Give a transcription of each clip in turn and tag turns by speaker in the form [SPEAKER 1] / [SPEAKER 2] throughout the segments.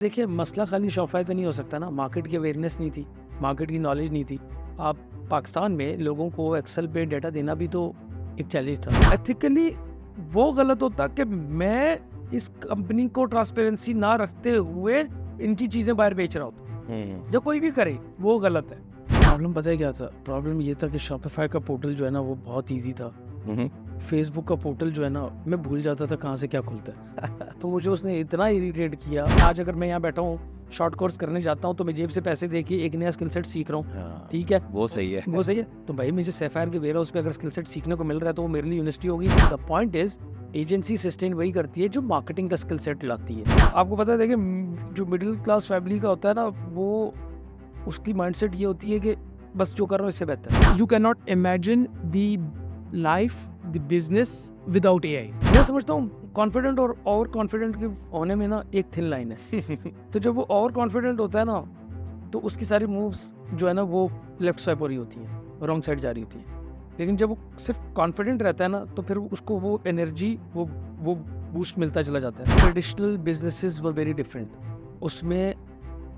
[SPEAKER 1] देखिए, मसला खाली शॉपिफ़ाई तो नहीं हो सकता ना, मार्केट की अवेयरनेस नहीं थी, मार्केट की नॉलेज नहीं थी। आप पाकिस्तान में लोगों को एक्सेल पे डेटा देना भी तो एक चैलेंज था। एथिकली वो गलत होता कि मैं इस कंपनी को ट्रांसपेरेंसी ना रखते हुए इनकी चीज़ें बाहर बेच रहा होता।
[SPEAKER 2] हुँ,
[SPEAKER 1] जो कोई भी करे, वो गलत है। प्रॉब्लम पता है क्या था? प्रॉब्लम ये था कि शॉपिफ़ाई का पोर्टल जो है ना, वो बहुत ईज़ी था।
[SPEAKER 2] हुँ, हुँ।
[SPEAKER 1] फेसबुक का पोर्टल जो है ना, मैं भूल जाता था कहाँ से क्या खुलता है। तो मुझे उसने इतना इरिटेट किया। आज अगर मैं यहाँ बैठा हूँ, शॉर्ट कोर्स करने जाता हूँ, तो मैं जेब से पैसे दे के एक नया स्किल सेट सीख रहा हूँ,
[SPEAKER 2] हाँ,
[SPEAKER 1] ठीक है?
[SPEAKER 2] वो सही है।
[SPEAKER 1] वो सही है। तो भाई मुझे सैफायर के वेयरहाउस पे अगर स्किल सेट सीखने को मिल रहा है, तो वो मेरे लिए यूनिवर्सिटी होगी। The point is agency sustain वही करती है जो मार्केटिंग का स्किल सेट लाती है। आपको पता है, देखिए जो मिडिल क्लास फैमिली का होता है ना, वो उसकी माइंडसेट ये होती है कि बस जो कर रहा हूँ इससे बेहतर है।
[SPEAKER 3] You cannot imagine the life, the business without AI.
[SPEAKER 1] मैं समझता हूँ कॉन्फिडेंट और ओवर कॉन्फिडेंट के होने में ना एक थिन लाइन है। तो जब वो ओवर कॉन्फिडेंट होता है ना, तो उसकी सारी मूव्स जो है ना, वो लेफ्ट स्वाइप हो रही होती है, रॉन्ग साइड जा रही होती है। लेकिन जब वो सिर्फ कॉन्फिडेंट रहता है ना, तो फिर उसको वो एनर्जी, वो बूस्ट मिलता चला जाता है। Traditional businesses were very different. उसमें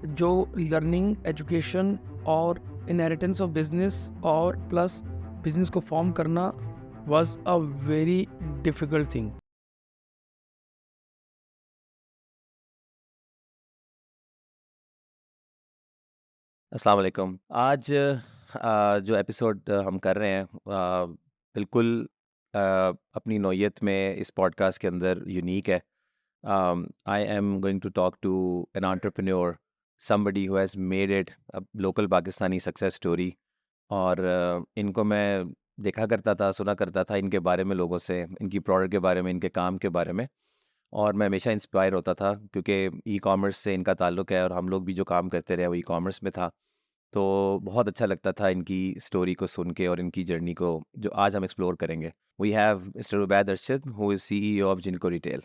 [SPEAKER 1] जो लर्निंग, एजुकेशन और इनहेरिटेंस ऑफ बिजनेस और प्लस बिजनेस को फॉर्म करना was a very difficult thing.
[SPEAKER 2] अस्सलाम वालेकुम। आज जो एपिसोड हम कर रहे हैं बिल्कुल अपनी नौइयत में इस पॉडकास्ट के अंदर यूनिक है। I am going to talk to an entrepreneur, somebody who has made it a local Pakistani success story. और इनको मैं देखा करता था, सुना करता था इनके बारे में लोगों से, इनकी प्रोडक्ट के बारे में, इनके काम के बारे में। और मैं हमेशा इंस्पायर होता था क्योंकि ई-कॉमर्स से इनका ताल्लुक है और हम लोग भी जो काम करते रहे वो ई-कॉमर्स में था। तो बहुत अच्छा लगता था इनकी स्टोरी को सुन के और इनकी जर्नी को जो आज हम एक्सप्लोर करेंगे। We have mister Ubaid Arshad who is CEO of जिनको रिटेल।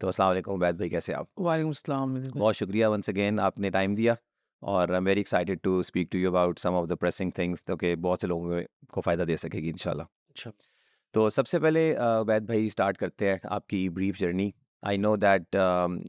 [SPEAKER 2] तो अस्सलाम वालेकुम उबैद भाई, कैसे हैं आप?
[SPEAKER 1] वालेकुम अस्सलाम नितिश भाई।
[SPEAKER 2] बहुत शुक्रिया वंस अगेन आपने टाइम दिया और I am very excited to speak to you about some of the pressing things तो कि बहुत से लोगों को फ़ायदा दे सकेगी इंशाल्लाह।
[SPEAKER 1] अच्छा।
[SPEAKER 2] तो सबसे पहले उबैद भाई स्टार्ट करते हैं आपकी brief journey. I know that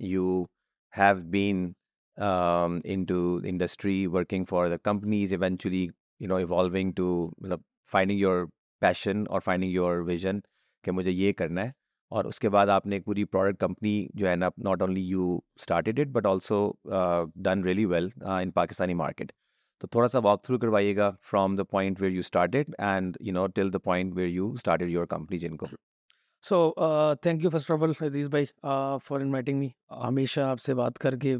[SPEAKER 2] you have been into industry working for the companies eventually, you know, evolving to मतलब finding your passion और finding your vision कि मुझे ये करना है। और उसके बाद आपने एक पूरी प्रोडक्ट कंपनी जो है ना, not only you started it but also done really well in Pakistani market. तो थोड़ा सा वॉक थ्रू करवाइएगा from the point where you started and you know till the point where you started your company जिनको।
[SPEAKER 1] So thank you first of all Nitish भाई for inviting me. हमेशा आपसे बात करके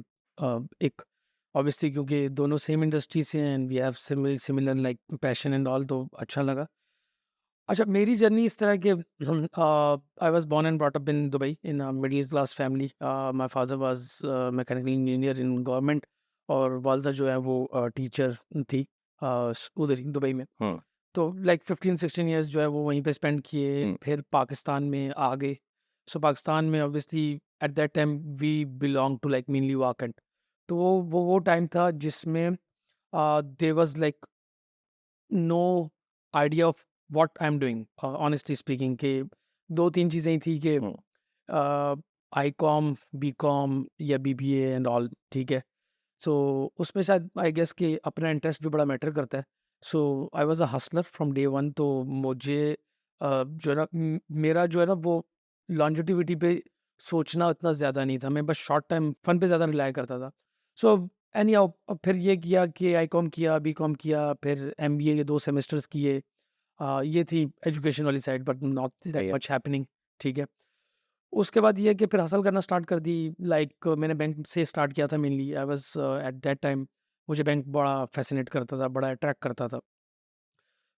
[SPEAKER 1] एक ऑब्वियसली क्योंकि दोनों सेम इंडस्ट्री से हैं and we have similar like passion and all, तो अच्छा लगा। अच्छा, मेरी जर्नी इस तरह के I was born and brought up in Dubai in a middle class family. My father was mechanical engineer in government और वालदा जो है वो टीचर थी उधर ही दुबई में।
[SPEAKER 2] हम्म।
[SPEAKER 1] तो लाइक 15-16 इयर्स जो है वो वहीं पे स्पेंड किए,
[SPEAKER 2] हम्म।
[SPEAKER 1] फिर पाकिस्तान में आ गए। सो पाकिस्तान में obviously at that time we belong to like mainly वाकंड। तो वो टाइम था जिसमें there was like no idea of what I am doing, honestly speaking के 2-3 चीज़ें ही थी कि
[SPEAKER 2] हम्म।
[SPEAKER 1] आईकॉम, बीकॉम या बीबीए एंड ऑल, ठीक है? सो उसमें शायद आई गेस कि अपना इंटरेस्ट भी बड़ा मैटर करता है। So I was a hustler from day one. तो मुझे जो है ना मेरा जो है ना वो लॉन्जेटिविटी पे सोचना उतना ज़्यादा नहीं था। मैं बस शॉर्ट टाइम फन पे ज़्यादा रिलाय करता था। सो एनीहाउ फिर ये किया कि आईकॉम किया, बीकॉम किया, फिर एमबीए के 2 सेमेस्टर्स किए। ये थी एजुकेशन वाली साइड बट नॉट दैट
[SPEAKER 2] सही है।
[SPEAKER 1] मच हैपनिंग, ठीक है? उसके बाद ये है कि फिर हसल करना स्टार्ट कर दी। लाइक मैंने बैंक से स्टार्ट किया था mainly. I was eight that time मुझे बैंक बड़ा फ़ैसिनेट करता था, बड़ा अट्रैक्ट करता था।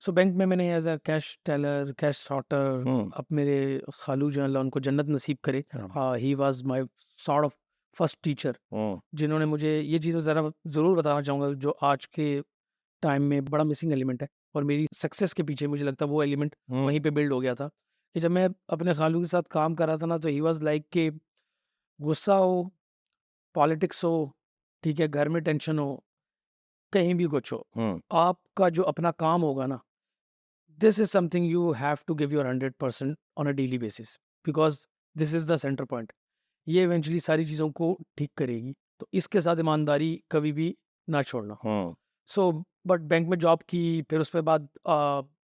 [SPEAKER 1] सो बैंक में मैंने as a cash teller, cash sorter,
[SPEAKER 2] hmm.
[SPEAKER 1] अब मेरे खालू जो हैं अल्लाह उनको जन्नत नसीब करे,
[SPEAKER 2] हाँ।
[SPEAKER 1] He was my sort of first teacher
[SPEAKER 2] hmm.
[SPEAKER 1] जिन्होंने मुझे ये चीज़ ज़रा ज़रूर बताना चाहूँगा जो आज के टाइम में बड़ा मिसिंग एलिमेंट है और मेरी सक्सेस के पीछे मुझे लगता है वो एलिमेंट
[SPEAKER 2] हम्म।
[SPEAKER 1] वहीं पे बिल्ड हो गया था कि जब मैं अपने खालू के साथ काम कर रहा था ना, तो ही वाज़ लाइक कि गुस्सा हो, पॉलिटिक्स हो, ठीक है, घर में टेंशन हो, कहीं भी कुछ हो,
[SPEAKER 2] हम्म।
[SPEAKER 1] आपका जो अपना काम होगा ना, this is something you have to give your 100% on a daily basis because this is the centre point. ये इवेंचुअली सारी चीज़ों को ठीक करेगी। तो इसके साथ ईमानदारी कभी भी ना छोड़ना। सो बट बैंक में जॉब की, फिर उसके बाद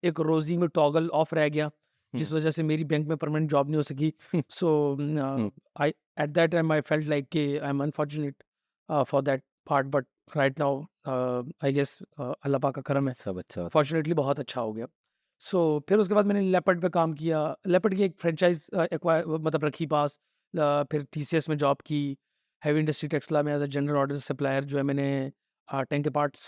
[SPEAKER 1] एक रोज़ी में टॉगल ऑफ रह गया, जिस वजह से मेरी बैंक में परमानेंट जॉब नहीं हो सकी। So I at that time I felt like कि I am unfortunate for that part, but right now I guess Allah पाक का करम है,
[SPEAKER 2] सब अच्छा होता
[SPEAKER 1] फॉर्चुनेटली बहुत अच्छा हो गया। सो फिर उसके बाद मैंने लेपर्ड पे काम किया। लेपर्ड की एक फ्रेंचाइज मतलब रखी पास। फिर टीसीएस में जॉब की, हैवी इंडस्ट्री टेक्सला में as a general order supplier जो है मैंने टैंक के पार्ट्स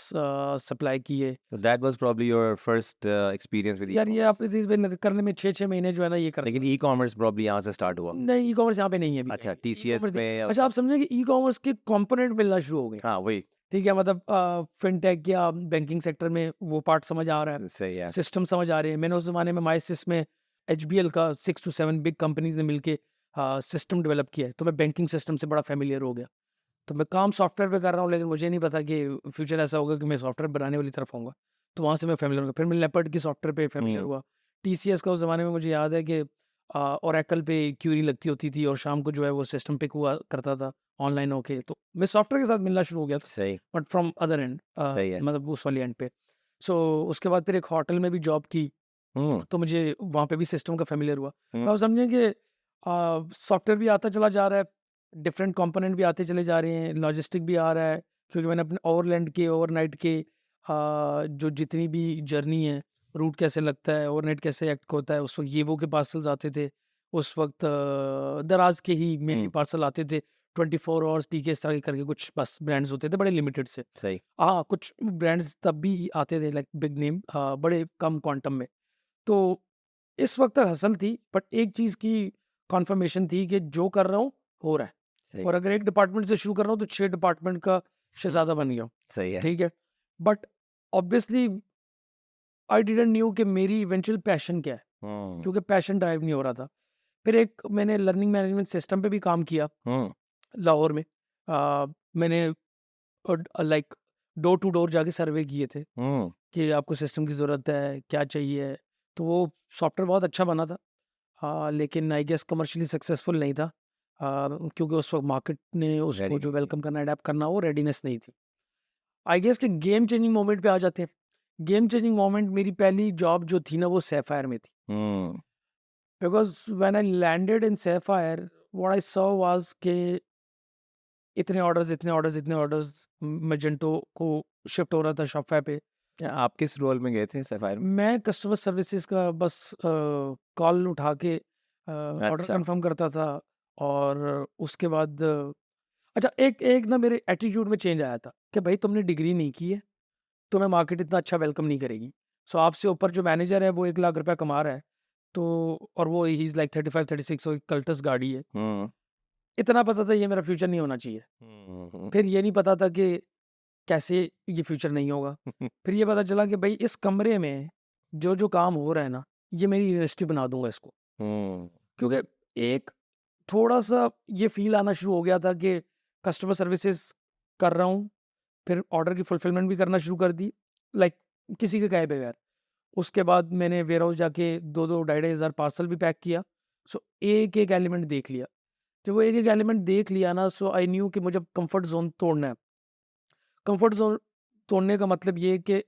[SPEAKER 1] सप्लाई किए।
[SPEAKER 2] है। That was probably your first experience with
[SPEAKER 1] यार ये
[SPEAKER 2] ई-कॉमर्स।
[SPEAKER 1] आप इस पे करने में 6-6 महीने जो है ना ये करते
[SPEAKER 2] लेकिन ई-कॉमर्स प्रॉब्ली यहाँ से स्टार्ट हुआ।
[SPEAKER 1] नहीं, ई-कॉमर्स यहाँ पे नहीं है अभी
[SPEAKER 2] अच्छा,
[SPEAKER 1] कहीं।
[SPEAKER 2] टीसीएस
[SPEAKER 1] ई-कॉमर्स
[SPEAKER 2] में या
[SPEAKER 1] अच्छा, आप समझे कि ई-कॉमर्स के कंपोनेंट मिलना शुरू हो गए।
[SPEAKER 2] हाँ, वही
[SPEAKER 1] ठीक है, मतलब फिनटेक या बैंकिंग सेक्टर में वो पार्ट समझ आ रहा है,
[SPEAKER 2] सही है।
[SPEAKER 1] सिस्टम समझ आ रहे हैं। मैंने उस ज़माने में माइसिस में एचबीएल का 6 टू 7 बिग कंपनीज़ ने मिलके सिस्टम डेवलप किया है, तो मैं बैंकिंग सिस्टम से बड़ा फ़ैमिलियर हो गया। तो मैं काम सॉफ्टवेयर पे कर रहा हूँ, लेकिन मुझे नहीं पता कि फ्यूचर ऐसा होगा कि मैं सॉफ्टवेयर बनाने वाली तरफ आऊँगा। तो वहाँ से मैं फ़ैमिलियर हो गया। फिर मैं लेपर्ड की सॉफ्टवेयर पे फ़ैमिलियर
[SPEAKER 2] हुँ।
[SPEAKER 1] हुआ। टीसीएस का उस ज़माने में मुझे याद है कि ओरेकल पे क्यूरी लगती होती थी और शाम को जो है वो सिस्टम पिक हुआ करता था ऑनलाइन होके। तो मैं सॉफ्टवेयर के साथ मिलना शुरू हो गया था,
[SPEAKER 2] सही,
[SPEAKER 1] बट फ्रॉम अदर एंड,
[SPEAKER 2] सही है।
[SPEAKER 1] मतलब उस वाली एंड पे। सो उसके बाद फिर एक होटल में भी जॉब की,
[SPEAKER 2] हुँ,
[SPEAKER 1] तो मुझे वहाँ पे भी सिस्टम का फ़ैमिलियर हुआ।
[SPEAKER 2] हुँ।
[SPEAKER 1] तो आप समझें कि सॉफ्टवेयर भी आता चला जा रहा है, डिफरेंट कंपोनेंट भी आते चले जा रहे हैं, लॉजिस्टिक भी आ रहा है, क्योंकि मैंने अपने ओवरलैंड के, ओवरनाइट के जो जितनी भी जर्नी है, रूट कैसे लगता है, ओवरनाइट कैसे एक्ट होता है, उस वक़्त येवो के पार्सल्स आते थे। उस वक़्त दराज़ के ही मेनली
[SPEAKER 2] हुँ,
[SPEAKER 1] पार्सल आते थे, 24 हॉवर्स पीके इस तरह के करके कुछ बस ब्रांड्स होते थे, बड़े लिमिटेड से।
[SPEAKER 2] सही।
[SPEAKER 1] हाँ, कुछ ब्रांड्स तब भी आते थे लाइक बिग नेम, बड़े कम क्वांटम में। तो इस वक़्त तक हसल थी, बट एक चीज़ की कन्फर्मेशन थी कि जो कर रहा हूँ, हो रहा है।
[SPEAKER 2] सही,
[SPEAKER 1] और अगर एक डिपार्टमेंट से शुरू कर रहा हूँ, तो 6 डिपार्टमेंट का शहज़ादा बन गया हूँ,
[SPEAKER 2] सही है।
[SPEAKER 1] ठीक है? But obviously I didn't new कि मेरी इवेंचुअल पैशन क्या है,
[SPEAKER 2] हुँ,
[SPEAKER 1] क्योंकि पैशन ड्राइव नहीं हो रहा था। फिर एक मैंने लर्निंग मैनेजमेंट सिस्टम पे भी काम किया
[SPEAKER 2] हुँ,
[SPEAKER 1] लाहौर में। मैंने लाइक डोर टू डोर जाके सर्वे किए थे
[SPEAKER 2] हुँ।
[SPEAKER 1] कि आपको सिस्टम की ज़रूरत है, क्या चाहिए? तो वो सॉफ्टवेयर बहुत अच्छा बना था। लेकिन आई गेस कमर्शियली सक्सेसफुल नहीं था, क्योंकि उस वक़्त मार्केट ने उसको
[SPEAKER 2] रेडी
[SPEAKER 1] जो
[SPEAKER 2] नहीं थी।
[SPEAKER 1] वेलकम करना, अडॉप्ट करना, वो रेडीनेस नहीं थी। आई गेस कि गेम चेंजिंग मोमेंट पे आ जाते हैं। गेम चेंजिंग मोमेंट मेरी पहली जॉब जो थी ना वो सैफायर में थी।
[SPEAKER 2] हुँ,
[SPEAKER 1] because when I landed in Sapphire what I saw was कि इतने ऑर्डर्स, इतने ऑर्डर्स, इतने ऑर्डर्स मैजेंटो को शिफ्ट हो रहा था शॉपिफ़ाई पे।
[SPEAKER 2] क्या आप किस रोल में गए थे सफ़ायर में?
[SPEAKER 1] मैं कस्टमर सर्विसेज़ का बस कॉल उठा के ऑर्डर
[SPEAKER 2] अच्छा,
[SPEAKER 1] कन्फर्म करता था। और उसके बाद अच्छा, एक एक ना मेरे एटीट्यूड में चेंज आया था कि भाई तुमने डिग्री नहीं की है, तुम्हें मार्केट इतना अच्छा वेलकम नहीं करेगी। सो आपसे ऊपर जो मैनेजर है वो 1 लाख रुपया कमा रहा है, तो और वो ही इज़ लाइक 35-36 और कल्टस गाड़ी है।
[SPEAKER 2] हुँ,
[SPEAKER 1] इतना पता था ये मेरा फ्यूचर नहीं होना चाहिए।
[SPEAKER 2] हुँ, हुँ।
[SPEAKER 1] फिर ये नहीं पता था कि कैसे ये फ्यूचर नहीं होगा। फिर ये पता चला कि भाई इस कमरे में जो-जो काम हो रहा है ना, ये मेरी यूनिवर्सिटी बना दूँगा इसको।
[SPEAKER 2] हुँ,
[SPEAKER 1] क्योंकि एक थोड़ा-सा ये फ़ील आना शुरू हो गया था कि कस्टमर सर्विसेज़ कर रहा हूँ, फिर ऑर्डर की फुलफ़िलमेंट भी करना शुरू कर दी, लाइक किसी के कहे बगैर। उसके बाद मैंने वेयरहाउस जाके 2-2 ढाई-ढाई हज़ार पार्सल भी पैक किया। सो एक-एक एलिमेंट देख लिया। जब वो एक-एक एलिमेंट देख लिया ना, सो आई न्यू कि मुझे कम्फर्ट ज़ोन तोड़ना है। कम्फर्ट ज़ोन तोड़ने का मतलब ये है कि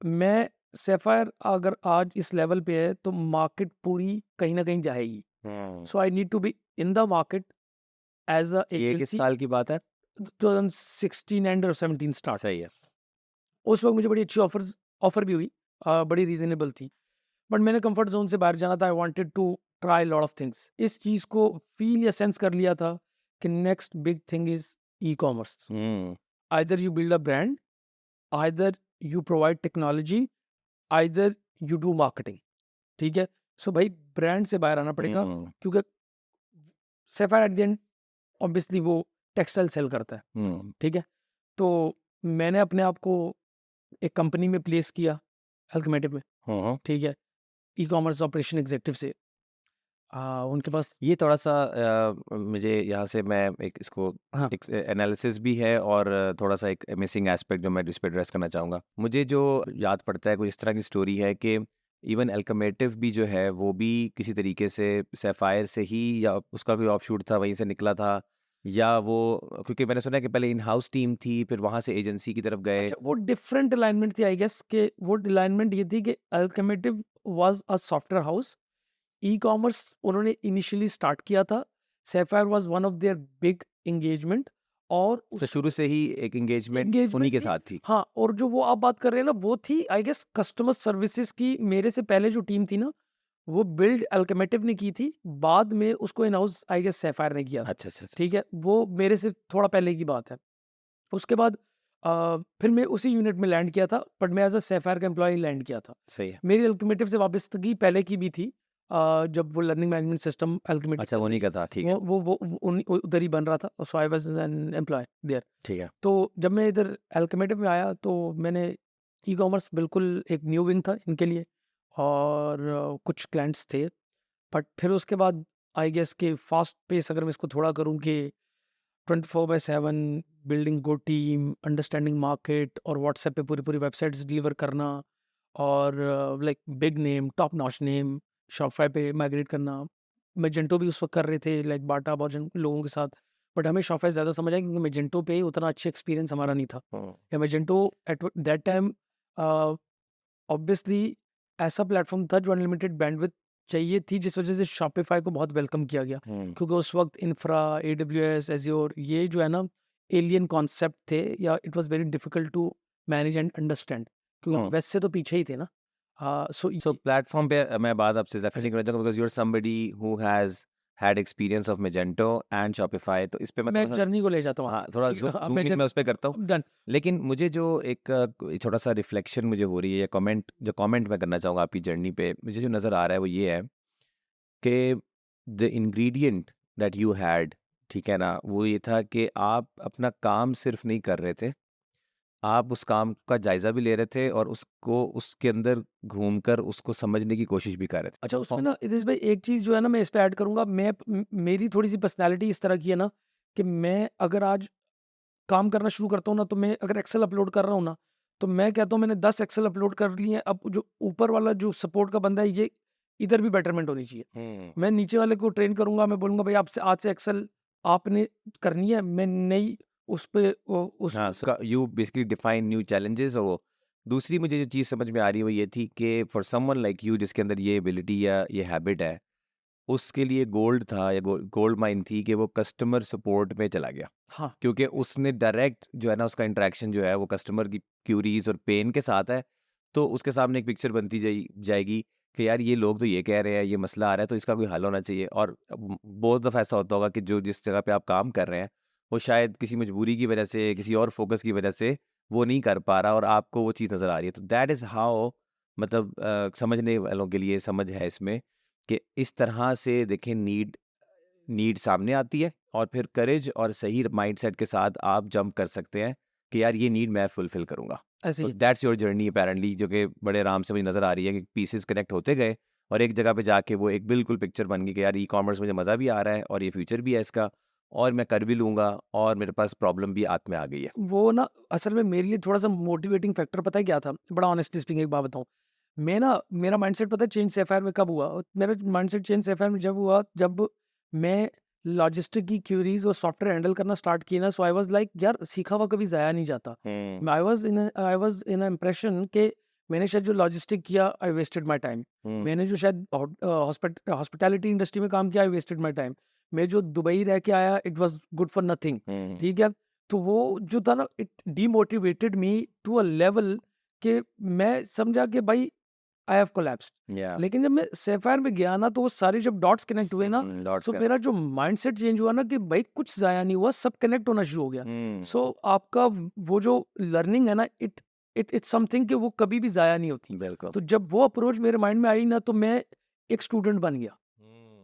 [SPEAKER 1] मैं सैफ़ायर अगर आज इस लेवल पे है, तो मार्केट पूरी कहीं न कहीं जाएगी।
[SPEAKER 2] हुँ।
[SPEAKER 1] So I need to be in the market as a
[SPEAKER 2] ये किस
[SPEAKER 1] एजेंसी।
[SPEAKER 2] साल की बात है?
[SPEAKER 1] 2016 एंड और 17 स्टार्ट।
[SPEAKER 2] सही है।
[SPEAKER 1] उस वक़्त मुझे बड़ी अच्छी ऑफ़र भी हुई, बड़ी रीज़नेबल थी। बट मैंने कम्फर्ट ज़ोन से बाहर जाना था, I wanted to try lot of things. इस चीज़ को फ़ील या सेंस कर लिया था कि next big thing is e-commerce.
[SPEAKER 2] Hmm,
[SPEAKER 1] either you build a brand, either you provide technology, either you do marketing, ठीक है? सो भाई ब्रांड से बाहर आना पड़ेगा,
[SPEAKER 2] हुँ,
[SPEAKER 1] क्योंकि sapphire eight the and obviously वो टेक्सटाइल सेल करता है,
[SPEAKER 2] हुँ,
[SPEAKER 1] ठीक है? तो मैंने अपने आप को एक कंपनी में प्लेस किया, अल्केमेटिव में,
[SPEAKER 2] हुँ, हुँ।
[SPEAKER 1] ठीक है? ई-कॉमर्स ऑपरेशन एग्ज़ेक्टिव से। उनके पास
[SPEAKER 2] ये थोड़ा-सा मुझे यहाँ से मैं एक इसको
[SPEAKER 1] हाँ,
[SPEAKER 2] एक एनालिसिस भी है और थोड़ा-सा एक मिसिंग एस्पेक्ट जो मैं इस पे एड्रेस करना चाहूँगा। मुझे जो याद पड़ता है कुछ इस तरह की स्टोरी है कि इवन अल्केमेटिव भी जो है वो भी किसी तरीके से सैफ़ायर से ही या उसका कोई ऑफशूट था वहीं से निकला था। या वो क्योंकि मैंने सुना है कि पहले इन हाउस टीम थी, फिर वहाँ से एजेंसी की तरफ गए?
[SPEAKER 1] अच्छा, वो डिफरेंट अलाइनमेंट थी आई गेस। कि वो अलाइनमेंट ये थी कि Alchemative was a software house, e commerce उन्होंने इनिशियली स्टार्ट किया था, Sapphire was one of their big engagement. और
[SPEAKER 2] तो
[SPEAKER 1] उस
[SPEAKER 2] शुरू से ही एक एंगेजमेंट उन्हीं
[SPEAKER 1] एंगेजमेंट
[SPEAKER 2] के
[SPEAKER 1] थी।
[SPEAKER 2] साथ थी?
[SPEAKER 1] हाँ, और जो वो आप बात कर रहे हैं ना, वो थी आई गेस कस्टमर सर्विसेज की। मेरे से पहले जो टीम थी ना, वो बिल्ड अल्केमेटिव ने की थी, बाद में उसको in house I guess Sapphire ने किया था।
[SPEAKER 2] अच्छा, अच्छा, अच्छा।
[SPEAKER 1] ठीक है, वो मेरे से थोड़ा पहले की बात है। उसके बाद फिर मैं उसी यूनिट में लैंड किया था, बट मैं एज अ सैफायर का एम्प्लॉय लैंड किया था।
[SPEAKER 2] सही है।
[SPEAKER 1] मेरी अल्केमेटिव से वाबस्तगी पहले की भी थी। जब वो लर्निंग मैनेजमेंट सिस्टम अल्केमेटिव
[SPEAKER 2] अच्छा,
[SPEAKER 1] का
[SPEAKER 2] उन्हीं का था, ठीक है,
[SPEAKER 1] वो उधर ही बन रहा था, so I was an employ there.
[SPEAKER 2] ठीक है।
[SPEAKER 1] तो जब मैं इधर अल्केमेटिव में आया तो मैंने ई कॉमर्स बिल्कुल एक न्यू विंग था इनके लिए, और कुछ क्लाइंट्स थे। बट फिर उसके बाद आई गेस कि फास्ट पेस अगर मैं इसको थोड़ा करूँ कि 24/7 building good team, understanding market, और व्हाट्सएप पे पूरी वेबसाइट्स डिलीवर करना, और like big name, top notch name, Shopify पे माइग्रेट करना। मैजेंटो भी उस वक्त कर रहे थे, लाइक बाटा बहुत लोगों के साथ। बट हमें शॉपिफाई ज़्यादा समझ आया क्योंकि मैजेंटो पे उतना अच्छा एक्सपीरियंस हमारा नहीं था। या Magento eight that time obviously ऐसा प्लेटफॉर्म था जो अनलिमिटेड बैंडविड्थ चाहिए थी, जिस वजह से शॉपिफाई को बहुत वेलकम किया गया। क्योंकि उस वक्त इंफ्रा, AWS, एज़्योर, ये जो है ना एलियन कॉन्सेप्ट थे, या it was very difficult to manage and understand, क्योंकि हम वेस्ट से तो पीछे ही थे ना। सो
[SPEAKER 2] सो प्लेटफॉर्म पे मैं बात आपसे डेफिनेटली करना चाहूँगा because you are somebody who has had experience of Magento and Shopify, तो इस पे मैं
[SPEAKER 1] मैं
[SPEAKER 2] थोड़ा-सा
[SPEAKER 1] जर्नी को ले जाता हूँ
[SPEAKER 2] हाँ,
[SPEAKER 1] आपकी,
[SPEAKER 2] थोड़ा
[SPEAKER 1] ठीक है? अब
[SPEAKER 2] ज़ूम
[SPEAKER 1] मैं
[SPEAKER 2] इन मैं उस पे करता हूँ।
[SPEAKER 1] डन।
[SPEAKER 2] लेकिन मुझे जो एक छोटा-सा रिफ्लेक्शन मुझे हो रही है या कमेंट मैं करना चाहूँगा आपकी जर्नी पे, मुझे जो नज़र आ रहा है वो ये है कि the ingredient that you had, ठीक है ना? वो ये था कि आप अपना काम सिर्फ़ नहीं कर रहे थे, आप उस काम का जायज़ा भी ले रहे थे और उसको उसके अंदर घूमकर उसको समझने की कोशिश भी कर रहे थे।
[SPEAKER 1] अच्छा, उसमें ना इधर भाई एक चीज़ जो है ना मैं इस पे ऐड करूँगा। मेरी थोड़ी-सी पर्सनैलिटी इस तरह की है ना कि मैं अगर आज काम करना शुरू करता हूँ ना, तो मैं अगर एक्सेल अपलोड कर रहा हूँ ना, तो मैं कहता हूँ मैंने 10 एक्सेल अपलोड कर लिए हैं, अब जो ऊपर वाला जो सपोर्ट का बंदा है, ये इधर भी बेटरमेंट होनी चाहिए। मैं नीचे वाले को ट्रेन करूँगा, मैं बोलूँगा भाई आपसे आज से एक्सेल आपने करनी है, मैं नहीं उस पे उस
[SPEAKER 2] हाँ, so you basically define new challenges और वो दूसरी मुझे जो चीज़ समझ में आ रही है वो ये थी कि फॉर समवन लाइक यू जिसके अंदर ये एबिलिटी या ये हैबिट है, उसके लिए गोल्ड था या गोल्ड माइन थी कि वो कस्टमर सपोर्ट में चला गया।
[SPEAKER 1] हाँ,
[SPEAKER 2] क्योंकि उसने डायरेक्ट जो है ना उसका इंटरेक्शन जो है वो कस्टमर की क्यूरीज और पेन के साथ है, तो उसके सामने एक पिक्चर बनती जाएगी कि यार ये लोग तो ये कह रहे हैं, ये मसला आ रहा है तो इसका कोई हल होना चाहिए। और बहुत दफ़ा ऐसा होता होगा कि जो जिस जगह पे आप काम कर रहे हैं वो शायद किसी मजबूरी की वजह से, किसी और फोकस की वजह से वो नहीं कर पा रहा और आपको वो चीज़ नज़र आ रही है। तो दैट इज़ हाउ मतलब समझने वालों के लिए समझ है इसमें कि इस तरह से देखें नीड नीड सामने आती है और फिर करेज और सही माइंडसेट के साथ आप जंप कर सकते हैं कि यार ये नीड मैं फुलफिल करूंगा।
[SPEAKER 1] ऐसे
[SPEAKER 2] तो
[SPEAKER 1] ही।
[SPEAKER 2] दैट्स योर जर्नी अपेरेंटली, जो कि बड़े आराम से मुझे नज़र आ रही है कि पीसेस कनेक्ट होते गए और एक जगह पे जाके वो एक बिल्कुल पिक्चर बन गई कि यार ई कॉमर्स मुझे मज़ा भी आ रहा है और ये फ्यूचर भी है इसका और मैं कर भी लूँगा और मेरे पास प्रॉब्लम भी हाथ में आ गई है।
[SPEAKER 1] वो ना असल में मेरे लिए थोड़ा-सा मोटिवेटिंग फैक्टर पता है क्या था? बड़ा ऑनेस्टली स्पीकिंग एक बात बताऊँ, मैं ना मेरा माइंडसेट पता है चेंज सैफायर में कब हुआ? मेरा माइंडसेट चेंज सैफायर में जब हुआ, जब मैं लॉजिस्टिक की क्वेरीज़ और सॉफ्टवेयर हैंडल करना स्टार्ट किए ना, सो आई वाज़ लाइक यार सीखा हुआ कभी ज़ाया नहीं जाता। I was in a impression कि मैंने शायद जो लॉजिस्टिक किया, आई वेस्टेड माय टाइम। मैंने जो शायद हॉस्पिटैलिटी इंडस्ट्री में काम किया, आई वेस्टेड माय टाइम। मैं जो दुबई रह के आया, it was good for nothing. ठीक है? तो वो जो था ना, it demotivated me to a level कि मैं समझा कि भाई आई हैव कोलैप्स्ड।
[SPEAKER 2] या
[SPEAKER 1] लेकिन जब मैं सैफायर में गया ना, तो वो सारे जब डॉट्स कनेक्ट हुए ना,
[SPEAKER 2] डॉट्स
[SPEAKER 1] सो मेरा जो माइंडसेट चेंज हुआ ना कि भाई कुछ ज़ाया नहीं हुआ, सब कनेक्ट होना शुरू हो गया। सो आपका वो जो लर्निंग है ना, इट्स समथिंग कि वो कभी भी ज़ाया नहीं होती।
[SPEAKER 2] बिल्कुल।
[SPEAKER 1] तो जब वो अप्रोच मेरे माइंड में आई ना, तो मैं एक स्टूडेंट बन गया।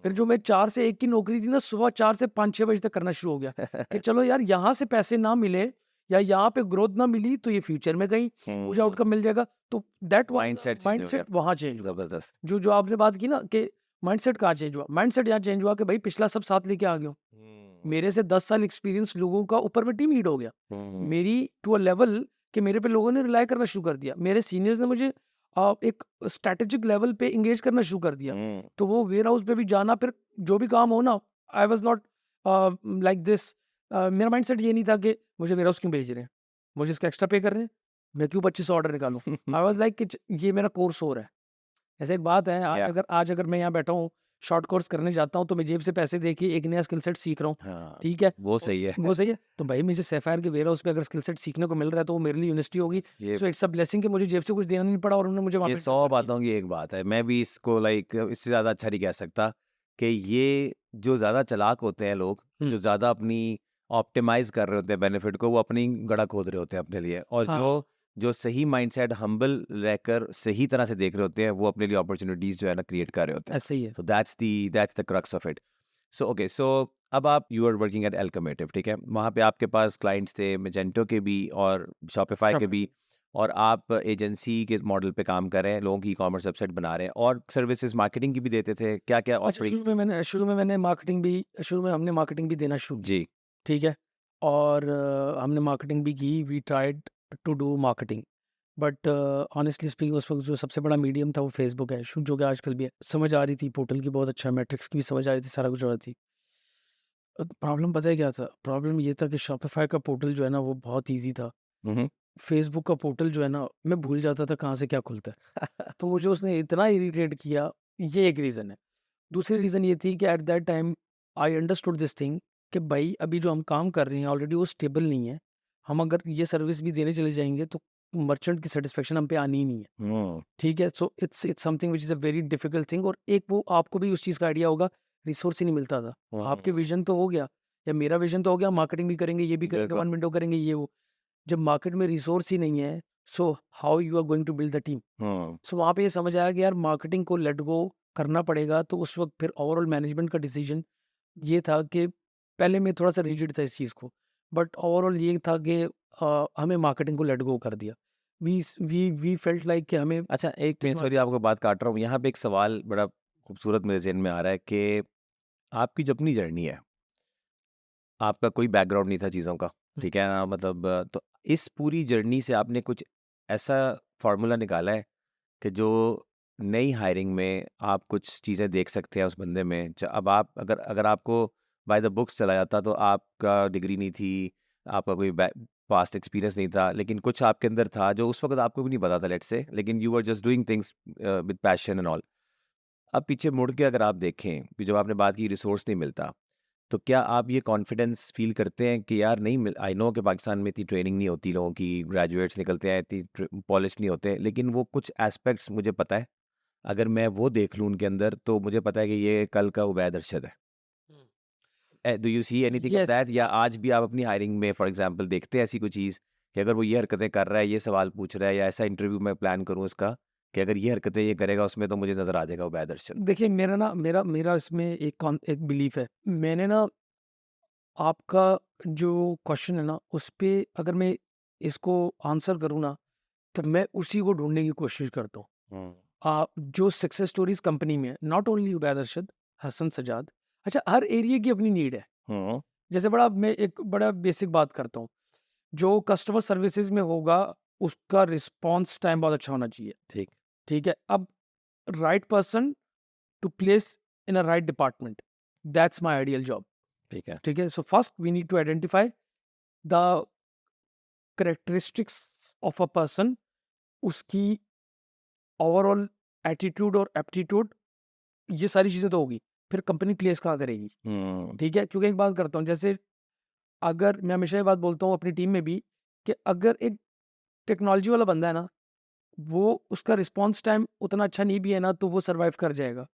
[SPEAKER 1] फिर जो मैं 4 से 1 की नौकरी थी ना, सुबह 4 से 5-6 बजे तक करना शुरू हो गया कि चलो यार यहाँ से पैसे ना मिले या यहाँ पे ग्रोथ ना मिली, तो ये फ्यूचर में कहीं मुझे आउटकम मिल जाएगा। तो दैट वाज़
[SPEAKER 2] माइंडसेट चेंज हो गया।
[SPEAKER 1] माइंडसेट वहाँ चेंज हुआ।
[SPEAKER 2] जबरदस्त।
[SPEAKER 1] जो आपने बात की ना कि माइंडसेट कहाँ चेंज हुआ? माइंडसेट यहाँ चेंज हुआ कि भाई पिछला सब साथ लेके आ गया हूँ। मेरे से 10 साल एक्सपीरियंस लोगों का ऊपर मैं टीम लीड हो गया। मेरी टू अ लेवल कि मेरे पे लोगों ने रिलाय करना शुरू कर दिया। मेरे सीनियर्स ने मुझे एक स्ट्रैटेजिक लेवल पे एंगेज करना शुरू कर दिया। तो वो वेयर हाउस पे भी जाना, फिर जो भी काम हो ना, I was not like this मेरा माइंडसेट ये नहीं था कि मुझे वेयर हाउस क्यों भेज रहे हैं, मुझे इसका एक्स्ट्रा पे कर रहे हैं, मैं क्यों 2500 ऑर्डर निकालूं। आई वाज लाइक कि ये मेरा कोर्स हो रहा है। ऐसे एक बात है,
[SPEAKER 2] Yeah.
[SPEAKER 1] आज अगर मैं यहाँ बैठा हूँ, शॉर्ट कोर्स करने जाता हूँ, तो मैं जेब से पैसे दे के एक नया स्किल सेट सीख रहा हूँ,
[SPEAKER 2] हाँ,
[SPEAKER 1] ठीक है?
[SPEAKER 2] वो सही है।
[SPEAKER 1] वो सही है। तो भाई मुझे सैफायर के वेयर हाउस पे अगर स्किल सेट सीखने को मिल रहा है, तो वो मेरे लिए यूनिवर्सिटी होगी।
[SPEAKER 2] ये
[SPEAKER 1] सो इट्स अ ब्लेसिंग कि मुझे जेब से कुछ देना नहीं पड़ा और उन्होंने मुझे वहाँ
[SPEAKER 2] ये
[SPEAKER 1] पे
[SPEAKER 2] 100
[SPEAKER 1] ट्रेन कर दिया।
[SPEAKER 2] बातों की एक बात है। मैं भी इसको लाइक इससे ज़्यादा अच्छा नहीं कह सकता कि ये जो ज़्यादा चालाक होते हैं लोग,
[SPEAKER 1] हुँ।
[SPEAKER 2] जो ज़्यादा अपनी ऑप्टिमाइज़ कर रहे होते हैं बेनिफिट को, वो अपनी गड़ा खोद रहे होते हैं अपने लिए, और
[SPEAKER 1] हाँ।
[SPEAKER 2] जो सही माइंडसेट हम्बल रहकर सही तरह से देख रहे होते हैं, वो अपने लिए अपॉर्चुनिटीज़ जो है ना क्रिएट कर रहे होते हैं।
[SPEAKER 1] ऐसे ही है।
[SPEAKER 2] So that's the crux of it. So okay, so अब आप you are working at Alchemative, ठीक है? वहाँ पे आपके पास क्लाइंट्स थे मेजेंटो के भी और शॉपिफाई के
[SPEAKER 1] Shopify।
[SPEAKER 2] भी, और आप एजेंसी के मॉडल पे काम कर रहे हैं, लोगों की ई-कॉमर्स वेबसाइट बना रहे हैं, और सर्विसेज मार्केटिंग की भी देते थे। क्या-क्या
[SPEAKER 1] अच्छा,
[SPEAKER 2] ऑफरिंग्स थी?
[SPEAKER 1] शुरू में हमने मार्केटिंग भी देना शुरू की,
[SPEAKER 2] जी।
[SPEAKER 1] ठीक है? और हमने मार्केटिंग भी की, we tried to do marketing, but honestly speaking उस वक़्त जो सबसे बड़ा मीडियम था वो फेसबुक है, जो कि आजकल भी है। समझ आ रही थी पोर्टल की बहुत अच्छा, मैट्रिक्स की भी समझ आ रही थी, सारा कुछ हो रहा थी। प्रॉब्लम पता है क्या था? प्रॉब्लम ये था कि शॉपिफाई का पोर्टल जो है ना वो बहुत ईज़ी था।
[SPEAKER 2] हुँ, हुँ।
[SPEAKER 1] फेसबुक का पोर्टल जो है ना, मैं भूल जाता था कहाँ से क्या खुलता है। तो मुझे उसने इतना इरिटेट किया, ये एक रीज़न है। दूसरी रीज़न ये थी कि eight that time I understood this thing कि भाई अभी जो हम काम कर रहे हैं ऑलरेडी वो स्टेबल नहीं है। हम अगर ये सर्विस भी देने चले जाएँगे तो मर्चेंट की सैटिस्फैक्शन हम पे आनी ही नहीं है।
[SPEAKER 2] हुँ,
[SPEAKER 1] ठीक है? So it's something which is a very difficult thing, और एक वो आपको भी उस चीज़ का आइडिया होगा, रिसोर्स ही नहीं मिलता था। आपके
[SPEAKER 2] हुँ।
[SPEAKER 1] विज़न तो हो गया, या मेरा विज़न तो हो गया, मार्केटिंग भी करेंगे, ये भी करेंगे,
[SPEAKER 2] बिल्कुल।
[SPEAKER 1] वन विंडो करेंगे, ये वो। जब मार्केट में रिसोर्स ही नहीं है, so how you are going to build the team?
[SPEAKER 2] हुँ,
[SPEAKER 1] सो वहाँ पे ये समझ आया कि यार मार्केटिंग को लेट गो करना पड़ेगा। तो उस वक़्त फिर ओवरऑल मैनेजमेंट का डिसीजन ये था कि पहले मैं थोड़ा-सा रिजिड था इस चीज़ को, बट ओवरऑल ये था कि हमें मार्केटिंग को लेट गो कर दिया। वी फेल्ट लाइक कि हमें
[SPEAKER 2] अच्छा, एक मिनट, सॉरी
[SPEAKER 1] टेक्नोलॉजी।
[SPEAKER 2] आपको बात काट रहा हूँ। यहाँ पे एक सवाल बड़ा खूबसूरत मेरे ज़हन में आ रहा है कि आपकी जो अपनी जर्नी है, आपका कोई बैकग्राउंड नहीं था चीज़ों का,
[SPEAKER 1] हुँ,
[SPEAKER 2] ठीक है ना? मतलब तो इस पूरी जर्नी से आपने कुछ ऐसा फ़ॉर्मूला निकाला है कि जो नई हायरिंग में आप कुछ चीज़ें देख सकते हैं उस बंदे में? अब आप अगर अगर आपको बाय द बुक्स चला जाता, तो आपका डिग्री नहीं थी, आपका कोई पास्ट एक्सपीरियंस नहीं था, लेकिन कुछ आपके अंदर था जो उस वक़्त आपको भी नहीं पता था, लेट्स से, लेकिन you were just doing things with passion and all. अब पीछे मुड़ के अगर आप देखें, कि जब आपने बात की रिसोर्स नहीं मिलता, तो क्या आप ये कॉन्फिडेंस फ़ील करते हैं कि यार नहीं मिल आई नो कि पाकिस्तान में इतनी ट्रेनिंग नहीं होती लोगों की, ग्रेजुएट्स निकलते हैं, इतनी पॉलिश नहीं होते, लेकिन वो कुछ एस्पेक्ट्स मुझे पता है, अगर मैं वो देख लूँ उनके अंदर, तो मुझे पता है कि ये कल का उबैद अरशद है।
[SPEAKER 1] हुँ।
[SPEAKER 2] Do you see anything of that,
[SPEAKER 1] yes.
[SPEAKER 2] या आज भी आप अपनी हायरिंग में फॉर एग्ज़ाम्पल देखते हैं ऐसी कोई चीज़ कि अगर वो ये हरकतें कर रहा है, ये सवाल पूछ रहा है, या ऐसा इंटरव्यू मैं प्लान करूँ इसका कि अगर ये हरकतें ये करेगा उसमें, तो मुझे नज़र आ जाएगा उबैद अरशद?
[SPEAKER 1] देखिए मेरा इसमें एक बिलीफ है। मैंने ना आपका जो क्वेश्चन है ना, उस पे अगर मैं इसको आंसर करूँ ना, तो मैं उसी को ढूँढने की कोशिश करता हूँ।
[SPEAKER 2] हुँ,
[SPEAKER 1] जो सक्सेस स्टोरीज़ कंपनी में है, नॉट ओनली उबैद अरशद, हसन सज्जाद। अच्छा, हर एरिया की अपनी नीड है।
[SPEAKER 2] हुँ,
[SPEAKER 1] जैसे मैं एक बड़ा बेसिक बात करता हूँ, जो कस्टमर सर्विसेज़ में होगा, उसका रिस्पॉन्स टाइम बहुत अच्छा होना चाहिए,
[SPEAKER 2] ठीक,
[SPEAKER 1] ठीक है? अब right person to place in a right department, that's my ideal job,
[SPEAKER 2] ठीक है।
[SPEAKER 1] ठीक है? So first we need to identify the characteristics of a person, उसकी ओवरऑल एटीट्यूड और एप्टीट्यूड, ये सारी चीज़ें तो होगी। फिर कंपनी प्लेस कहाँ करेगी,
[SPEAKER 2] हुँ,
[SPEAKER 1] ठीक है? क्योंकि एक बात करता हूँ, जैसे अगर मैं हमेशा ये बात बोलता हूँ अपनी टीम में भी, कि अगर एक टेक्नोलॉजी वाला बंदा है ना, वो उसका रिस्पॉन्स टाइम उतना अच्छा नहीं भी है ना, तो वो सर्वाइव कर जाएगा,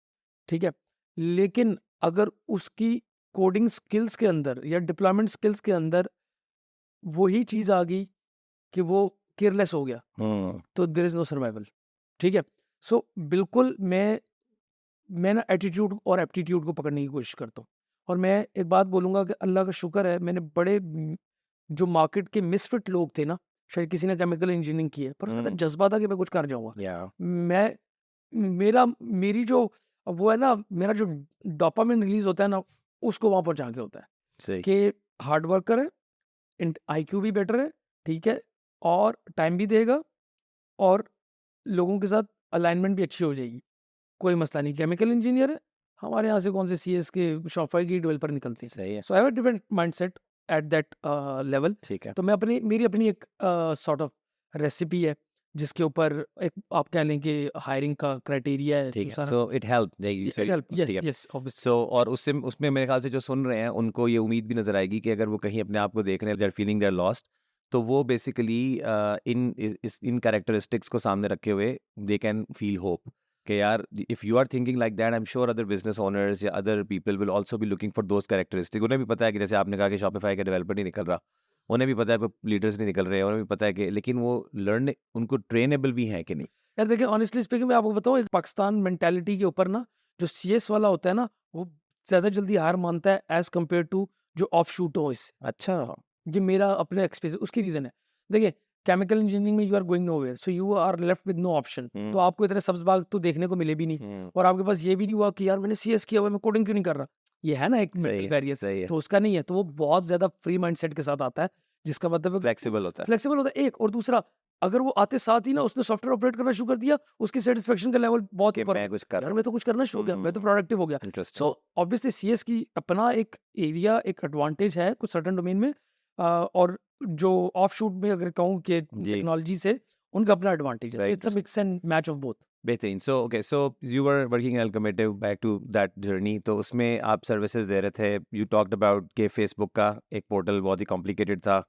[SPEAKER 1] ठीक है? लेकिन अगर उसकी कोडिंग स्किल्स के अंदर या डिप्लॉयमेंट स्किल्स के अंदर वही चीज़ आ गई कि वो केयरलेस हो गया,
[SPEAKER 2] हुँ,
[SPEAKER 1] तो देयर इज़ नो सर्वाइवल, ठीक है? सो बिल्कुल मैं ना एटीट्यूड और एप्टीट्यूड को पकड़ने की कोशिश करता हूँ। और मैं एक बात बोलूँगा कि अल्लाह का शुक्र है, मैंने जो मार्केट के मिसफिट लोग थे ना, शायद किसी ने केमिकल इंजीनियरिंग की है, पर उसके अंदर
[SPEAKER 2] हुँ,
[SPEAKER 1] जज़्बा था कि मैं कुछ कर जाऊँगा।
[SPEAKER 2] या
[SPEAKER 1] मैं मेरा मेरी जो वो है ना, मेरा जो डोपामाइन रिलीज़ होता है ना, उसको वहाँ पहुँचा के होता है
[SPEAKER 2] सही,
[SPEAKER 1] कि हार्ड वर्कर है, आईक्यू भी बेटर है, ठीक है? और टाइम भी देगा, और लोगों के साथ अलाइनमेंट भी अच्छी हो जाएगी। कोई मसला नहीं, केमिकल इंजीनियर है, हमारे यहाँ से कौन से सीएस के शॉपify की डेवलपर निकलते हैं।
[SPEAKER 2] सही है।
[SPEAKER 1] So I have a different mindset. At that level.
[SPEAKER 2] ठीक है।
[SPEAKER 1] तो मैं मेरी अपनी एक सॉर्ट ऑफ रेसिपी है जिसके ऊपर एक आप कह लें कि हायरिंग का क्राइटेरिया है
[SPEAKER 2] ठीक
[SPEAKER 1] जो
[SPEAKER 2] है।
[SPEAKER 1] सारा।
[SPEAKER 2] So it help you
[SPEAKER 1] it
[SPEAKER 2] said
[SPEAKER 1] help,
[SPEAKER 2] ठीक
[SPEAKER 1] यस
[SPEAKER 2] है।
[SPEAKER 1] Yes obviously.
[SPEAKER 2] सो और उससे उसमें मेरे ख्याल से जो सुन रहे हैं उनको ये उम्मीद भी नज़र आएगी कि अगर वो कहीं अपने आप को देख रहे हैं, they are feeling they are lost, तो वो बेसिकली इन कैरेक्टरिस्टिक्स को सामने रखे हुए दे कैन फील होप कि यार if you are thinking like that, I am sure other business owners या other people will also be looking for those characteristic. उन्हें भी पता है कि जैसे आपने कहा कि शॉपिफाई का डेवलपर नहीं निकल रहा, उन्हें भी पता है लीडर्स नहीं निकल रहे हैं, उन्हें भी पता है कि, लेकिन वो लर्न उनको ट्रेनेबल भी हैं कि नहीं।
[SPEAKER 1] यार देखिए ऑनेस्टली स्पीकिंग मैं आपको बताऊं, एक पाकिस्तान मेंटालिटी के ऊपर ना जो सीएस वाला होता है ना वो ज्यादा जल्दी हार मानता है एज कम्पेयर टू जो ऑफ शूट हो इससे।
[SPEAKER 2] अच्छा।
[SPEAKER 1] ये मेरा अपना एक्सपीरियंस, उसकी रीजन है। देखिए केमिकल इंजीनियरिंग में you are going nowhere, so you are left with no option. तो आपको इतने सब्ज बाग तो देखने को मिले भी नहीं, और आपके पास ये भी नहीं हुआ कि यार मैंने सीएस किया हुआ है, मैं कोडिंग क्यों नहीं कर रहा। ये है ना एक
[SPEAKER 2] सही
[SPEAKER 1] मेंटल
[SPEAKER 2] है,
[SPEAKER 1] बैरियर,
[SPEAKER 2] सही है।
[SPEAKER 1] तो उसका नहीं है। तो वो बहुत ज्यादा फ्री माइंडसेट के साथ आता है, जिसका मतलब
[SPEAKER 2] फ्लेक्सिबल होता है।
[SPEAKER 1] फ्लेक्सिबल होता है एक, और दूसरा अगर वो आते साथ ही ना उसने सॉफ्टवेयर ऑपरेट करना शुरू कर दिया, उसकी सेटिस्फेक्शन का लेवल बहुत
[SPEAKER 2] कि
[SPEAKER 1] ऊपर,
[SPEAKER 2] मैं कुछ कर
[SPEAKER 1] यार
[SPEAKER 2] रहा
[SPEAKER 1] मैं तो कुछ करना शुरू हो गया, मैं तो प्रोडक्टिव हो गया।
[SPEAKER 2] हूँ। इंटरेस्टिंग।
[SPEAKER 1] सो ऑब्वियसली सीएस की अपना एक एरिया, एक एडवांटेज है कुछ सर्टेन डोमेन में, और जो ऑफ शूट में अगर कहूँ कि
[SPEAKER 2] जी।
[SPEAKER 1] टेक्नोलॉजी से उनका अपना एडवांटेज है।
[SPEAKER 2] Very
[SPEAKER 1] it's a mix and match of both.
[SPEAKER 2] बेहतरीन। So okay, so you were working in Alchemative, back to that journey, तो उसमें आप सर्विसेज दे रहे थे। यू टॉक्ड अबाउट कि फेसबुक का एक पोर्टल बहुत ही कॉम्प्लिकेटेड था।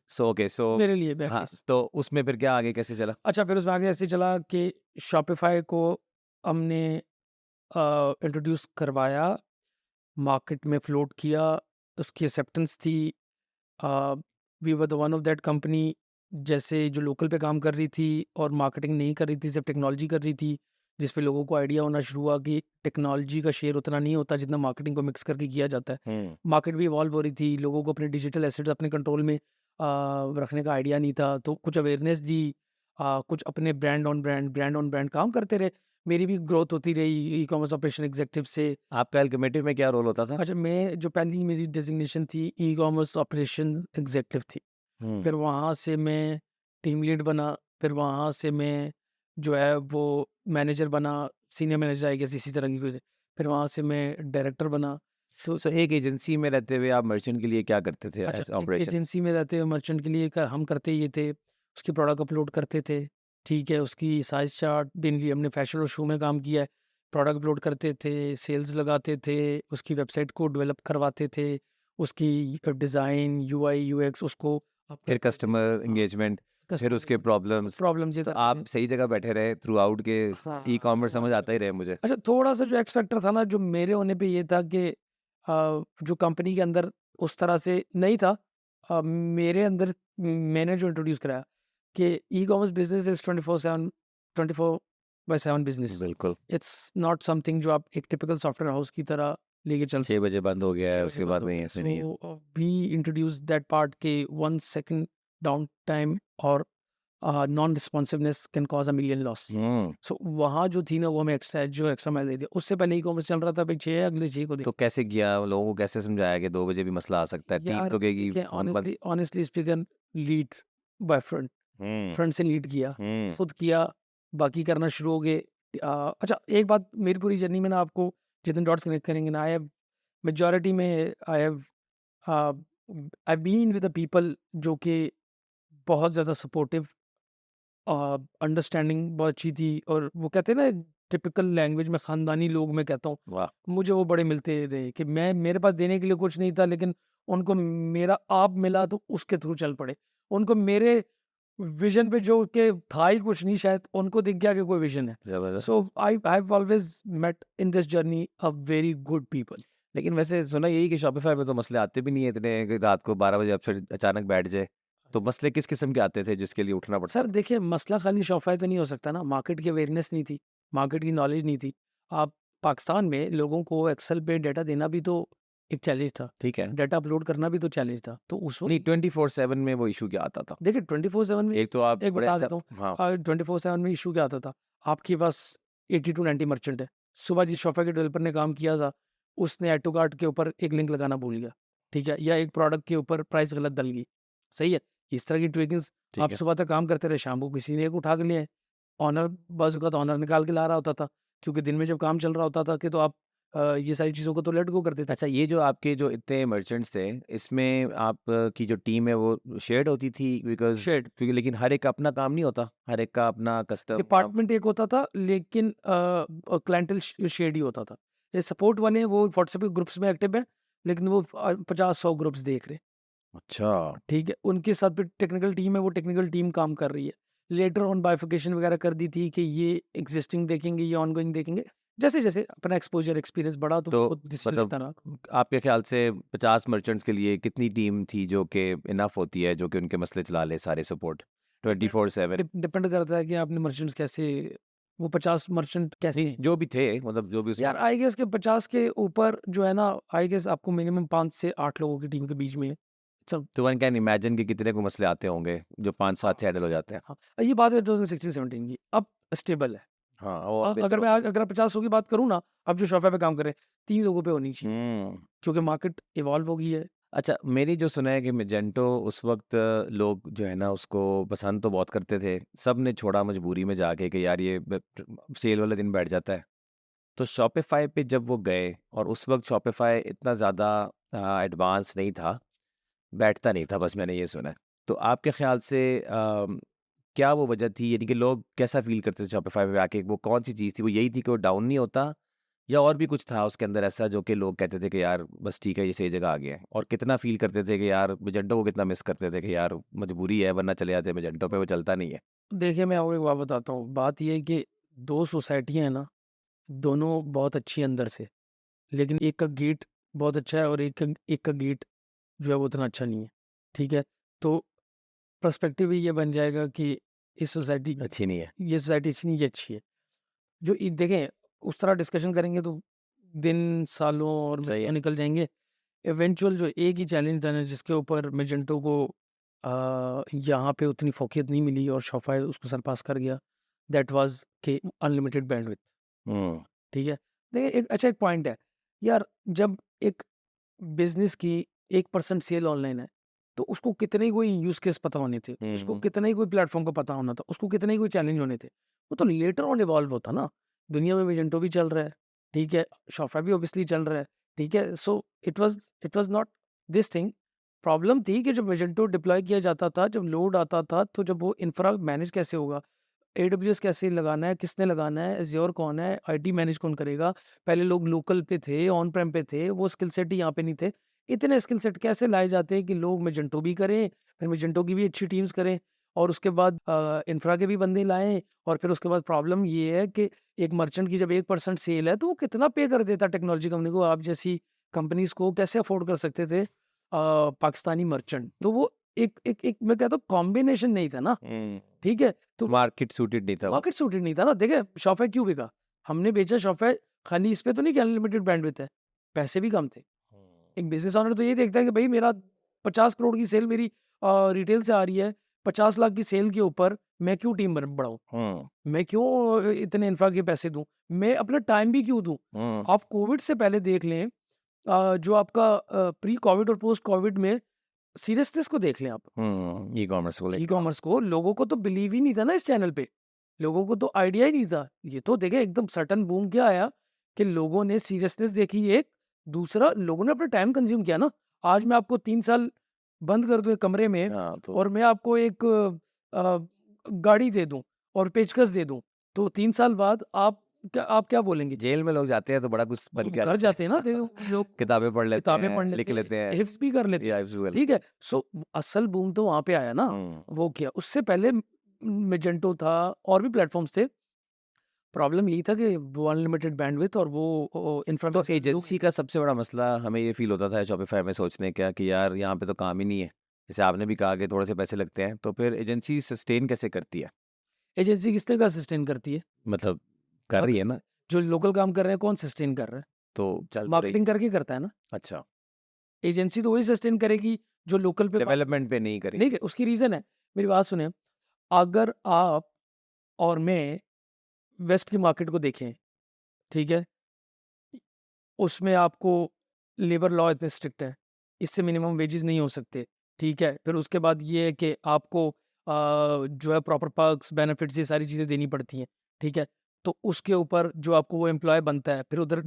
[SPEAKER 2] सो ओके, सो
[SPEAKER 1] मेरे लिए
[SPEAKER 2] हाँ,
[SPEAKER 1] बैक
[SPEAKER 2] तो उसमें फिर क्या आगे कैसे चला?
[SPEAKER 1] अच्छा, फिर उसमें आगे ऐसे चला कि शॉपिफाई को हमने इंट्रोड्यूस करवाया, मार्केट में फ्लोट किया, उसकी एक्सेप्टेंस थी। We were the one of that company जैसे जो लोकल पे काम कर रही थी और मार्केटिंग नहीं कर रही थी, सिर्फ टेक्नोलॉजी कर रही थी, जिस पे लोगों को आइडिया होना शुरू हुआ कि टेक्नोलॉजी का शेयर उतना नहीं होता जितना मार्केटिंग को मिक्स करके किया जाता है। मार्केट भी इवॉल्व हो रही थी, लोगों को अपने डिजिटल एसेट्स अपने कंट्रोल में रखने का आइडिया नहीं था, तो कुछ अवेयरनेस दी, कुछ अपने ब्रांड ऑन ब्रांड काम करते रहे। मेरी भी ग्रोथ होती रही ई कॉमर्स ऑपरेशन एग्जीक्यूटिव से।
[SPEAKER 2] आपका अल्कमेटिव में क्या रोल होता था?
[SPEAKER 1] अच्छा, मैं जो पहली मेरी डेजिग्नेशन थी ई कॉमर्स ऑपरेशन एग्जीक्यूटिव थी। फिर वहाँ से मैं टीम लीड बना, फिर वहाँ से मैं जो है वो मैनेजर बना, सीनियर मैनेजर आई गेस इसी तरह की कुछ। फिर वहाँ से मैं डायरेक्टर बना। तो
[SPEAKER 2] सो एक एजेंसी में रहते हुए आप मर्चेंट के लिए क्या करते थे
[SPEAKER 1] अच्छा,
[SPEAKER 2] एज
[SPEAKER 1] एक
[SPEAKER 2] ऑपरेशंस?
[SPEAKER 1] एजेंसी में रहते हुए मर्चेंट के लिए हम करते ये थे, उसकी प्रोडक्ट अपलोड करते थे, ठीक है, उसकी साइज चार्ट डेली, हमने फैशन और शू में काम किया है, प्रोडक्ट अपलोड करते थे, सेल्स लगाते थे, उसकी वेबसाइट को डेवलप करवाते थे, उसकी डिज़ाइन यूआई यूएक्स उसको
[SPEAKER 2] फिर कस्टमर एंगेजमेंट, फिर उसके प्रॉब्लम्स।
[SPEAKER 1] प्रॉब्लम्स ये
[SPEAKER 2] तो
[SPEAKER 1] करते
[SPEAKER 2] आप
[SPEAKER 1] थे।
[SPEAKER 2] सही जगह बैठे रहे थ्रू आउट के, ई कॉमर्स समझ आता ही रहे मुझे।
[SPEAKER 1] अच्छा, थोड़ा-सा जो एक्स फैक्टर था ना, जो मेरे होने पे ये था कि जो कंपनी के अंदर उस तरह से नहीं था। मेरे अंदर मैंने जो इंट्रोड्यूस कराया कि ई-कॉमर्स बिज़नेस इज़ 24/7 बिज़नेस।
[SPEAKER 2] बिल्कुल।
[SPEAKER 1] इट्स नॉट समथिंग जो आप एक टिपिकल सॉफ्टवेयर हाउस की तरह लेके चल
[SPEAKER 2] 6 बजे बंद हो गया
[SPEAKER 1] 6
[SPEAKER 2] है,
[SPEAKER 1] बजे
[SPEAKER 2] उसके
[SPEAKER 1] बंद
[SPEAKER 2] बाद
[SPEAKER 1] हो
[SPEAKER 2] में
[SPEAKER 1] गया।
[SPEAKER 2] ऐसे नहीं है।
[SPEAKER 1] So we introduce that part के 1 सेकंड डाउन टाइम और non responsiveness can cause a million loss. So वहाँ जो थी ना वो हमें एक्स्ट्रा माइल दे दिया। उससे पहले ई-कॉमर्स चल रहा था, भाई 6 है, अगले 6 को
[SPEAKER 2] तो कैसे किया? लोगों को कैसे समझाया कि 2 बजे भी मसला आ सकता है? टीम
[SPEAKER 1] यार
[SPEAKER 2] तो कहेगी
[SPEAKER 1] देखिए,
[SPEAKER 2] फ़ोन बंद।
[SPEAKER 1] Honestly speaking, lead by front,
[SPEAKER 2] hmm,
[SPEAKER 1] front से लीड किया,
[SPEAKER 2] हुँ।
[SPEAKER 1] खुद किया, बाकी करना शुरू हो गए। अच्छा, एक बात मेरी पूरी जर्नी में ना आपको जितने डॉट्स कनेक्ट करेंगे ना, आई हैव मेजॉरिटी में I have I been with the people जो कि बहुत ज़्यादा सपोर्टिव, अंडरस्टैंडिंग बहुत अच्छी थी, और वो कहते हैं ना टिपिकल लैंग्वेज में ख़ानदानी लोग मैं कहता हूँ,
[SPEAKER 2] वाह!
[SPEAKER 1] मुझे वो बड़े मिलते रहे कि मेरे पास देने के लिए कुछ नहीं था, लेकिन उनको मेरा आप मिला तो उसके थ्रू चल पड़े। उनको मेरे विज़न पे जो कि था ही कुछ नहीं शायद, उनको दिख गया कि कोई विज़न है।
[SPEAKER 2] ज़बरदस्त।
[SPEAKER 1] So I have always met in this journey a very good people.
[SPEAKER 2] लेकिन वैसे सुना यही कि शॉपिफ़ाई में तो मसले आते भी नहीं है इतने कि रात को 12 बजे आप फिर अचानक बैठ जाए। तो मसले किस किस्म के आते थे जिसके लिए उठना पड़ता
[SPEAKER 1] सर
[SPEAKER 2] था?
[SPEAKER 1] देखिए, मसला खाली शॉपिफ़ाई तो नहीं हो सकता ना, मार्केट की अवेयरनेस नहीं थी, मार्केट की नॉलेज नहीं थी। आप पाकिस्तान में लोगों को एक्सेल पे डाटा देना भी तो एक चैलेंज था,
[SPEAKER 2] ठीक है।
[SPEAKER 1] डाटा अपलोड करना भी तो चैलेंज था। तो उस वक़्त
[SPEAKER 2] नहीं, 24/7 में वो इश्यू क्या आता था?
[SPEAKER 1] देखिए 24/7 में
[SPEAKER 2] एक तो आप
[SPEAKER 1] एक
[SPEAKER 2] बड़े
[SPEAKER 1] बता
[SPEAKER 2] अच्छा।
[SPEAKER 1] देता हूँ।
[SPEAKER 2] हाँ।
[SPEAKER 1] 24/7 में इश्यू क्या आता था, आपके पास 80 टू 90 मर्चेंट है। सुबह जिस शॉपिफ़ाई के डेवलपर ने काम किया था, उसने ऐड टू कार्ट के ऊपर एक लिंक लगाना भूल गया, ठीक है? या एक प्रोडक्ट के ऊपर प्राइस गलत डल गई, सही है? इस तरह की ट्विकिंग्स
[SPEAKER 2] ठीक
[SPEAKER 1] आप
[SPEAKER 2] है।
[SPEAKER 1] सुबह तक काम करते रहे, शाम को किसी ने एक उठा के ले आए। ऑनर बाज़ औक़ात ऑनर निकाल के ला रहा होता था, क्योंकि दिन में जब काम चल रहा होता था कि तो आप ये सारी चीज़ों को तो लेट गो कर देते।
[SPEAKER 2] अच्छा, ये जो आपके जो इतने मर्चेंट्स थे, इसमें आप की जो टीम है वो शेयर्ड होती थी? बिकॉज़
[SPEAKER 1] शेड
[SPEAKER 2] क्योंकि लेकिन हर एक का अपना काम नहीं होता, हर एक का अपना कस्टम
[SPEAKER 1] डिपार्टमेंट एक होता था, लेकिन क्लाइंटल शेड ही होता था। ये सपोर्ट वाले हैं वो व्हाट्सएप के ग्रुप्स में एक्टिव है, लेकिन वो 50-100 ग्रुप्स देख रहे हैं।
[SPEAKER 2] अच्छा,
[SPEAKER 1] ठीक है, उनके साथ फिर टेक्निकल टीम है, वो टेक्निकल टीम काम कर रही है। लेटर ऑन बाइफिकेशन वगैरह कर दी थी कि ये एग्जिस्टिंग देखेंगे, ये ऑनगोइंग देखेंगे। जैसे-जैसे अपना एक्सपोज़र एक्सपीरियंस बढ़ा तो
[SPEAKER 2] तो
[SPEAKER 1] वो डिसीजन
[SPEAKER 2] मतलब
[SPEAKER 1] लेता रहा।
[SPEAKER 2] आपके ख़्याल से 50 मर्चेंट्स के लिए कितनी टीम थी जो कि इनफ होती है, जो कि उनके मसले चला ले सारे सपोर्ट 24/7?
[SPEAKER 1] डिपेंड करता है कि आपने मर्चेंट्स कैसे, वो 50 मर्चेंट कैसे
[SPEAKER 2] नहीं,
[SPEAKER 1] हैं।
[SPEAKER 2] जो भी थे मतलब जो भी उसमें
[SPEAKER 1] यार आई गेस कि 50 के ऊपर जो है ना, आई गेस आपको मिनिमम 5 से 8 लोगों की टीम के बीच में सब।
[SPEAKER 2] तो वन कैन इमेजिन कि कितने को मसले आते होंगे, जो 5-7 से हैंडल हो जाते हैं।
[SPEAKER 1] हाँ, ये बात है 2016-17 की, अब स्टेबल है।
[SPEAKER 2] हाँ, वो अब बेहतर
[SPEAKER 1] अगर
[SPEAKER 2] हो
[SPEAKER 1] मैं
[SPEAKER 2] गया।
[SPEAKER 1] आज अगर 50 की बात करूँ ना, अब जो शोफा पे काम कर रहे हैं, 3 लोगों पे होनी चाहिए,
[SPEAKER 2] हुँ।
[SPEAKER 1] क्योंकि मार्केट इवॉल्व हो गई है।
[SPEAKER 2] अच्छा, मेरी जो सुना है कि मैजेंटो उस वक़्त लोग जो है ना उसको पसंद तो बहुत करते थे। सब ने छोड़ा मजबूरी में जाके कि यार ये सेल वाले दिन बैठ जाता है। तो शॉपिफ़ाई पे जब वो गए और उस वक़्त शॉपिफ़ाई इतना ज़्यादा एडवांस नहीं था, बैठता नहीं था, बस मैंने ये सुना है। तो आपके ख़्याल से क्या वो वजह थी? यानी कि लोग कैसा फ़ील करते थे शॉपिफ़ाई पे आके? वो कौन-सी चीज़ थी? वो यही थी कि वो डाउन नहीं होता या और भी कुछ था उसके अंदर ऐसा जो कि लोग कहते थे कि यार बस ठीक है, ये सही जगह आ गया है? और कितना फ़ील करते थे कि यार मैजेंटो को कितना मिस करते थे कि यार मजबूरी है वरना चले जाते मैजेंटो पे, वो चलता नहीं है?
[SPEAKER 1] देखिए, मैं आपको एक बात बताता हूँ, बात ये है कि 2 सोसाइटियाँ हैं ना, दोनों बहुत अच्छी हैं अंदर से, लेकिन एक का गेट बहुत अच्छा है और एक का गेट जो है वो उतना अच्छा नहीं है, ठीक है? तो पर्सपेक्टिव ही ये बन जाएगा कि इस सोसाइटी
[SPEAKER 2] अच्छी नहीं है।
[SPEAKER 1] ये सोसाइटी अच्छी नहीं, ये अच्छी है। जो इ देखें, उस तरह डिस्कशन करेंगे तो दिन, सालों और
[SPEAKER 2] सही
[SPEAKER 1] महीनों
[SPEAKER 2] है।
[SPEAKER 1] निकल जाएँगे। इवेंचुअल जो एक ही चैलेंज था ना, जिसके ऊपर मैजेंटो को यहाँ पे उतनी फ़ोकियत नहीं मिली और शोफाई उसको सरपास कर गया, दैट वाज़ कि अनलिमिटेड बैंडविड्थ,
[SPEAKER 2] हुँ,
[SPEAKER 1] ठीक है? देखिए, एक पॉइंट है, यार जब एक बिज़नेस की 1% सेल ऑनलाइन है, तो उसको कितने ही कोई यूज़ केस पता होने थे,
[SPEAKER 2] हुँ,
[SPEAKER 1] उसको
[SPEAKER 2] हुँ।
[SPEAKER 1] कितने ही कोई प्लेटफ़ॉर्म का पता होना था, उसको कितने ही कोई चैलेंज होने थे। वो तो लेटर ऑन इवॉल्व होता ना। दुनिया में मैजेंटो भी चल रहा है, ठीक है? शोफा भी ऑब्वियसली चल रहा है, ठीक है? So it was not this thing. Problem थी कि जब मैजेंटो डिप्लॉय किया जाता था, जब लोड आता था, तो जब वो इंफ्रा मैनेज कैसे होगा? एडब्ल्यूएस कैसे लगाना है, किसने लगाना है, एज़्योर कौन है, आईटी मैनेज कौन करेगा? पहले लोग लोकल पे थे, ऑन प्रेम पे थे, वो स्किल सेट ही यहाँ पे नहीं थे। इतने स्किल सेट कैसे लाए जाते हैं कि लोग मैजेंटो भी करें, फिर मैजेंटो की भी अच्छी टीम्स करें और उसके बाद इंफ्रा के भी बंदे लाएँ और फिर उसके बाद प्रॉब्लम ये है कि एक मर्चेंट की जब 1% सेल है, तो वो कितना पे कर देता टेक्नोलॉजी कंपनी को? आप जैसी कंपनीज़ को कैसे अफ़ोर्ड कर सकते थे पाकिस्तानी मर्चेंट? तो वो एक एक एक मैं कहता हूँ कॉम्बिनेशन नहीं था ना,
[SPEAKER 2] हुँ।
[SPEAKER 1] ठीक है? तो
[SPEAKER 2] मार्केट सूटेड नहीं था वो।
[SPEAKER 1] मार्केट सूटेड नहीं था ना। देखिए, शॉफे क्यों बिका? हमने बेचा शॉफे खाली इस पे तो नहीं कि अनलिमिटेड बैंडविड्थ है, पैसे भी कम थे।
[SPEAKER 2] हुँ।
[SPEAKER 1] एक बिज़नेस ओनर तो ये देखता है कि भई मेरा 50 करोड़ की सेल मेरी रिटेल से आ रही है, 50 लाख की सेल के ऊपर मैं क्यों टीम बढ़ाऊँ?
[SPEAKER 2] हुँ,
[SPEAKER 1] मैं क्यों इतने इंफ्रा के पैसे दूँ? मैं अपना टाइम भी क्यों दूँ?
[SPEAKER 2] हुँ,
[SPEAKER 1] आप कोविड से पहले देख लें, जो आपका प्री कोविड और पोस्ट कोविड में सीरियसनेस को देख लें आप।
[SPEAKER 2] हुँ, ई-कॉमर्स को लेके।
[SPEAKER 1] ई-कॉमर्स को लोगों को तो बिलीव ही नहीं था ना इस चैनल पे। लोगों को तो आइडिया ही नहीं था। ये तो देखिए एकदम सडन बूम क्या आया कि लोगों ने सीरियसनेस देखी एक, दूसरा लोगों ने अपना टाइम कंज़्यूम किया ना। आज मैं आपको 3 साल बंद कर दूँ एक कमरे में
[SPEAKER 2] हाँ, तो
[SPEAKER 1] और मैं आपको एक गाड़ी दे दूँ और पेचकस दे दूँ, तो 3 साल बाद आप क्या बोलेंगे?
[SPEAKER 2] जेल में लोग जाते हैं तो बड़ा कुछ बन के आ
[SPEAKER 1] कर
[SPEAKER 2] जाते
[SPEAKER 1] जाते हैं ना,
[SPEAKER 2] हैं।
[SPEAKER 1] देखो लोग
[SPEAKER 2] किताबें पढ़ लेते
[SPEAKER 1] किताबें
[SPEAKER 2] हैं,
[SPEAKER 1] पढ़
[SPEAKER 2] लिख
[SPEAKER 1] लेते हैं,
[SPEAKER 2] लेते हैं।
[SPEAKER 1] हिफ्ज़ भी कर लेते हैं,
[SPEAKER 2] या एब्सोल्युटली।
[SPEAKER 1] ठीक है? सो असल बूम तो वहाँ पे आया ना,
[SPEAKER 2] हुँ।
[SPEAKER 1] वो किया। उससे पहले मैजेंटो था और भी प्लेटफ़ॉर्म्स थे। प्रॉब्लम यही था कि वो अनलिमिटेड बैंडविड्थ और वो
[SPEAKER 2] तो
[SPEAKER 1] इन्फॉर्मेशन
[SPEAKER 2] एजेंसी का सबसे बड़ा मसला हमें ये फ़ील होता था शॉपिफ़ाई में सोचने का कि यार यहाँ पे तो काम ही नहीं है। जैसे आपने भी कहा कि थोड़े से पैसे लगते हैं, तो फिर एजेंसी सस्टेन कैसे करती है?
[SPEAKER 1] एजेंसी किसने कहा सस्टेन करती है?
[SPEAKER 2] मतलब कर
[SPEAKER 1] हाँ,
[SPEAKER 2] रही है ना,
[SPEAKER 1] जो लोकल काम कर रहे हैं कौन सस्टेन कर रहा है?
[SPEAKER 2] तो चल तो रही।
[SPEAKER 1] मार्केटिंग करके करता है ना।
[SPEAKER 2] अच्छा,
[SPEAKER 1] एजेंसी तो वही सस्टेन करेगी जो लोकल पे
[SPEAKER 2] डेवलपमेंट पे नहीं करेगी।
[SPEAKER 1] देखिए उसकी रीज़न है, मेरी बात सुनिए, अगर आप और मैं वेस्ट की मार्केट को देखें, ठीक है? उसमें आपको लेबर लॉ इतने स्ट्रिक्ट है, इससे मिनिमम वेजेज़ नहीं हो सकते, ठीक है? फिर उसके बाद ये है कि आपको जो है प्रॉपर पर्क्स, बेनिफिट्स ये सारी चीज़ें देनी पड़ती हैं, ठीक है? तो उसके ऊपर जो आपको वो एम्प्लॉय बनता है, फिर उधर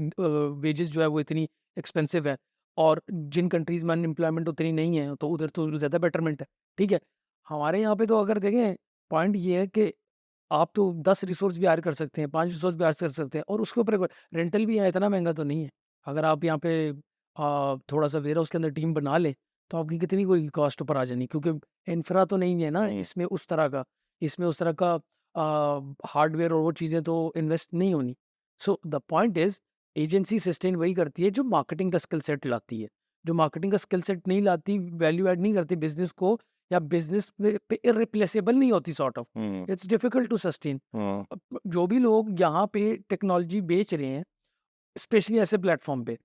[SPEAKER 1] वेजेस जो है वो इतनी एक्सपेंसिव है, और जिन कंट्रीज में अनएम्प्लॉयमेंट उतनी नहीं है तो उधर तो ज़्यादा बेटरमेंट है। ठीक है, हमारे यहाँ पे तो अगर देखें, पॉइंट ये है कि आप तो 10 रिसोर्स भी हायर कर सकते हैं, 5 रिसोर्स भी हायर कर सकते हैं, और उसके ऊपर रेंटल भी यहाँ इतना महंगा तो नहीं है। अगर आप यहाँ पे थोड़ा सा वेयर हाउस के अंदर टीम बना लें तो आपकी कितनी कोई कॉस्ट ऊपर आ जानी, क्योंकि इंफ्रा तो नहीं है ना इसमें उस तरह का, इसमें उस तरह का हार्डवेयर और वो चीज़ें तो इन्वेस्ट नहीं होनी। So the point is, agency sustain वही करती है जो मार्केटिंग का स्किल सेट लाती है। जो मार्केटिंग का स्किल सेट नहीं लाती, वैल्यू ऐड नहीं करती बिजनेस को, या बिजनेस पे इररिप्लेसेबल नहीं होती, sort of it's difficult to sustain. जो भी लोग यहाँ पे टेक्नोलॉजी बेच रहे हैं, स्पेशली ऐसे प्लेटफॉर्म पे,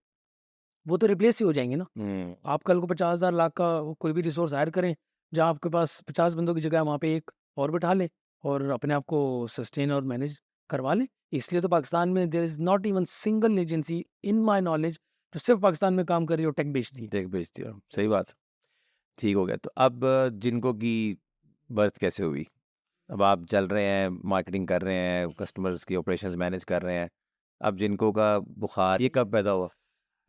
[SPEAKER 1] वो तो रिप्लेस ही हो जाएंगे ना। आप कल को 50,000 लाख का कोई भी रिसोर्स हायर करें, जहाँ आपके पास 50 बंदों की जगह वहाँ पे एक और बिठा लें और अपने आप को सस्टेन और मैनेज करवा लें। इसलिए तो पाकिस्तान में there is not even single agency in my knowledge जो सिर्फ पाकिस्तान में काम कर रही हो, टेक बेचती है।
[SPEAKER 2] टेक बेच दिया, सही बात। ठीक हो गया। तो अब जिनको की बर्थ कैसे हुई? अब आप चल रहे हैं, मार्केटिंग कर रहे हैं, कस्टमर्स की ऑपरेशंस मैनेज कर रहे हैं। अब जिनको का बुखार, ये कब पैदा हुआ?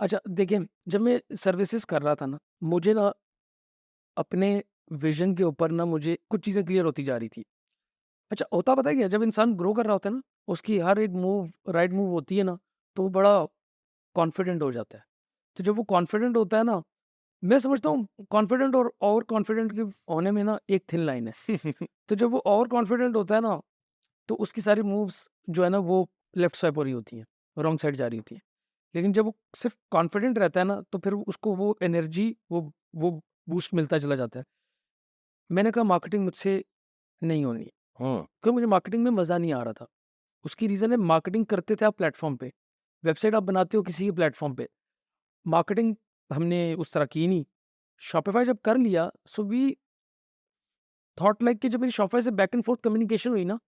[SPEAKER 1] अच्छा देखिए, जब मैं सर्विसेज कर रहा था ना, मुझे ना अपने विजन के ऊपर ना मुझे कुछ चीज़ें क्लियर होती जा रही थी। अच्छा, होता पता है क्या, जब इंसान ग्रो कर रहा होता है ना, उसकी हर एक मूव राइट मूव होती है ना, तो वो बड़ा कॉन्फिडेंट हो जाता है। तो जब वो कॉन्फिडेंट होता है ना, मैं समझता हूँ कॉन्फिडेंट और ओवर कॉन्फिडेंट के होने में ना एक थिन लाइन है। तो जब वो ओवर कॉन्फिडेंट होता है ना, तो उसकी सारी मूव्स जो है ना वो लेफ्ट स्वाइप हो रही होती हैं, रॉन्ग साइड जा रही होती है। लेकिन जब वो सिर्फ कॉन्फिडेंट रहता है ना, तो फिर उसको वो एनर्जी, वो बूस्ट मिलता चला जाता है। मैंने कहा मार्केटिंग मुझसे नहीं होनी, क्योंकि मुझे मार्केटिंग में मज़ा नहीं आ रहा था। उसकी रीज़न है, मार्केटिंग करते थे आप प्लेटफॉर्म पे, वेबसाइट आप बनाते हो किसी के प्लेटफॉर्म पे, मार्केटिंग हमने उस तरह की नहीं। शॉपिफाई जब कर लिया, सो वी थॉट लाइक कि जब मेरी शॉपिफाई से बैक एंड फोर्थ कम्युनिकेशन हुई ना,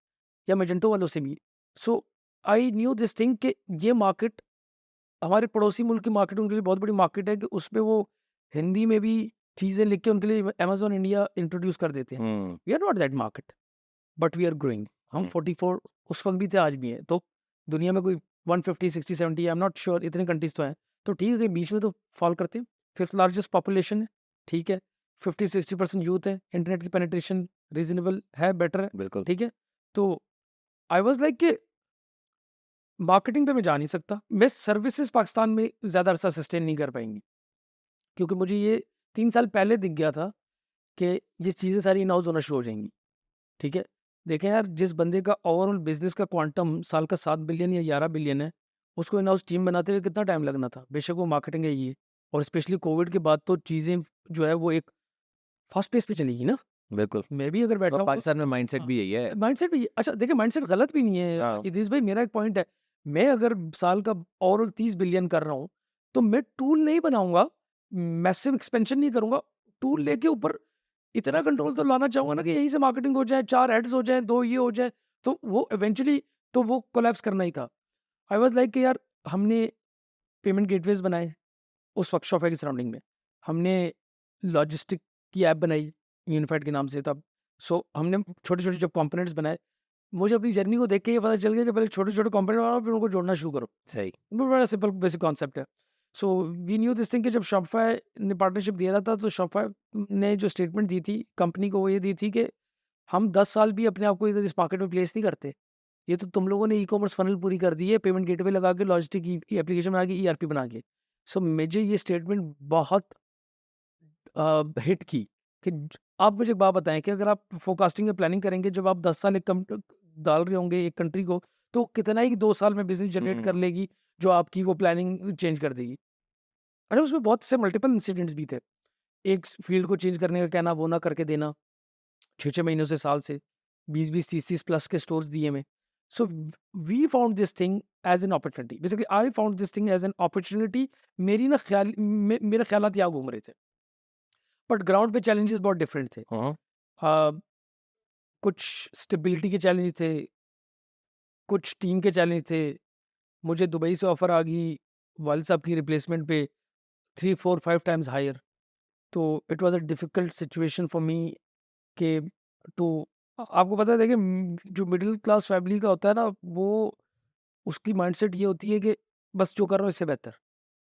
[SPEAKER 1] या मेजेंटो वालों से भी, सो आई न्यू दिस थिंग कि ये मार्केट हमारे पड़ोसी मुल्क की मार्केट उनके लिए बहुत बड़ी मार्केट है, कि उस पे वो हिंदी में भी चीज़ें लिख के उनके लिए अमेज़न इंडिया इंट्रोड्यूस कर देते हैं। We are not that market, but we are growing. हम 44 उस वक़्त भी थे, आज भी हैं। तो दुनिया में कोई 150, 60, 70, आई एम नॉट श्योर, इतने कंट्रीज़ तो हैं। तो ठीक है कि बीच में तो फ़ॉल करते हैं। 5th लार्जेस्ट पॉपुलेशन है, ठीक है। 50-60% यूथ है, इंटरनेट की पेनिट्रेशन रीज़नेबल है, बेटर है,
[SPEAKER 2] बिल्कुल।
[SPEAKER 1] ठीक है। तो आई वाज़ लाइक कि मार्केटिंग पे मैं जा नहीं सकता। मैं सर्विसेज़ पाकिस्तान में ज़्यादा अरसा सस्टेन नहीं कर पाएँगी, क्योंकि मुझे ये 3 साल पहले दिख गया था कि ये चीज़ें सारी इन हाउस होना शुरू हो जाएँगी, ठीक है। देखें यार, जिस बंदे का ओवरऑल बिज़नेस का क्वांटम साल का 7 बिलियन या 11 बिलियन है, उसको इन हाउस टीम बनाते हुए कितना टाइम लगना था। बेशक वो मार्केटिंग है ये, और स्पेशली कोविड के बाद तो चीज़ें जो है वो एक फ़ास्ट पेस पे चलेगी ना।
[SPEAKER 2] बिल्कुल।
[SPEAKER 1] मैं भी अगर बैठा
[SPEAKER 2] तो
[SPEAKER 1] हूँ
[SPEAKER 2] पाकिस्तान में माइंडसेट
[SPEAKER 1] हाँ,
[SPEAKER 2] भी यही है।
[SPEAKER 1] माइंडसेट भी अच्छा देखिए, माइंडसेट गलत भी नहीं है।
[SPEAKER 2] हाँ।
[SPEAKER 1] इदरीस भाई, मेरा एक पॉइंट है, मैं अगर साल का ओवरऑल 30 बिलियन कर रहा हूँ, तो मैं टूल नहीं बनाऊँगा, मैसिव एक्सपेंशन नहीं करूँगा। टूल लेके ऊपर इतना कंट्रोल तो लाना चाहूँगा ना कि यहीं से मार्केटिंग हो जाए, 4 एड्स हो जाएँ, 2 ये हो जाए, तो वो इवेंचुअली तो वो कोलैप्स करना ही था। आई वाज़ लाइक कि यार, हमने पेमेंट गेटवेज़ बनाए उस वक़्त शॉपिफ़ाई की सराउंडिंग में। हमने लॉजिस्टिक की ऐप बनाई यूनिफाइड के नाम से तब। सो हमने छोटे-छोटे जब कंपोनेंट्स बनाए, मुझे अपनी जर्नी को देख के ये पता चल गया कि पहले छोटे-छोटे कंपोनेंट बनाओ, फिर उनको जोड़ना शुरू करो।
[SPEAKER 2] सही।
[SPEAKER 1] वो बड़ा सिंपल बेसिक कॉन्सेप्ट है। So we knew this thing कि जब शॉपिफ़ाई ने पार्टनरशिप दिया रहा था, तो शॉपिफ़ाई ने जो स्टेटमेंट दी थी कंपनी को, वो ये दी थी कि हम 10 साल भी अपने आप को इधर इस मार्केट में प्लेस नहीं करते। ये तो तुम लोगों ने ई-कॉमर्स फनल पूरी कर दी है, पेमेंट गेटवे लगा के, लॉजिस्टिक की एप्लीकेशन बना के, ईआरपी बना के। सो मुझे ये स्टेटमेंट बहुत हिट की कि आप मुझे एक बात बताएँ कि अगर आप फोरकास्टिंग या प्लानिंग करेंगे, जब आप 10 साल एक डाल रहे होंगे एक कंट्री को, तो कितना ही 2 साल में बिज़नेस जनरेट कर लेगी, जो आपकी वो प्लानिंग चेंज कर देगी। अरे उसमें बहुत से मल्टीपल इंसिडेंट्स भी थे। एक फील्ड को चेंज करने का कहना, वो ना करके देना, 6-6 महीनों से, साल से, 20-20, 30-30 प्लस के स्टोर्स दिए में। So we found this thing as an opportunity. Basically I found this thing as an opportunity. मेरी ना मेरे ख़्यालात यहाँ घूम रहे थे। बट ग्राउंड पे चैलेंजेस बहुत डिफरेंट थे। अ, कुछ स्टेबिलिटी के चैलेंज थे, कुछ टीम के चैलेंज थे। मुझे दुबई से ऑफ़र आ गई वालिद साहब की रिप्लेसमेंट पे 3, 4, 5 टाइम्स हायर। तो it was a difficult situation for me कि टू आपको पता है, देखिए जो मिडल क्लास फैमिली का होता है ना, वो उसकी माइंडसेट ये होती है कि बस जो कर रहा हूँ इससे बेहतर,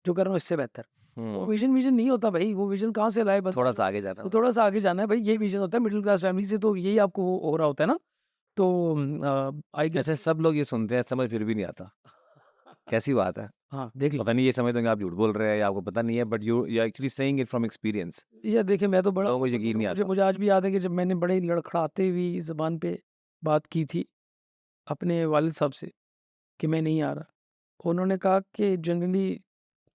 [SPEAKER 1] जो कर रहा हूँ इससे बेहतर। वो विजन नहीं होता भाई, वो विजन कहाँ से लाए बंदा?
[SPEAKER 2] थोड़ा सा आगे जाना
[SPEAKER 1] तो थोड़ा सा आगे जाना है भाई, ये विजन होता है मिडिल क्लास फैमिली से, तो यही आपको हो रहा होता है ना। तो आई गेस
[SPEAKER 2] ऐसे सब लोग ये सुनते हैं, समझ फिर भी नहीं आता कैसी बात है।
[SPEAKER 1] हाँ देख लो।
[SPEAKER 2] पता नहीं ये समझ होंगे आप झूठ बोल रहे हैं या आपको पता नहीं है, but you actually saying it from experience.
[SPEAKER 1] ये देखिए मैं तो बड़ा
[SPEAKER 2] लोगों को यकीन नहीं
[SPEAKER 1] मुझे
[SPEAKER 2] आता।
[SPEAKER 1] मुझे आज भी याद है कि जब मैंने बड़े लड़खड़ाते हुई ज़बान पे बात की थी अपने वालिद साहब से कि मैं नहीं आ रहा, उन्होंने कहा कि जनरली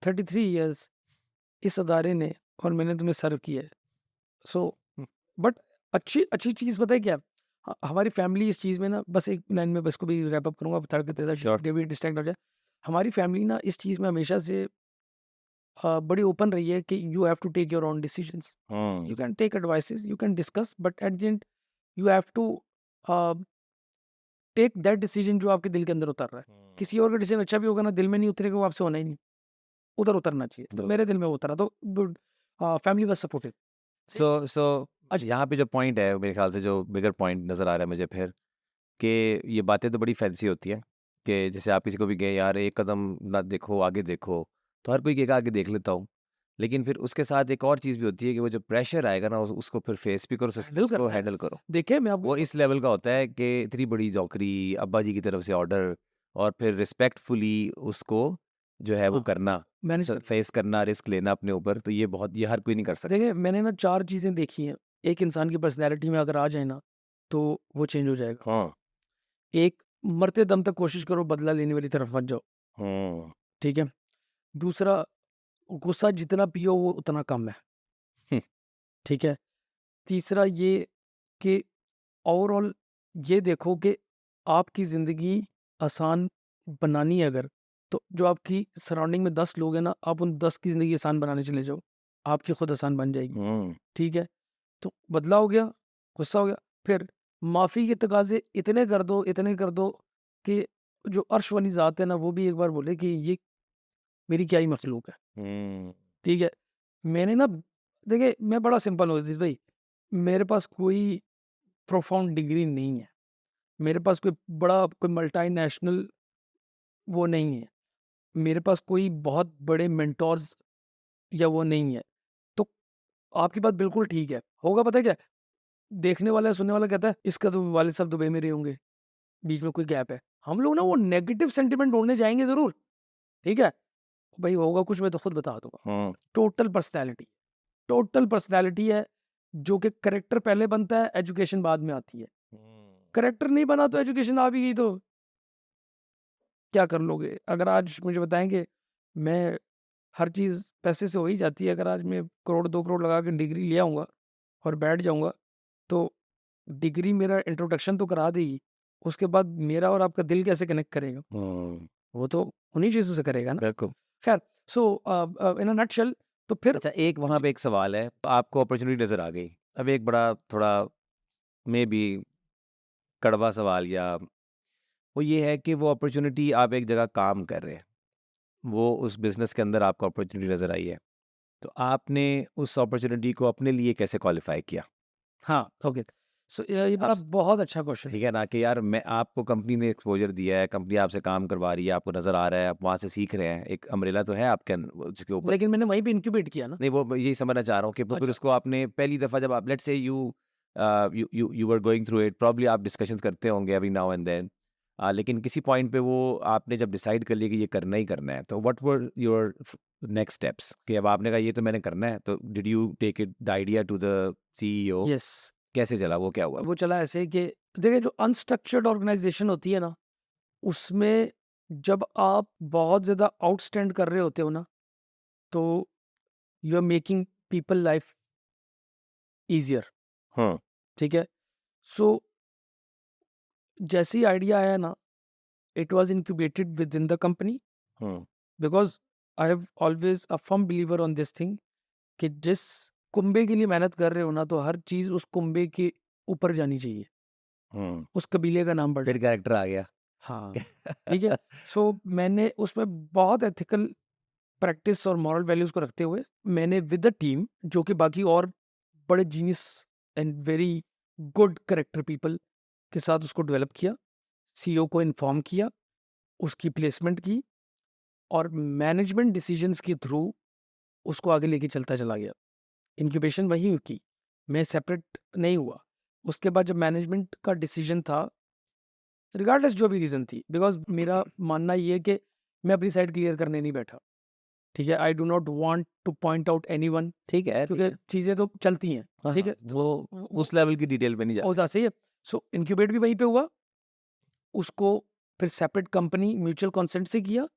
[SPEAKER 1] 33 इयर्स इस अदारे ने और मैंने तुम्हें सर्व किया है। सो बट अच्छी चीज़ पता है क्या? हमारी फैमिली इस चीज़ में ना, बस एक लाइन में बस को भी रैप अप करूँगा ताकि
[SPEAKER 2] Sure.
[SPEAKER 1] डेविड डिस्ट्रैक्ट हो जाए। हमारी फैमिली ना इस चीज़ में हमेशा से बड़ी ओपन रही है कि you have to take your own decisions.
[SPEAKER 2] Hmm
[SPEAKER 1] You can take advices, you can discuss, but at the end you have to uh, take that decision जो आपके दिल के अंदर उतर रहा है। किसी और का डिसीजन अच्छा भी होगा ना, दिल में नहीं उतरेगा वो आपसे होना ही नहीं, उधर उतरना चाहिए। तो
[SPEAKER 2] बिल्कुल।
[SPEAKER 1] मेरे दिल में वो उतरा, तो good. Family was supportive.
[SPEAKER 2] So
[SPEAKER 1] अच्छा।
[SPEAKER 2] यहाँ पे जो पॉइंट है मेरे ख्याल से, जो बिगर पॉइंट नज़र आ रहा है मुझे फिर, कि ये बातें तो बड़ी फैंसी होती हैं कि जैसे आप किसी को भी कहें यार एक कदम ना देखो आगे देखो, तो हर कोई कहेगा आगे देख लेता हूँ। लेकिन फिर उसके साथ एक और चीज़ भी होती है कि वो जो प्रेशर आएगा ना उसको फिर फेस भी करो,
[SPEAKER 1] हैंडल
[SPEAKER 2] उसको
[SPEAKER 1] करना है।
[SPEAKER 2] हैंडल करो।
[SPEAKER 1] देखिए मैं आपको
[SPEAKER 2] वो इस लेवल का होता है कि इतनी बड़ी नौकरी, अब्बा जी की तरफ से ऑर्डर, और फिर रिस्पेक्टफुली उसको जो है वो
[SPEAKER 1] हाँ,
[SPEAKER 2] करना,
[SPEAKER 1] मैनेज कर।
[SPEAKER 2] फेस करना, रिस्क लेना अपने ऊपर, तो ये हर कोई नहीं कर सकता।
[SPEAKER 1] देखिए मैंने ना 4 चीज़ें देखी हैं, एक इंसान की पर्सनैलिटी में अगर आ जाए ना, तो वो चेंज हो जाएगा।
[SPEAKER 2] हाँ।
[SPEAKER 1] एक, मरते दम तक कोशिश करो बदला लेने वाली तरफ मत जाओ,
[SPEAKER 2] हम्म
[SPEAKER 1] ठीक है? दूसरा, गुस्सा जितना पियो वो उतना कम है,
[SPEAKER 2] हम्म,
[SPEAKER 1] ठीक है? तीसरा ये कि ओवरऑल ये देखो कि आपकी ज़िंदगी आसान बनानी है अगर, तो जो आपकी सराउंडिंग में 10 लोग हैं ना, आप उन 10 की ज़िंदगी आसान बनाने चले जाओ, आपकी खुद आसान बन जाएगी,
[SPEAKER 2] हम्म,
[SPEAKER 1] ठीक है? तो बदला हो गया, गुस्सा हो गया, फिर माफ़ी के तकाज़े इतने कर दो कि जो अर्श वाली ज़ात है ना, वो भी एक बार बोले कि ये मेरी क्या ही मखलूक है,
[SPEAKER 2] हम्म,
[SPEAKER 1] ठीक है? मैंने ना, देखिए मैं बड़ा सिंपल हूँ अज़ीज़ भाई, मेरे पास कोई प्रोफाउंड डिग्री नहीं है। मेरे पास कोई मल्टीनेशनल वो नहीं है। मेरे पास कोई बहुत बड़े मेंटोर्स या वो नहीं है। तो आपकी बात बिल्कुल ठीक है। होगा पता है क्या? देखने वाला या सुनने वाला कहता है, इसका तो वालिद साहब दुबई में रहे होंगे, बीच में कोई गैप है। हम लोग ना वो नेगेटिव सेंटिमेंट ढूँढने जाएँगे ज़रूर, ठीक है? भई होगा कुछ मैं तो खुद बता दूँगा।
[SPEAKER 2] हम्म,
[SPEAKER 1] टोटल पर्सनैलिटी है, जो कि करैक्टर पहले बनता है, एजुकेशन बाद में आती है। करैक्टर नहीं बना तो एजुकेशन आ भी गई तो क्या कर लोगे? अगर आज मुझे बताएँगे, मैं हर चीज़ पैसे से हो ही जाती है, अगर आज मैं करोड़ 2 करोड़ लगा के डिग्री ले आऊँगा और बैठ जाऊँगा, तो डिग्री मेरा इंट्रोडक्शन तो करा देगी, उसके बाद मेरा और आपका दिल कैसे कनेक्ट करेगा? वो तो उन्हीं चीज़ों से करेगा ना।
[SPEAKER 2] बिल्कुल।
[SPEAKER 1] ख़ैर, सो इन अ नटशेल, तो फिर
[SPEAKER 2] अच्छा, एक वहाँ पे एक सवाल है, आपको अपॉर्चुनिटी नज़र आ गई। अब एक बड़ा थोड़ा मेबी कड़वा सवाल, या वो ये है कि वो अपॉर्चुनिटी, आप एक जगह काम कर रहे हैं, वो उस बिज़नेस के अंदर आपको अपॉर्चुनिटी नज़र आई है, तो आपने उस अपॉर्चुनिटी को अपने लिए कैसे क्वालिफ़ाई किया?
[SPEAKER 1] हाँ, ओके। सो ये
[SPEAKER 2] आप
[SPEAKER 1] बहुत अच्छा क्वेश्चन है।
[SPEAKER 2] ठीक है ना, कि यार मैं आपको कंपनी ने एक्सपोज़र दिया है, कंपनी आपसे काम करवा रही है, आपको नज़र आ रहा है, आप वहाँ से सीख रहे हैं, एक अम्ब्रेला तो है आपके जिसके ऊपर।
[SPEAKER 1] लेकिन मैंने वहीं पे इंक्यूबेट किया ना।
[SPEAKER 2] नहीं, वो मैं यही समझना चाह रहा हूँ कि फिर
[SPEAKER 1] अच्छा।
[SPEAKER 2] उसको आपने पहली दफ़ा जब आप let's say you were going through it, probably आप डिस्कशंस करते होंगे एवरी नाउ एंड देन, लेकिन किसी पॉइंट पे वो आपने जब डिसाइड कर लिया कि ये करना ही करना है, तो what were your next steps? कि अब आपने कहा ये तो मैंने करना है, तो did you take it the idea to the CEO?
[SPEAKER 1] Yes.
[SPEAKER 2] कैसे चला वो, क्या हुआ?
[SPEAKER 1] वो चला ऐसे कि देखिए जो अनस्ट्रक्चर्ड ऑर्गेनाइजेशन होती है ना, उसमें जब आप बहुत ज़्यादा आउटस्टैंड कर रहे होते हो ना, तो you are making people life easier,
[SPEAKER 2] हाँ,
[SPEAKER 1] ठीक है? सो जैसे ही आइडिया आया ना, it was incubated within the company,
[SPEAKER 2] हाँ,
[SPEAKER 1] because I have always a firm believer on this thing कि जिस कुंबे के लिए मेहनत कर रहे हो ना, तो हर चीज़ उस कुंबे के ऊपर जानी चाहिए,
[SPEAKER 2] हाँ।
[SPEAKER 1] उस कबीले का नाम बढ़
[SPEAKER 2] फिर कैरेक्टर आ गया।
[SPEAKER 1] हाँ, ठीक है? सो मैंने उसमें बहुत एथिकल प्रैक्टिस और मॉरल वैल्यूज़ को रखते हुए, मैंने विद द टीम, जो कि बाकी और बड़े genius and very good character people के साथ उसको डेवलप किया, सीईओ को इन्फॉर्म किया, उसकी प्लेसमेंट की और मैनेजमेंट डिसीजंस के थ्रू उसको आगे लेके चलता चला गया। इंक्यूबेशन वही की, मैं सेपरेट नहीं हुआ। उसके बाद जब मैनेजमेंट का डिसीजन था, रिगार्डलेस जो भी रीज़न थी, बिकॉज़ मेरा मानना ये है कि मैं अपनी साइड क्लियर करने नहीं बैठा, ठीक है? I do not want two point out anyone,
[SPEAKER 2] ठीक है, ठीक
[SPEAKER 1] क्योंकि
[SPEAKER 2] है।
[SPEAKER 1] चीज़ें तो चलती हैं,
[SPEAKER 2] हाँ,
[SPEAKER 1] ठीक
[SPEAKER 2] हाँ,
[SPEAKER 1] है?
[SPEAKER 2] वो उस लेवल की डिटेल में नहीं
[SPEAKER 1] हो
[SPEAKER 2] जाते।
[SPEAKER 1] सही है। सो इंक्यूबेट भी वहीं पे हुआ, उसको फिर सेपरेट कंपनी म्यूचुअल कंसेंट से किया,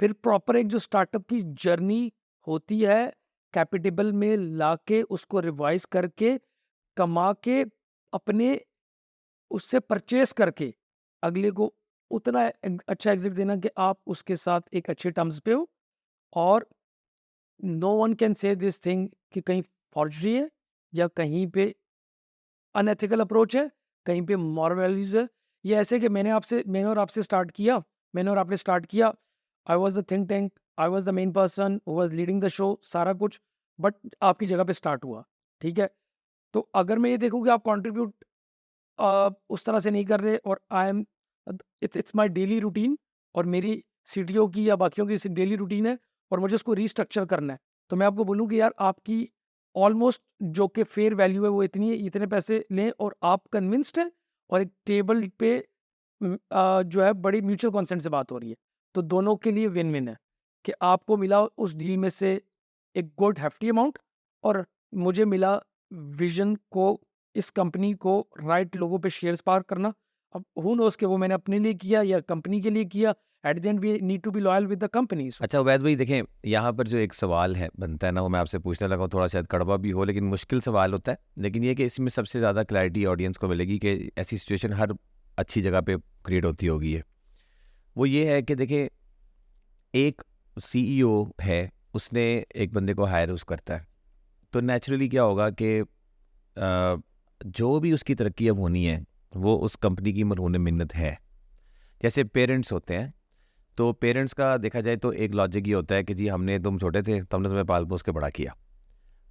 [SPEAKER 1] फिर प्रॉपर एक जो स्टार्टअप की जर्नी होती है, कैपिटेबल में लाके उसको रिवाइज करके, कमा के, अपने उससे परचेस करके अगले को उतना अच्छा एग्जिट देना कि आप उसके साथ एक अच्छे टर्म्स पे हो, और no one can say this thing कि कहीं फॉर्जरी है या कहीं पे अनएथिकल अप्रोच है, कहीं पे मॉरल वैल्यूज है। ये ऐसे कि मैंने और आपसे स्टार्ट किया, मैंने और आपने स्टार्ट किया, I was the think tank, I was the main person who was leading the show, सारा कुछ, बट आपकी जगह पे स्टार्ट हुआ, ठीक है? तो अगर मैं ये देखूं कि आप कंट्रीब्यूट उस तरह से नहीं कर रहे, और I M, it's my daily routine, और मेरी सीटीओ की या बाकियों की डेली रूटीन है, और मुझे उसको रीस्ट्रक्चर करना है, तो मैं आपको बोलूँ कि यार आपकी ऑलमोस्ट जो कि फेयर वैल्यू है वो इतनी है, इतने पैसे लें, और आप कन्विंस्ड हैं, और एक टेबल पे जो है बड़ी म्यूचुअल कंसेंट से बात हो रही है, तो दोनों के लिए विन विन है कि आपको मिला उस डील में से एक गुड हैफ्टी अमाउंट, और मुझे मिला विजन को, इस कंपनी को राइट लोगों पे शेयर्स पार करना। अब हु नोस कि वो मैंने अपने लिए किया या कंपनी के लिए किया, at the end we need to be loyal with the company.
[SPEAKER 2] अच्छा उवैद भाई देखें, यहाँ पर जो एक सवाल है बनता है ना, वो मैं आपसे पूछने लगा हूँ, थोड़ा शायद कड़वा भी हो लेकिन मुश्किल सवाल होता है, लेकिन ये कि इसमें सबसे ज़्यादा क्लैरिटी ऑडियंस को मिलेगी कि ऐसी सिचुएशन हर अच्छी जगह पे क्रिएट होती होगी है। वो ये है कि देखें, एक सीईओ है, उसने एक बंदे को हायर उस करता है, तो नेचुरली क्या होगा कि जो भी उसकी तरक्की अब होनी है वो उस कंपनी की मरहून मिन्नत है। जैसे पेरेंट्स होते हैं, तो पेरेंट्स का देखा जाए तो एक लॉजिक ये होता है कि जी हमने, तुम छोटे थे तो हमने तुम्हें पाल पोस के बड़ा किया।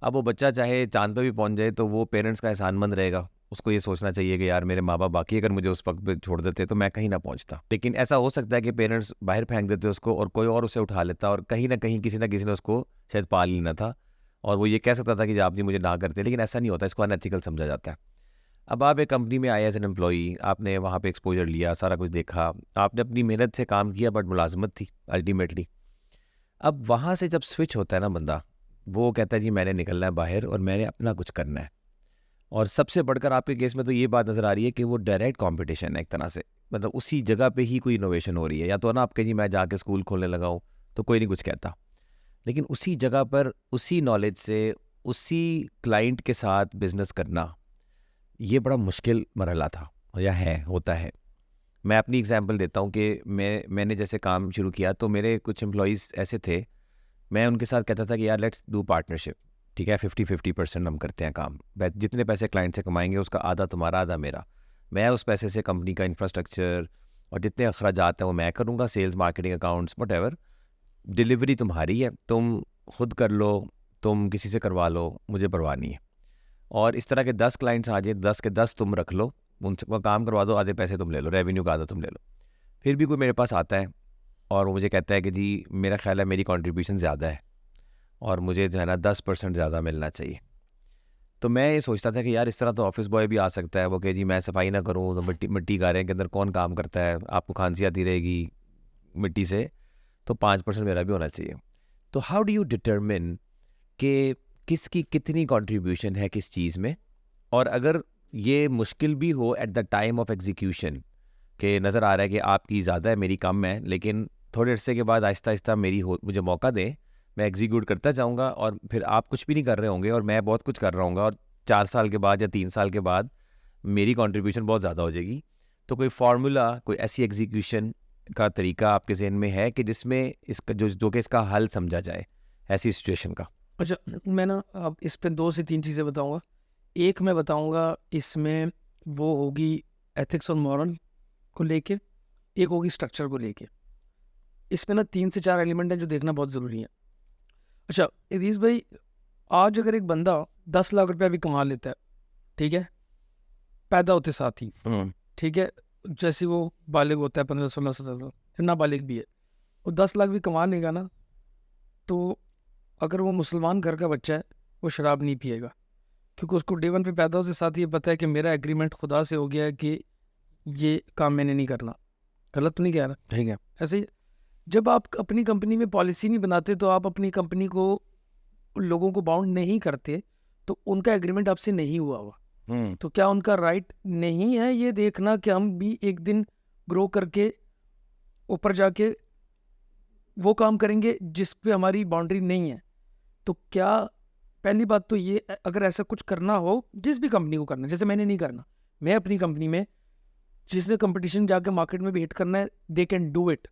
[SPEAKER 2] अब वो बच्चा चाहे चांद पे भी पहुंच जाए तो वो पेरेंट्स का एहसानमंद रहेगा, उसको ये सोचना चाहिए कि यार मेरे माँ बाप बाकी अगर मुझे उस वक्त पे छोड़ देते तो मैं कहीं ना पहुंचता। लेकिन ऐसा हो सकता है कि पेरेंट्स बाहर फेंक देते उसको और कोई और उसे उठा लेता, और कहीं ना कहीं किसी ना किसी ने उसको शायद पाल लेना था, और वो ये कह सकता था कि आप नहीं मुझे ना करते, लेकिन ऐसा नहीं होता, इसको अनएथिकल समझा जाता है। अब आप एक कंपनी में आए एज एन एम्प्लॉई, आपने वहाँ पे एक्सपोजर लिया, सारा कुछ देखा, आपने अपनी मेहनत से काम किया, बट मुलाजमत थी अल्टीमेटली। अब वहाँ से जब स्विच होता है ना बंदा, वो कहता है जी मैंने निकलना है बाहर और मैंने अपना कुछ करना है। और सबसे बढ़कर आपके केस में तो ये बात नज़र आ रही है कि वो डायरेक्ट कंपटीशन है एक तरह से, मतलब उसी जगह पे ही कोई इनोवेशन हो रही है। या तो ना आपके जी मैं जाके स्कूल खोलने लगा हूँ तो कोई नहीं कुछ कहता, लेकिन उसी जगह पर उसी नॉलेज से उसी क्लाइंट के साथ बिजनेस करना, ये बड़ा मुश्किल मरहला था या है, होता है। मैं अपनी एग्जांपल देता हूँ कि मैंने जैसे काम शुरू किया तो मेरे कुछ एम्प्लॉयज़ ऐसे थे, मैं उनके साथ कहता था कि यार लेट्स डू पार्टनरशिप, ठीक है, 50-50% हम करते हैं काम, जितने पैसे क्लाइंट से कमाएंगे उसका आधा तुम्हारा आधा मेरा, मैं उस पैसे से कंपनी का इंफ्रास्ट्रक्चर और जितने अखराजात हैं वो मैं करूँगा, sales marketing accounts what, delivery तुम्हारी है, तुम खुद कर लो, तुम किसी से करवा लो, मुझे परवाह नहीं है। और इस तरह के 10 क्लाइंट्स आ जाए, 10 के 10 तुम रख लो, उनसे काम करवा दो, आधे पैसे तुम ले लो, रेवेन्यू का आधा तुम ले लो। फिर भी कोई मेरे पास आता है और वो मुझे कहता है कि जी मेरा ख्याल है मेरी कंट्रीब्यूशन ज़्यादा है और मुझे जो है ना 10% ज़्यादा मिलना चाहिए। तो मैं ये सोचता था कि यार इस तरह तो ऑफिस बॉय भी आ सकता है, वो कि जी मैं सफाई ना करूँ तो मिट्टी गारे के अंदर कौन काम करता है, आपको खांसी आती रहेगी मिट्टी से, तो 5% मेरा भी होना चाहिए। तो हाउ डू यू डिटरमिन कि किसकी कितनी कंट्रीब्यूशन है किस चीज़ में, और अगर ये मुश्किल भी हो at the time of execution कि नज़र आ रहा है कि आपकी ज़्यादा है मेरी कम है, लेकिन थोड़े अरसे के बाद आहिस्ता आहिस्ता मुझे मौका दें, मैं एग्जीक्यूट करता जाऊँगा और फिर आप कुछ भी नहीं कर रहे होंगे और मैं बहुत कुछ कर रहा हूँगा, और 4 साल के बाद या 3 साल के बाद मेरी कंट्रीब्यूशन बहुत ज़्यादा हो जाएगी। तो कोई फार्मूला, कोई ऐसी एग्जीक्यूशन का तरीका आपके जहन में है कि जिसमें इसका जो कि इसका हल समझा जाए ऐसी सिचुएशन का?
[SPEAKER 1] अच्छा, मैं ना अब इस पे 2 से 3 चीज़ें बताऊँगा। एक मैं बताऊँगा इसमें वो होगी एथिक्स और मॉरल को लेके, एक होगी स्ट्रक्चर को लेके। इसमें ना 3 से 4 एलिमेंट हैं जो देखना बहुत ज़रूरी है। अच्छा इदरीस भाई, आज अगर एक बंदा 10 लाख रुपया भी कमा लेता है, ठीक है, पैदा होते साथ ही, ठीक है, जैसे वो बालिग होता है 15-16 साल, नाबालिग भी है, वो 10 लाख भी कमा लेगा ना, तो अगर वो मुसलमान घर का बच्चा है वो शराब नहीं पिएगा, क्योंकि उसको डे वन पे पैदा होने के साथ ये पता है कि मेरा एग्रीमेंट खुदा से हो गया है कि ये काम मैंने नहीं करना। गलत तो नहीं कह रहा?
[SPEAKER 2] ठीक है।
[SPEAKER 1] ऐसे ही जब आप अपनी कंपनी में पॉलिसी नहीं बनाते तो आप अपनी कंपनी को लोगों को बाउंड नहीं करते, तो उनका एग्रीमेंट आपसे नहीं हुआ हुआ, तो क्या उनका राइट नहीं है ये देखना कि हम भी एक दिन ग्रो करके ऊपर जाके वो काम करेंगे जिस पे हमारी बाउंड्री नहीं है? तो क्या पहली बात तो ये, अगर ऐसा कुछ करना हो जिस भी कंपनी को करना, जैसे मैंने नहीं करना, मैं अपनी कंपनी में जिसने कंपटीशन जाके मार्केट में भी हिट करना है दे कैन डू इट।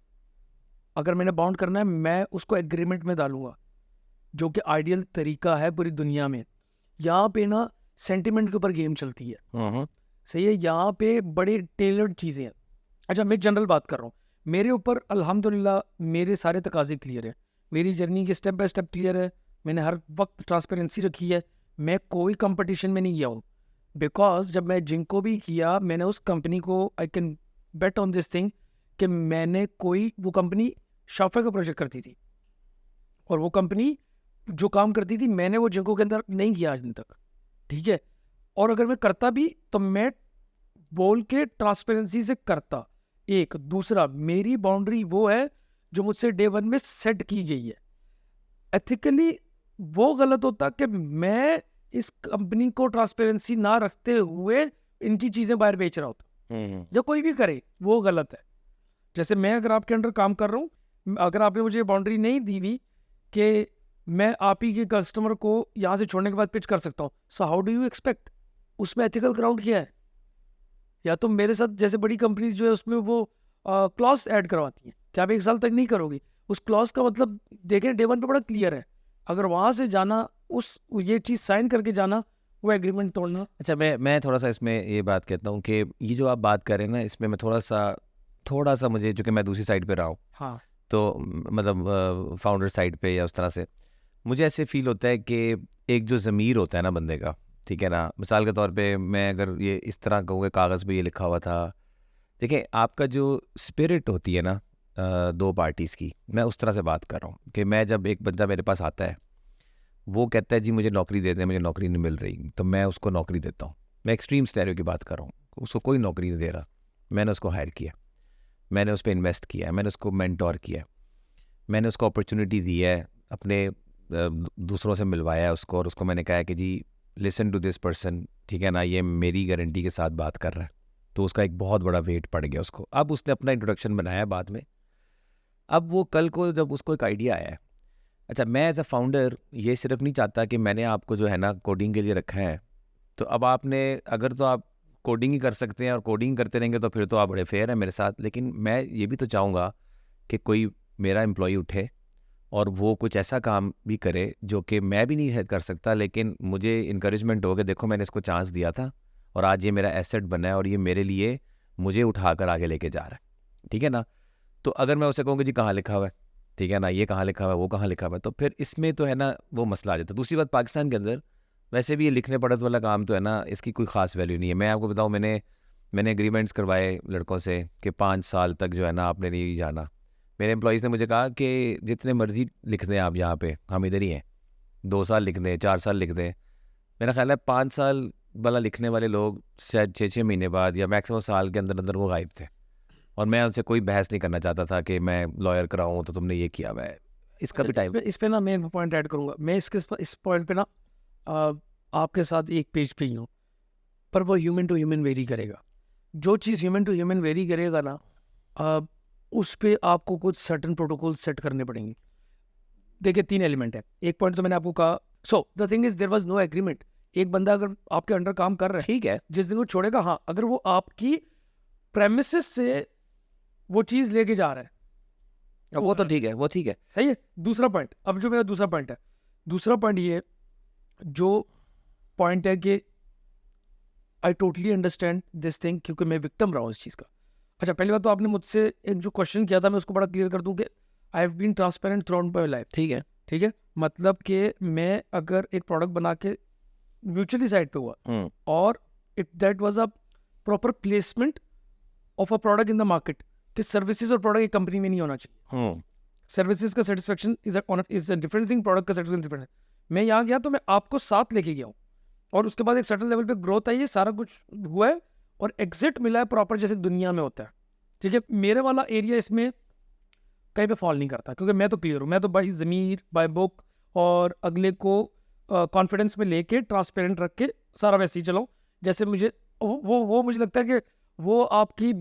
[SPEAKER 1] अगर मैंने बाउंड करना है मैं उसको एग्रीमेंट में डालूंगा, जो कि आइडियल तरीका है पूरी दुनिया में। यहाँ पे ना सेंटिमेंट के ऊपर गेम चलती है, सही है, यहाँ पे बड़े टेलर्ड चीज़ें हैं। अच्छा, मैं जनरल बात कर रहा हूँ, मेरे ऊपर अल्हम्दुलिल्लाह मेरे सारे तकाजे क्लियर है, मेरी जर्नी की स्टेप बाय स्टेप क्लियर है, मैंने हर वक्त ट्रांसपेरेंसी रखी है, मैं कोई कंपटीशन में नहीं गया हूँ। बिकॉज जब मैं जिनको भी किया मैंने उस कंपनी को, I can bet on this thing, कि मैंने कोई, वो कंपनी सॉफ्टवेयर का प्रोजेक्ट करती थी और वो कंपनी जो काम करती थी मैंने वो जिनको के अंदर नहीं किया आज दिन तक, ठीक है। और अगर मैं करता भी तो मैं बोल के ट्रांसपेरेंसी से करता। एक दूसरा, मेरी बाउंड्री वो है जो मुझसे डे वन में सेट की गई है। एथिकली वो गलत होता कि मैं इस कंपनी को ट्रांसपेरेंसी ना रखते हुए इनकी चीज़ें बाहर बेच रहा होता, या कोई भी करे, वो गलत है। जैसे मैं अगर आपके अंडर काम कर रहा हूँ, अगर आपने मुझे बाउंड्री नहीं दी हुई कि मैं आप ही के कस्टमर को यहाँ से छोड़ने के बाद पिच कर सकता हूँ, सो हाउ डू यू एक्सपेक्ट उसमें एथिकल ग्राउंड क्या है? या तो मेरे साथ जैसे बड़ी कंपनीज जो है उसमें वो क्लॉज ऐड करवाती हैं कि आप 1 साल तक नहीं करोगे, उस क्लॉज का मतलब देखें डे वन पे बड़ा क्लियर है, अगर वहाँ से जाना, उस ये चीज़ साइन करके जाना, वो एग्रीमेंट तोड़ना।
[SPEAKER 2] अच्छा, मैं थोड़ा सा इसमें ये बात कहता हूँ कि ये जो आप बात कर रहे हैं ना, इसमें मैं थोड़ा सा मुझे, चूँकि मैं दूसरी साइड पे रहा हूँ,
[SPEAKER 1] हाँ,
[SPEAKER 2] तो मतलब फाउंडर साइड पे या उस तरह से मुझे ऐसे फील होता है कि एक जो ज़मीर होता है ना बंदे का, ठीक है ना, मिसाल के तौर पे मैं अगर ये इस तरह कहूँ कि कागज़ पे ये लिखा हुआ था, देखिए आपका जो स्पिरिट होती है ना दो पार्टीज़ की, मैं उस तरह से बात कर रहा हूँ कि मैं जब एक बंदा मेरे पास आता है, वो कहता है जी मुझे नौकरी दे दें, मुझे नौकरी नहीं मिल रही, तो मैं उसको नौकरी देता हूँ। मैं एक्सट्रीम सिनेरियो की बात कर रहा हूँ, उसको कोई नौकरी नहीं दे रहा, मैंने उसको हायर किया, मैंने उस पर इन्वेस्ट किया है, मैंने उसको मेंटोर किया है, मैंने उसको अपॉर्चुनिटी दी है, अपने दूसरों से मिलवाया है उसको, और उसको मैंने कहा है कि जी लिसन टू दिस पर्सन, ठीक है ना, ये मेरी गारंटी के साथ बात कर रहा है, तो उसका एक बहुत बड़ा वेट पड़ गया उसको। अब उसने अपना इंट्रोडक्शन बनाया बाद में, अब वो कल को जब उसको एक आइडिया आया है, अच्छा मैं एज अ फाउंडर ये सिर्फ नहीं चाहता कि मैंने आपको जो है ना कोडिंग के लिए रखा है, तो अब आपने अगर तो आप कोडिंग ही कर सकते हैं और कोडिंग करते रहेंगे तो फिर तो आप बड़े फेयर हैं मेरे साथ, लेकिन मैं ये भी तो चाहूँगा कि कोई मेरा एम्प्लॉई उठे और वो कुछ ऐसा काम भी करे जो कि मैं भी नहीं कर सकता, लेकिन मुझे इंकरेजमेंट हो कि देखो मैंने इसको चांस दिया था और आज ये मेरा एसेट बना है और ये मेरे लिए मुझे उठाकर आगे लेके जा रहा है, ठीक है ना। तो अगर मैं उसे कहूँ कि जी कहाँ लिखा हुआ है, ठीक है ना, ये कहाँ लिखा हुआ है, वो कहाँ लिखा हुआ है, तो फिर इसमें तो है ना वो मसला आ जाता है। दूसरी बात, पाकिस्तान के अंदर वैसे भी ये लिखने पढ़त वाला काम तो है ना, इसकी कोई ख़ास वैल्यू नहीं है। मैं आपको बताऊँ, मैंने एग्रीमेंट्स करवाए लड़कों से कि 5 साल तक जो है ना आपने नहीं जाना। मेरे एम्प्लॉइज़ ने मुझे कहा कि जितने मर्जी लिख दें आप यहाँ पे, हम इधर ही हैं, 2 साल लिख दें, 4 साल लिख दें। मेरा ख्याल है 5 साल वाला लिखने वाले लोग शायद 6-6 महीने बाद या मैक्सिमम साल के अंदर अंदर वो गायब थे, और मैं उनसे कोई बहस नहीं करना चाहता था कि मैं लॉयर कराऊँ तो तुमने ये किया। मैं इसका भी टाइम
[SPEAKER 1] इस पे ना मैं एक पॉइंट ऐड करूँगा, मैं इस पॉइंट पे ना आपके साथ एक पेज पे ही हूँ, पर वो ह्यूमन टू ह्यूमन वेरी करेगा। जो चीज़ ह्यूमन टू ह्यूमन वेरी करेगा ना, उस पे आपको कुछ सर्टन प्रोटोकॉल सेट करने पड़ेंगे। देखिए 3 एलिमेंट है, एक पॉइंट तो मैंने आपको कहा, so the thing is there was no agreement. एक बंदा अगर आपके अंडर काम कर रहा है,
[SPEAKER 2] ठीक है,
[SPEAKER 1] जिस दिन वो छोड़ेगा, हाँ, अगर वो आपकी प्रेमिसेस से वो चीज़ लेके जा रहा है,
[SPEAKER 2] वो तो ठीक है, वो ठीक है।
[SPEAKER 1] सही है। दूसरा पॉइंट, अब जो मेरा दूसरा पॉइंट है, दूसरा पॉइंट ये जो पॉइंट है कि I totally understand this thing, क्योंकि मैं विक्टिम रहा हूँ इस चीज़ का। अच्छा, पहली बात तो आपने मुझसे एक जो क्वेश्चन किया था, मैं उसको बड़ा क्लियर कर दूं कि I have been transparent throughout my life.
[SPEAKER 2] ठीक है,
[SPEAKER 1] ठीक है, मतलब कि मैं अगर एक प्रोडक्ट बना के म्यूचुअली साइड पे हुआ और it that was a proper placement of a product in the market, कि सर्विसेज और प्रोडक्ट एक कंपनी में नहीं होना चाहिए। सर्विसेज का satisfaction is a different thing, product का सेटिस्फेक्शन डिफरेंट है। मैं यहाँ गया तो मैं आपको साथ लेके गया हूँ, और उसके बाद एक सर्टेन लेवल पे ग्रोथ आई है, सारा कुछ हुआ है और एग्जिट मिला है प्रॉपर जैसे दुनिया में होता है। ठीक है, मेरे वाला एरिया इसमें कहीं पे फॉल नहीं करता, क्योंकि मैं तो क्लियर हूँ, मैं तो बाई ज़मीर बाय बुक और अगले को कॉन्फिडेंस में लेके ट्रांसपेरेंट रख के सारा वैसे ही चलाऊँ जैसे मुझे वो मुझे लगता है कि वो आपकी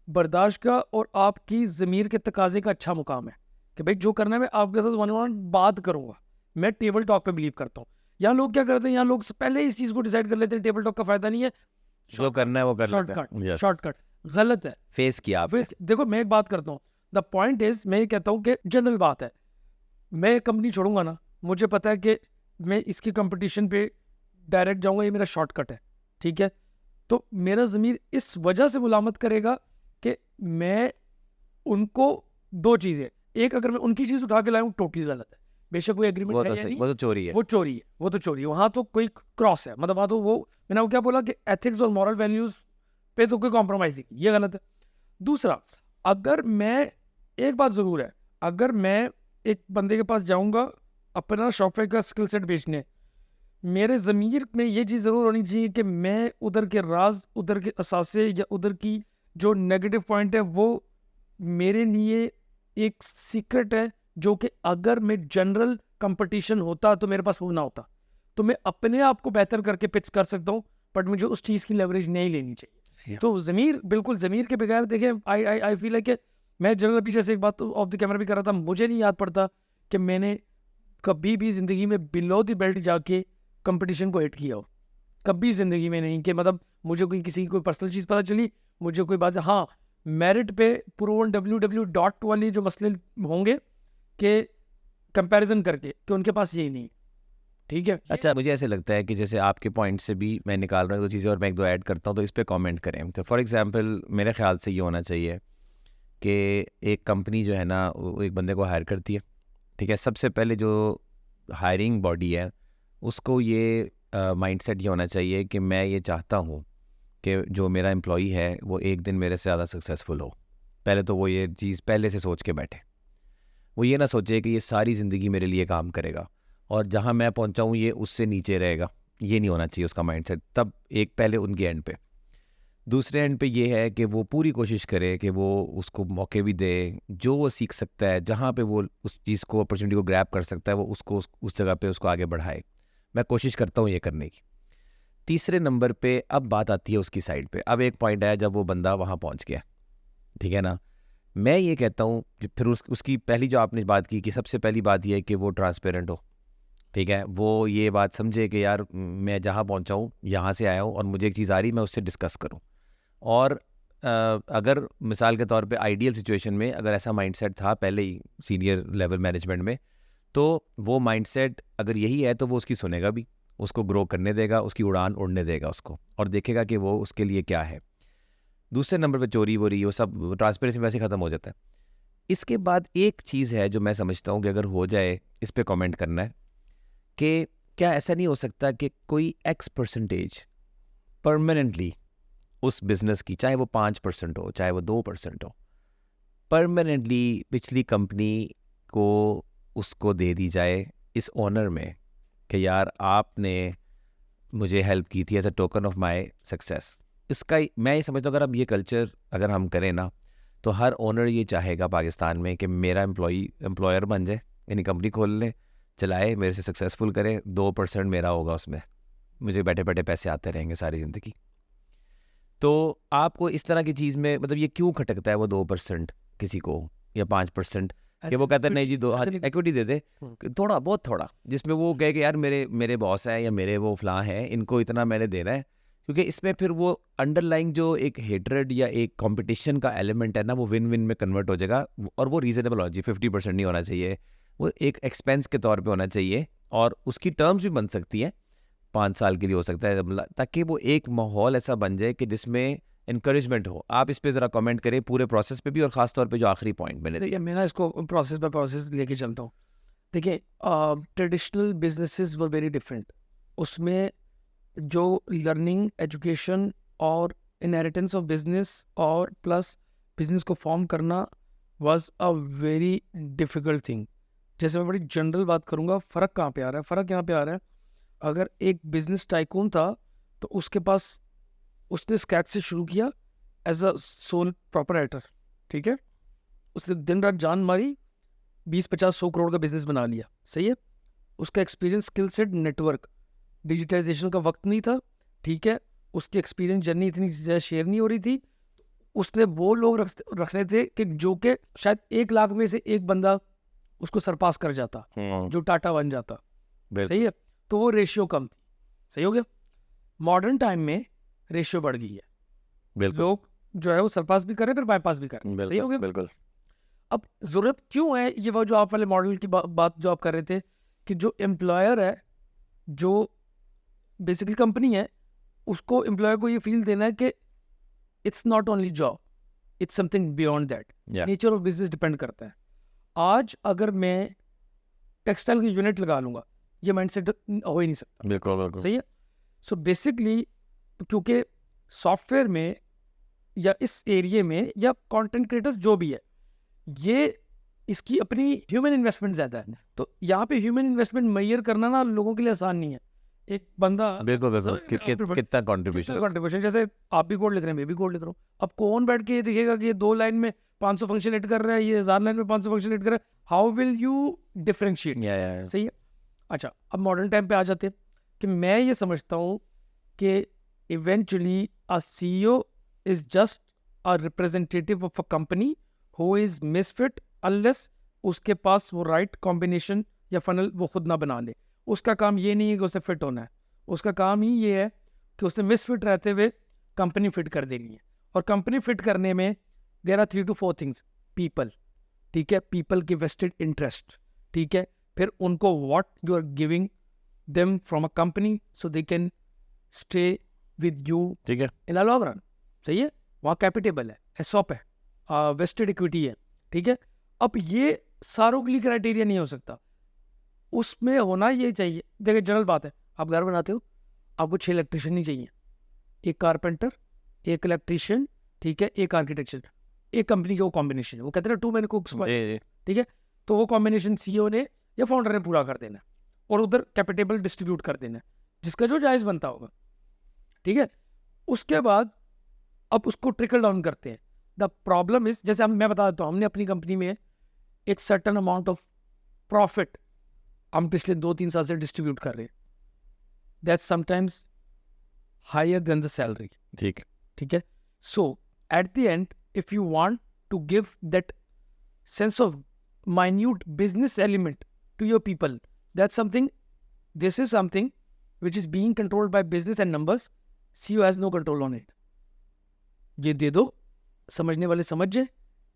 [SPEAKER 1] बर्दाश्त का और आपकी ज़मीर के तकाजे का अच्छा मुकाम है कि भाई जो करना है मैं आपके साथ वन वन बात करूँगा। मैं टेबल टॉक पे बिलीव करता हूँ। यहाँ लोग क्या करते हैं, यहाँ लोग पहले इस चीज़ को डिसाइड कर लेते हैं टेबल टॉक का फायदा नहीं है,
[SPEAKER 2] जो करना है वो कर लेते हैं।
[SPEAKER 1] Shortcut,
[SPEAKER 2] Yes.
[SPEAKER 1] शॉर्टकट गलत है।
[SPEAKER 2] फेस किया आपने।
[SPEAKER 1] देखो मैं एक बात करता हूँ, द पॉइंट इज, मैं ये कहता हूँ कि जनरल बात है, मैं कंपनी छोड़ूंगा ना, मुझे पता है कि मैं इसकी कंपटीशन पे डायरेक्ट जाऊंगा, ये मेरा शॉर्टकट है। ठीक है, तो मेरा ज़मीर इस वजह से मुलामत करेगा कि मैं उनको दो चीज़ें, एक अगर मैं उनकी चीज़ उठा के लाया हूँ टोटली गलत है, बेशक कोई एग्रीमेंट
[SPEAKER 2] वो
[SPEAKER 1] है
[SPEAKER 2] तो
[SPEAKER 1] या
[SPEAKER 2] सही,
[SPEAKER 1] नहीं,
[SPEAKER 2] वो तो चोरी है।
[SPEAKER 1] वो चोरी है, वो तो चोरी है, वहाँ तो कोई क्रॉस है, मतलब वहाँ तो वो मैंने वो क्या बोला कि एथिक्स और मॉरल वैल्यूज पे तो कोई कॉम्प्रोमाइज नहीं, ये गलत है। दूसरा, अगर मैं, एक बात ज़रूर है, अगर मैं एक बंदे के पास जाऊंगा अपना शॉपवेयर का स्किल सेट बेचने, मेरे ज़मीर में ये चीज़ ज़रूर होनी चाहिए कि मैं उधर के राज, उधर के असासे या उधर की जो नेगेटिव पॉइंट है वो मेरे लिए एक सीक्रेट है, जो कि अगर मैं जनरल कंपटीशन होता तो मेरे पास वो ना होता, तो मैं अपने आप को बेहतर करके पिच कर सकता हूँ, बट मुझे उस चीज़ की लेवरेज नहीं लेनी चाहिए। तो ज़मीर, बिल्कुल ज़मीर के बगैर देखें, आई फील है कि मैं जनरल पीछे से एक बात तो ऑफ द कैमरा भी कर रहा था, मुझे नहीं याद पड़ता कि मैंने कभी भी ज़िंदगी में बिलो द बेल्ट जाके कंपटीशन को हिट किया हो, कभी ज़िंदगी में नहीं, कि मतलब मुझे कोई किसी की कोई पर्सनल चीज़ पता चली, मुझे कोई बात, हाँ मेरिट पे प्रूवन WW डॉट वाले जो मसले होंगे कि कंपैरिजन करके, कि उनके पास यही नहीं। ठीक है,
[SPEAKER 2] अच्छा, मुझे ऐसे लगता है कि जैसे आपके पॉइंट से भी मैं निकाल रहा हूँ दो चीज़ें और मैं एक दो ऐड करता हूँ, तो इस पे कमेंट करें। तो फॉर एग्जांपल मेरे ख्याल से ये होना चाहिए कि एक कंपनी जो है ना, वो एक बंदे को हायर करती है। ठीक है, सबसे पहले जो हायरिंग बॉडी है उसको ये माइंडसेट ये होना चाहिए कि मैं ये चाहता हूँ कि जो मेरा एम्प्लॉई है वो एक दिन मेरे से ज़्यादा सक्सेसफुल हो। पहले तो वो ये चीज़ पहले से सोच के बैठे, वो ये ना सोचे कि ये सारी ज़िंदगी मेरे लिए काम करेगा और जहाँ मैं पहुँचा हूँ ये उससे नीचे रहेगा। ये नहीं होना चाहिए उसका माइंडसेट। तब एक पहले उनके एंड पे, दूसरे एंड पे ये है कि वो पूरी कोशिश करे कि वो उसको मौके भी दे, जो वो सीख सकता है, जहाँ पे वो उस चीज़ को, अपॉर्चुनिटी को ग्रैब कर सकता है, वो उसको उस जगह पे उसको आगे बढ़ाए। मैं कोशिश करता हूँ ये करने की। तीसरे नंबर पे अब बात आती है उसकी साइड पे। अब एक पॉइंट आया जब वो बंदा वहाँ पहुँच गया, ठीक है ना, मैं ये कहता हूँ फिर उसकी पहली जो आपने बात की कि सबसे पहली बात ये है कि वो ट्रांसपेरेंट हो। ठीक है, वो ये बात समझे कि यार मैं जहाँ पहुँचा हूँ, यहाँ से आया हूँ और मुझे एक चीज़ आ रही, मैं उससे डिस्कस करूँ। और अगर मिसाल के तौर पे आइडियल सिचुएशन में अगर ऐसा माइंडसेट था पहले ही सीनियर लेवल मैनेजमेंट में, तो वो माइंडसेट अगर यही है तो वो उसकी सुनेगा भी, उसको ग्रो करने देगा, उसकी उड़ान उड़ने देगा उसको, और देखेगा कि वो उसके लिए क्या है। दूसरे नंबर पे चोरी वोरी वो सब ट्रांसपेरेंसी वैसे ख़त्म हो जाता है। इसके बाद एक चीज़ है जो मैं समझता हूँ कि अगर हो जाए, इस पे कमेंट करना है कि क्या ऐसा नहीं हो सकता कि कोई X% परमानेंटली उस बिज़नेस की, चाहे वो 5% हो चाहे वो 2% हो, परमानेंटली पिछली कंपनी को उसको दे दी जाए इस ऑनर में कि यार आपने मुझे हेल्प की थी as a token of my success. इसका मैं ये समझता हूँ अगर अब ये कल्चर अगर हम करें ना, तो हर ओनर ये चाहेगा पाकिस्तान में कि मेरा एम्प्लॉयर बन जाए, यानी कंपनी खोल ले, चलाए, मेरे से सक्सेसफुल करे, 2% मेरा होगा उसमें, मुझे बैठे बैठे पैसे आते रहेंगे सारी ज़िंदगी। तो आपको इस तरह की चीज़ में मतलब ये क्यों खटकता है वो 2% किसी को या 5% कि वो कहता है नहीं जी दो इक्विटी दे दे, थोड़ा बहुत थोड़ा, जिसमें वो कहे कि यार मेरे बॉस हैं या मेरे वो फलां हैं, इनको इतना मैंने देना है, क्योंकि इसमें फिर वो अंडरलाइंग जो एक हेट्रेड या एक कंपटीशन का एलिमेंट है ना, वो विन विन में कन्वर्ट हो जाएगा। और वो रीजनेबल होना चाहिए, 50% नहीं होना चाहिए, वो एक एक्सपेंस के तौर पे होना चाहिए, और उसकी टर्म्स भी बन सकती हैं, 5 साल के लिए हो सकता है, ताकि वो एक माहौल ऐसा बन जाए कि जिसमें इनकरेजमेंट हो। आप इस पे ज़रा कमेंट करें पूरे प्रोसेस पे भी, और ख़ास तौर पे जो आखिरी पॉइंट मैंने
[SPEAKER 1] देखिए मैं ना इसको प्रोसेस बाय प्रोसेस लेके चलता हूँ। देखिए traditional businesses were very different, उसमें जो लर्निंग, एजुकेशन और इनहेरिटेंस ऑफ बिजनेस और प्लस बिजनेस को फॉर्म करना was a very difficult thing. जैसे मैं बड़ी जनरल बात करूँगा, फ़र्क कहाँ पे आ रहा है? फ़र्क यहाँ पे आ रहा है, अगर एक बिजनेस टाइकून था तो उसके पास, उसने स्क्रैच से शुरू किया एज अ सोल प्रोपराइटर, ठीक है? उसने दिन रात जान मारी, 20-50-100 करोड़ का बिजनेस बना लिया, सही है? उसका experience, skill set, network, digitisation का वक्त नहीं था, ठीक है? उसकी एक्सपीरियंस जर्नी इतनी ज़्यादा शेयर नहीं हो रही थी। उसने वो लोग रखने थे कि जो कि शायद 1 लाख में से एक बंदा उसको सरपास कर जाता, जो टाटा बन जाता, सही है? तो वो रेशियो कम थी, सही हो गया? मॉडर्न टाइम में रेशियो बढ़ गई है,
[SPEAKER 2] बिल्कुल
[SPEAKER 1] लोग जो है वो सरपास भी कर रहे हैं, फिर बाईपास भी कर रहे हैं, सही हो गया?
[SPEAKER 2] बिल्कुल
[SPEAKER 1] अब ज़रूरत क्यों है, ये वो जो आप वाले मॉडल की बात जो आप कर रहे थे, कि जो एम्प्लॉयर है, जो बेसिकली कंपनी है, उसको एम्प्लॉयर को ये फील देना है कि it's not only job, it's something beyond that.
[SPEAKER 2] Yeah.
[SPEAKER 1] Nature of business depend करता है। आज अगर मैं टेक्सटाइल की यूनिट लगा लूंगा, ये माइंडसेट हो ही नहीं सकता,
[SPEAKER 2] बिल्कुल
[SPEAKER 1] सही है? सो बेसिकली क्योंकि सॉफ्टवेयर में या इस एरिया में या कंटेंट क्रिएटर्स जो भी है, ये इसकी अपनी ह्यूमन इन्वेस्टमेंट ज़्यादा है। तो यहाँ पे ह्यूमन इन्वेस्टमेंट मेजर करना ना लोगों के लिए आसान नहीं है। एक बंदा
[SPEAKER 2] बिल्कुल
[SPEAKER 1] समझ रहे हैं? आप
[SPEAKER 2] कितना कंट्रीब्यूशन
[SPEAKER 1] कंट्रीब्यूशन, जैसे आप भी कोड लिख रहे हैं, मैं भी कोड लिख रहा हूँ। अब कौन बैठ के ये दिखेगा कि ये 2 लाइन में 500 फंक्शन ऐड कर रहा है, ये 1000 लाइन में 500 फंक्शन ऐड कर रहा है? How will you differentiate? सही है? अच्छा, अब मॉडर्न टाइम पे आ जाते हैं कि मैं ये समझता हूँ कि eventually a CEO is just a representative of a company who is misfit unless उसके पास वो राइट कॉम्बिनेशन या फनल वो खुद ना बना ले। उसका काम ये नहीं है कि उसे फिट होना है, उसका काम ही ये है कि उसने मिसफिट रहते हुए कंपनी फिट कर देनी है। और कंपनी फिट करने में there are 3 to 4 things. People, ठीक है? पीपल की वेस्टेड इंटरेस्ट, ठीक है? फिर उनको what you are giving them from a company so they can stay with you
[SPEAKER 2] ठीक है
[SPEAKER 1] इन अ लॉन्ग रन, सही है? वहाँ कैपिटेबल है, एसॉप है, वेस्टेड इक्विटी है, ठीक है? अब ये सारों के लिए क्राइटेरिया नहीं हो सकता, उसमें होना ये चाहिए। देखिए जनरल बात है, आप घर बनाते हो, आपको 6 इलेक्ट्रिशियन नहीं चाहिए, एक कारपेंटर, एक इलेक्ट्रिशियन, ठीक है, एक आर्किटेक्चर, एक कंपनी का वो कॉम्बिनेशन है। वो कहते हैं ना 2 मैन कुक्स,
[SPEAKER 2] जी
[SPEAKER 1] ठीक है? तो वो कॉम्बिनेशन सीईओ ने या फाउंडर ने पूरा कर देना है और उधर कैपिटेबल डिस्ट्रीब्यूट कर देना है, जिसका जो जायज़ बनता होगा, ठीक है? उसके बाद अब उसको ट्रिकल डाउन करते हैं। द प्रॉब्लम इज, जैसे मैं बता देता हूँ, हमने अपनी कंपनी में एक सर्टन अमाउंट ऑफ प्रॉफिट हम पिछले 2-3 साल से डिस्ट्रीब्यूट कर रहे हैं। That's sometimes higher than the salary,
[SPEAKER 2] ठीक
[SPEAKER 1] ठीक है? So at the end if you want to give that sense of minute business element to your people, this is something which is being controlled by business and numbers. CEO has no control on it. ये दे दो, समझने वाले समझ जाए,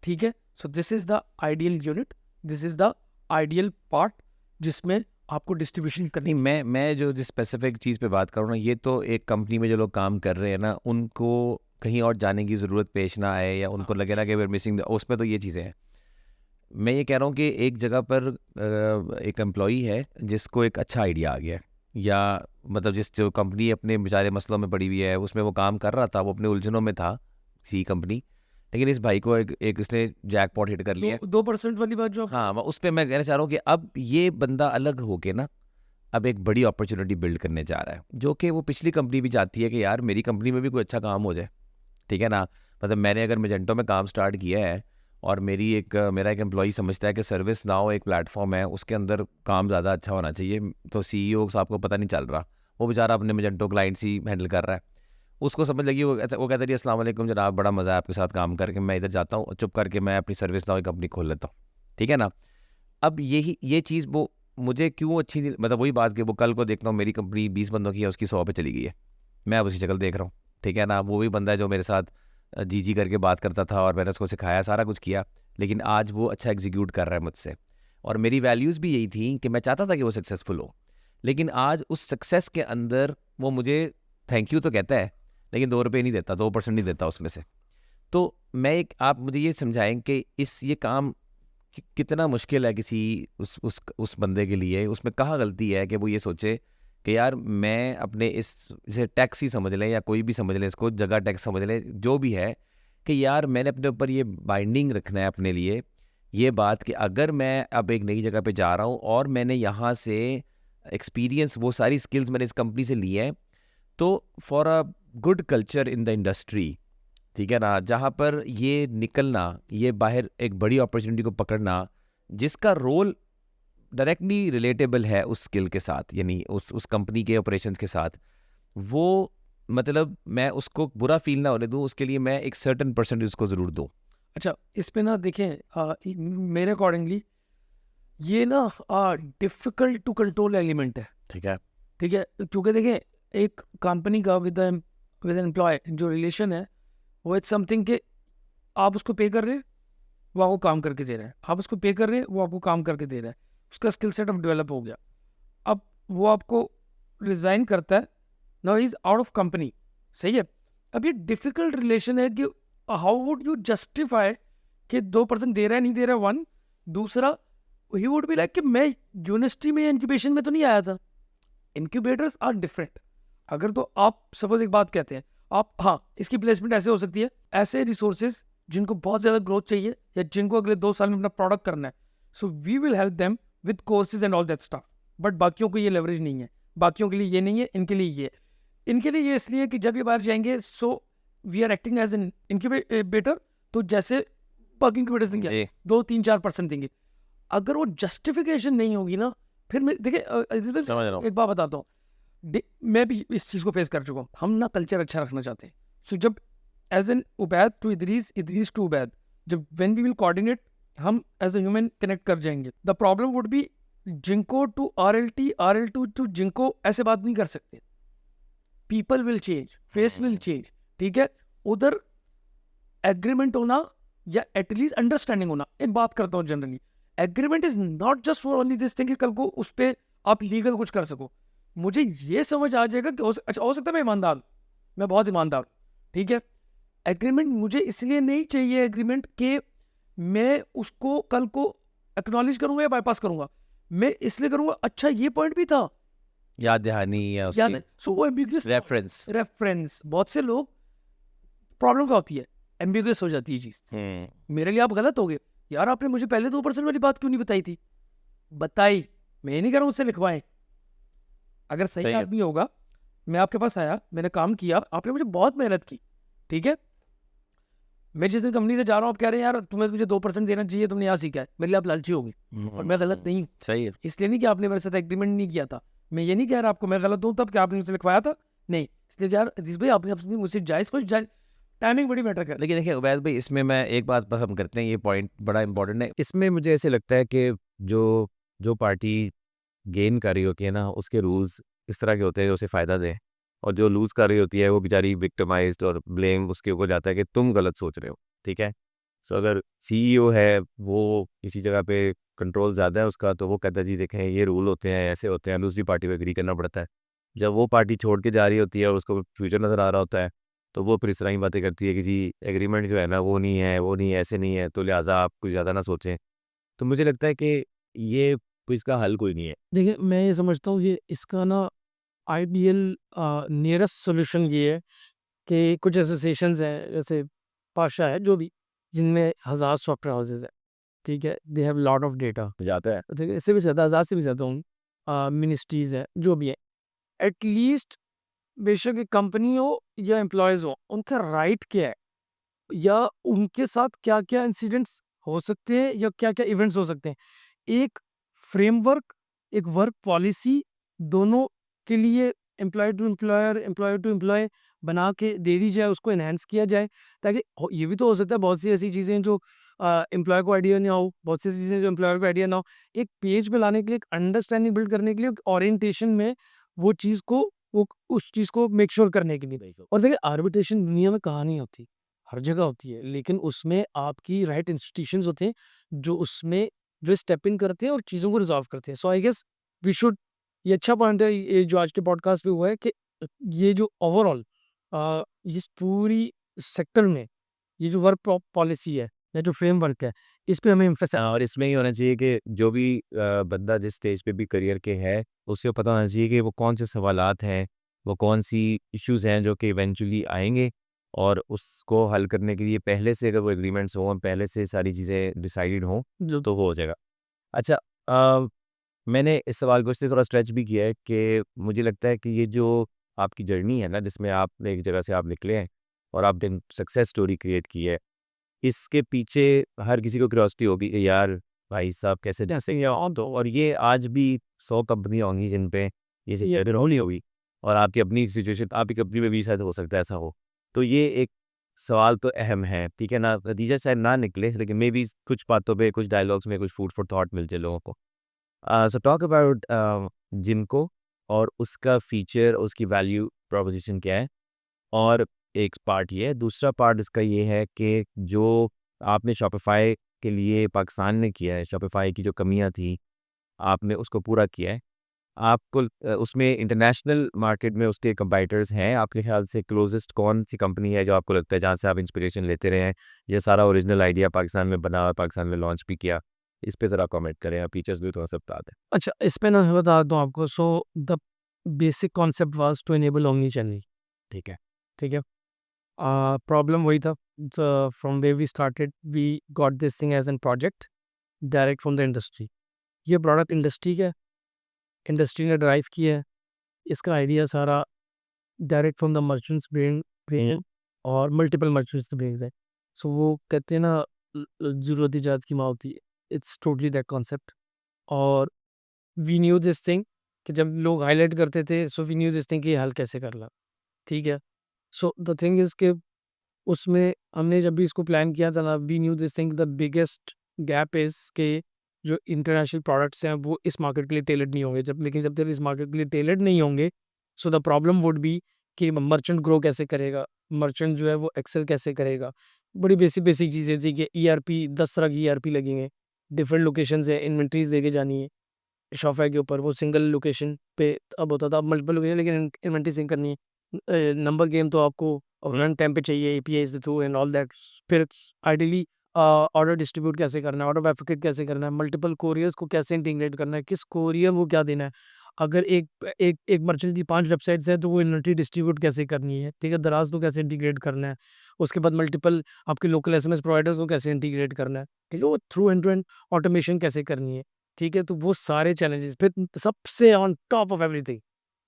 [SPEAKER 1] ठीक है? So this is the ideal unit, this is the ideal part जिसमें आपको डिस्ट्रीब्यूशन करनी।
[SPEAKER 2] नहीं, मैं जो जिस स्पेसिफिक चीज़ पे बात कर रहा हूँ ना, ये तो एक कंपनी में जो लोग काम कर रहे हैं ना, उनको कहीं और जाने की ज़रूरत पेश ना आए या उनको लगे ना कि वी आर मिसिंग, उसमें तो ये चीज़ें हैं। मैं ये कह रहा हूँ कि एक जगह पर एक एम्प्लॉई है जिसको एक अच्छा आइडिया आ गया, या मतलब जो कंपनी अपने बेचारे मसलों में पड़ी हुई है, उसमें वो काम कर रहा था, वो अपने उलझनों में था सी कंपनी, लेकिन इस भाई को एक इसने जैकपॉट हिट कर लिया।
[SPEAKER 1] 2% वाली बात जो
[SPEAKER 2] हाँ, उस पर मैं कहना चाह रहा हूँ कि अब ये बंदा अलग होके ना अब एक बड़ी अपॉर्चुनिटी बिल्ड करने जा रहा है, जो कि वो पिछली कंपनी भी चाहती है कि यार मेरी कंपनी में भी कोई अच्छा काम हो जाए, ठीक है ना? मतलब मैंने अगर मेजेंटो में काम स्टार्ट किया है और मेरा एक एम्प्लॉई समझता है कि सर्विस नाउ एक प्लेटफॉर्म है, उसके अंदर काम ज़्यादा अच्छा होना चाहिए, तो सीईओ साहब को पता नहीं चल रहा, वो बेचारा अपने मेजेंटो क्लाइंट्स ही हैंडल कर रहा है, उसको समझ लगी, वो कहता है अस्सलाम वालेकुम जनाब, बड़ा मज़ा है आपके साथ काम करके, मैं इधर जाता हूँ, चुप करके मैं अपनी सर्विस नाउ कंपनी खोल लेता हूँ, ठीक है ना? अब ये चीज़ वो मुझे क्यों अच्छी नहीं, मतलब वही बात कि वो कल को देखता हूँ मेरी कंपनी 20 बंदों की है, उसकी 100 पे चली गई है, मैं अब उसकी शक्ल देख रहा हूँ, ठीक है ना? वो भी बंदा है जो मेरे साथ जी करके बात करता था और मैंने उसको सिखाया, सारा कुछ किया, लेकिन आज वो अच्छा एग्जीक्यूट कर रहा है मुझसे, और मेरी वैल्यूज़ भी यही थी कि मैं चाहता था कि वो सक्सेसफुल हो, लेकिन आज उस सक्सेस के अंदर वो मुझे थैंक यू तो कहता है, लेकिन 2 रुपये नहीं देता, 2% नहीं देता उसमें से। तो आप मुझे ये समझाएं कि ये काम कितना मुश्किल है किसी उस बंदे के लिए, उसमें कहाँ गलती है कि वो ये सोचे कि यार मैं अपने इसे टैक्स ही समझ लें या कोई भी समझ लें, इसको जगह टैक्स समझ लें, जो भी है, कि यार मैंने अपने ऊपर ये बाइंडिंग रखना है अपने लिए, ये बात कि अगर मैं अब एक नई जगह पे जा रहा हूँ और मैंने यहाँ से एक्सपीरियंस, वो सारी स्किल्स मैंने इस कंपनी से ली हैं, तो for a good culture in the industry, ठीक है ना, जहाँ पर ये निकलना, ये बाहर एक बड़ी अपॉर्चुनिटी को पकड़ना जिसका रोल डायरेक्टली रिलेटेबल है उस स्किल के साथ, यानी उस कंपनी के ऑपरेशंस के साथ, वो मतलब मैं उसको बुरा फील ना होने दूँ, उसके लिए मैं एक सर्टेन परसेंटेज उसको ज़रूर दूँ।
[SPEAKER 1] अच्छा, इस पे ना देखें, मेरे अकॉर्डिंगली ये ना डिफिकल्ट टू कंट्रोल एलिमेंट है,
[SPEAKER 2] ठीक है।
[SPEAKER 1] ठीक है, क्योंकि देखें एक कंपनी का विद एम्प्लॉय जो रिलेशन है वो इट्स समथिंग कि आप उसको पे कर रहे हैं, वो आपको काम करके दे रहा है, आप उसको पे कर रहे हैं, वो आपको काम करके दे रहा है, उसका स्किल सेट अब डेवलप हो गया, अब वो आपको रिज़ाइन करता है, now he is out of company, सही है। अब ये डिफ़िकल्ट रिलेशन है कि हाउ वुड यू जस्टिफाई कि 2% दे रहा है नहीं दे रहा है, वन, दूसरा ही वुड बी लाइक कि मैं यूनिवर्सिटी में इंक्यूबेशन में तो नहीं आया था, इंक्यूबेटर्स आर डिफरेंट। अगर तो आप सपोज एक बात कहते हैं आप, हाँ इसकी प्लेसमेंट ऐसे हो सकती है, ऐसे रिसोर्सेज जिनको बहुत ज़्यादा ग्रोथ चाहिए या जिनको अगले 2 साल में अपना प्रोडक्ट करना है, so we will help them with courses and all that stuff, but बाकियों को ये लेवरेज नहीं है, बाकियों के लिए ये नहीं है, इनके लिए ये, इनके लिए ये इसलिए कि जब ये बाहर जाएंगे so we are acting as an incubator, तो जैसे बाकी इंक्यूबेटर्स देंगे
[SPEAKER 2] जी
[SPEAKER 1] 2-3-4% देंगे, अगर वो जस्टिफिकेशन नहीं होगी ना, फिर मैं देखिए
[SPEAKER 2] समझ रहा हूँ।
[SPEAKER 1] एक बात बताता हूँ, मैं भी इस चीज़ को फेस कर चुका हूँ, हम ना कल्चर अच्छा रखना चाहते हैं, सो जब as an Ubaid to Idris, Idris to Ubaid, जब व्हेन वी विल कोऑर्डिनेट, हम एज ए ह्यूमन कनेक्ट कर जाएंगे। द प्रॉब्लम वुड बी जिंको टू RLT, RL टू जिंको, ऐसे बात नहीं कर सकते, people will change, face will change, ठीक है, उधर एग्रीमेंट होना या एटलीस्ट अंडरस्टैंडिंग होना। एक बात करता हूँ generally, agreement is not just for only this thing कि कल को उस पर आप लीगल कुछ कर सको, मुझे ये समझ आ जाएगा कि अच्छा हो सकता है मैं ईमानदार हूँ, मैं बहुत ईमानदार हूँ, ठीक है, एग्रीमेंट मुझे इसलिए नहीं चाहिए एग्रीमेंट कि मैं उसको कल को एक्नॉलेज करूंगा या बाईपास करूंगा, मैं इसलिए करूंगा अच्छा ये पॉइंट भी था,
[SPEAKER 2] याद दहानी या
[SPEAKER 1] याद
[SPEAKER 2] उसकी
[SPEAKER 1] है, सो वो एम्बिगुअस
[SPEAKER 2] रेफरेंस।
[SPEAKER 1] रेफरेंस, बहुत से लोग प्रॉब्लम क्या होती है, एम्बिगुअस हो जाती है चीज, मेरे लिए आप गलत हो गए, यार आपने मुझे पहले 2% वाली बात क्यों नहीं बताई थी, बताई, मैं ये नहीं कह रहा हूँ उससे लिखवाएं, अगर सही
[SPEAKER 2] सही है।
[SPEAKER 1] आदमी होगा, मैं आपके पास आया, मैंने काम किया, आपने मुझे बहुत मेहनत की, ठीक है, मैं जिस दिन कंपनी से जा रहा हूँ आप कह रहे हैं यार तुम्हें मुझे 2% देना चाहिए, तुमने यहाँ सीखा है, मेरे लिए आप लालची हो गए, और मैं गलत नहीं हूँ,
[SPEAKER 2] सही है।
[SPEAKER 1] इसलिए नहीं कि आपने मेरे साथ एग्रीमेंट नहीं किया था, मैं ये नहीं कह रहा आपको मैं गलत हूँ तब क्या आपने मुझसे लिखवाया था, नहीं, इसलिए यार अजीज भाई आपने अपनी मुझसे जायज़ कुछ जायज़, टाइमिंग बड़ी मैटर कर,
[SPEAKER 2] लेकिन देखिए उबैद भाई, इसमें मैं एक बात पसंद करते हैं, ये पॉइंट बड़ा इंपॉर्टेंट है।
[SPEAKER 4] इसमें मुझे ऐसे लगता है कि जो जो पार्टी गेन कर रही होती है ना, उसके रूल्स इस तरह के होते हैं जो उसे फ़ायदा दें, और जो लूज़ कर रही होती है वो बेचारी विक्टिमाइज्ड, और ब्लेम उसके ऊपर जाता है कि तुम गलत सोच रहे हो, ठीक है। सो अगर सीईओ है, वो किसी जगह पे कंट्रोल ज़्यादा है उसका, तो वो कहता है जी देखें ये रूल होते हैं, ऐसे होते हैं, दूसरी पार्टी को एग्री करना पड़ता है। जब वो पार्टी छोड़ के जा रही होती है और उसको फ्यूचर नज़र आ रहा होता है, तो वो फिर इस तरह की बातें करती है कि जी एग्रीमेंट जो है ना वो नहीं है, वो नहीं है, ऐसे नहीं है, तो लिहाजा आप कुछ ज़्यादा ना सोचें। तो मुझे लगता है कि ये कोई इसका हल कोई नहीं है।
[SPEAKER 3] देखिए मैं ये समझता हूँ ये इसका ना आइडियल नियरेस्ट सॉल्यूशन ये है कि कुछ एसोसिएशंस हैं जैसे पाशा है जो भी, जिनमें हज़ार सॉफ्टवेयर हाउसेस हैं, ठीक है, they have lot of data,
[SPEAKER 4] जाता है।
[SPEAKER 3] ठीक है, इससे भी ज़्यादा, हज़ार से भी ज़्यादा होंगे, मिनिस्ट्रीज़ हैं जो भी हैं, एटलीस्ट बेशक एक कंपनी हो या एम्प्लॉयज़ हो, उनका राइट क्या है या उनके साथ क्या-क्या इंसिडेंट्स हो सकते हैं या क्या-क्या इवेंट्स हो सकते हैं। एक फ्रेमवर्क, एक वर्क पॉलिसी दोनों के लिए employer to employer, employer to employee बना के दे दी जाए, उसको एनहांस किया जाए, ताकि ये भी तो हो सकता है बहुत सी ऐसी चीज़ें जो एम्प्लॉयर को आइडिया ना हो, बहुत सी ऐसी चीज़ें जो एम्प्लॉयर को आइडिया ना हो। एक पेज पे लाने के लिए, एक अंडरस्टैंडिंग बिल्ड करने के लिए, एक ओरिएंटेशन में वो चीज़ को, वो उस चीज़ को मेक श्योर करने के लिए। और देखिए आर्बिट्रेशन दुनिया में कहाँ नहीं होती, हर जगह होती है, लेकिन उसमें आपकी राइट इंस्टीट्यूशंस होते हैं जो उसमें जो स्टेप इन करते हैं और चीज़ों को रिज़ॉल्व करते हैं। सो आई गेस वी शुड, ये अच्छा पॉइंट है ये जो आज के पॉडकास्ट पे हुआ है कि ये जो ओवरऑल इस पूरी सेक्टर में ये जो वर्क पॉलिसी है या जो फ्रेमवर्क है, इस पे हमें एम्फेसाइज।
[SPEAKER 4] और इसमें ये होना चाहिए कि जो भी बंदा जिस स्टेज पे भी करियर के है, उसे पता होना चाहिए कि वो कौन से सवालात हैं, वो कौन सी इश्यूज़ हैं जो कि इवेंचुअली आएँगे, और उसको हल करने के लिए पहले से अगर वो एग्रीमेंट्स हों, पहले से सारी चीज़ें डिसाइडेड हों,
[SPEAKER 3] जो
[SPEAKER 4] तो वो हो जाएगा। अच्छा, मैंने इस सवाल को इसलिए थोड़ा स्ट्रेच भी किया है कि मुझे लगता है कि ये जो आपकी जर्नी है ना, जिसमें आप एक जगह से आप निकले हैं और आपने सक्सेस स्टोरी क्रिएट की है, इसके पीछे हर किसी को क्यूरियोसिटी होगी कि यार भाई साहब कैसे जैसे ये ऑन तो, और ये आज भी 100 कंपनियाँ होंगी जिन पे ये
[SPEAKER 3] ये
[SPEAKER 4] अगर होनी होगी, और आपकी अपनी सिचुएशन आपकी कंपनी में भी शायद हो सकता है ऐसा हो। तो ये एक सवाल तो अहम है, ठीक है ना? नतीजा शायद ना निकले, लेकिन मे बी कुछ बातों पे, कुछ डायलॉग्स में कुछ फूड फॉर थॉट मिल जाए लोगों को। सो टॉक अबाउट जिनको और उसका फीचर, उसकी वैल्यू प्रोपोज़िशन क्या है? और एक पार्ट ये है, दूसरा पार्ट इसका ये है कि जो आपने शॉपिफ़ाई के लिए पाकिस्तान में किया है, शॉपिफ़ाई की जो कमियाँ थी, आपने उसको पूरा किया है। आपको उसमें इंटरनेशनल मार्केट में उसके कंपीटिटर्स हैं, आपके ख़्याल से क्लोज़ेस्ट कौन-सी कंपनी है जो आपको लगता है जहाँ से आप इंस्पिरेशन लेते रहे हैं? ये सारा ओरिजिनल आइडिया पाकिस्तान में बना, पाकिस्तान में लॉन्च भी किया। इस पे ज़रा कमेंट करें, आप फीचर्स भी थोड़ा-सा बता दें।
[SPEAKER 3] अच्छा, इस पे ना मैं बता दूँ आपको। So the basic concept was to enable omni channel.
[SPEAKER 4] ठीक है।
[SPEAKER 3] ठीक है? प्रॉब्लम वही था। From where we started we got this thing as an project direct from the industry. ये प्रोडक्ट इंडस्ट्री का है, इंडस्ट्री ने ड्राइव किया है। इसका आइडिया सारा direct from the merchants brain brain और मल्टीपल मर्चेंट्स ब्रेन है। सो वो कहते हैं ना, ज़रूरत इजाद की माँ होती है। It's totally that concept. और वी न्यू दिस थिंग कि जब लोग हाइलाइट करते थे, so we knew this thing कि ये हल कैसे करना। ठीक है? सो द थिंग इज़ कि उसमें हमने जब भी इसको प्लान किया था ना, we knew this thing the biggest gap is के जो इंटरनेशनल प्रोडक्ट्स हैं वो इस मार्केट के लिए टेलर्ड नहीं होंगे। जब तक इस मार्केट के लिए टेलर्ड नहीं होंगे, so the problem would B कि मर्चेंट ग्रो कैसे करेगा, मर्चेंट जो है वो एक्सेल कैसे करेगा। बड़ी बेसिक बेसिक चीज़ें थी कि ईआरपी 10 तरह की ईआरपी लगेंगे, डिफरेंट लोकेशंस है, इन्वेंटरीज लेके जानी है शॉपिफ़ाई के ऊपर। वो सिंगल लोकेशन पे अब होता था, अब मल्टीपल लोकेशन, लेकिन इन्वेंटरी सिंक करनी है। नंबर गेम तो आपको रन टाइम पे चाहिए, एपीआईज़ के थ्रू एंड ऑल दैट। फिर आइडियली ऑर्डर डिस्ट्रीब्यूट कैसे करना है, ऑर्डर बाइफरकेट कैसे करना है, मल्टीपल कोरियर्स को कैसे इंटीग्रेट करना है, किस कोरियर को क्या देना है। अगर एक एक एक मर्चेंट की 5 वेबसाइट्स हैं, तो वो इन्वेंटरी डिस्ट्रीब्यूट कैसे करनी है, ठीक है? दराज़ को कैसे इंटीग्रेट करना है। उसके बाद मल्टीपल आपके लोकल एसएमएस प्रोवाइडर्स को कैसे इंटीग्रेट करना है, ठीक है? वो through end to end automation कैसे करनी है, ठीक है? तो वो सारे चैलेंजेस। फिर सबसे on top of everything,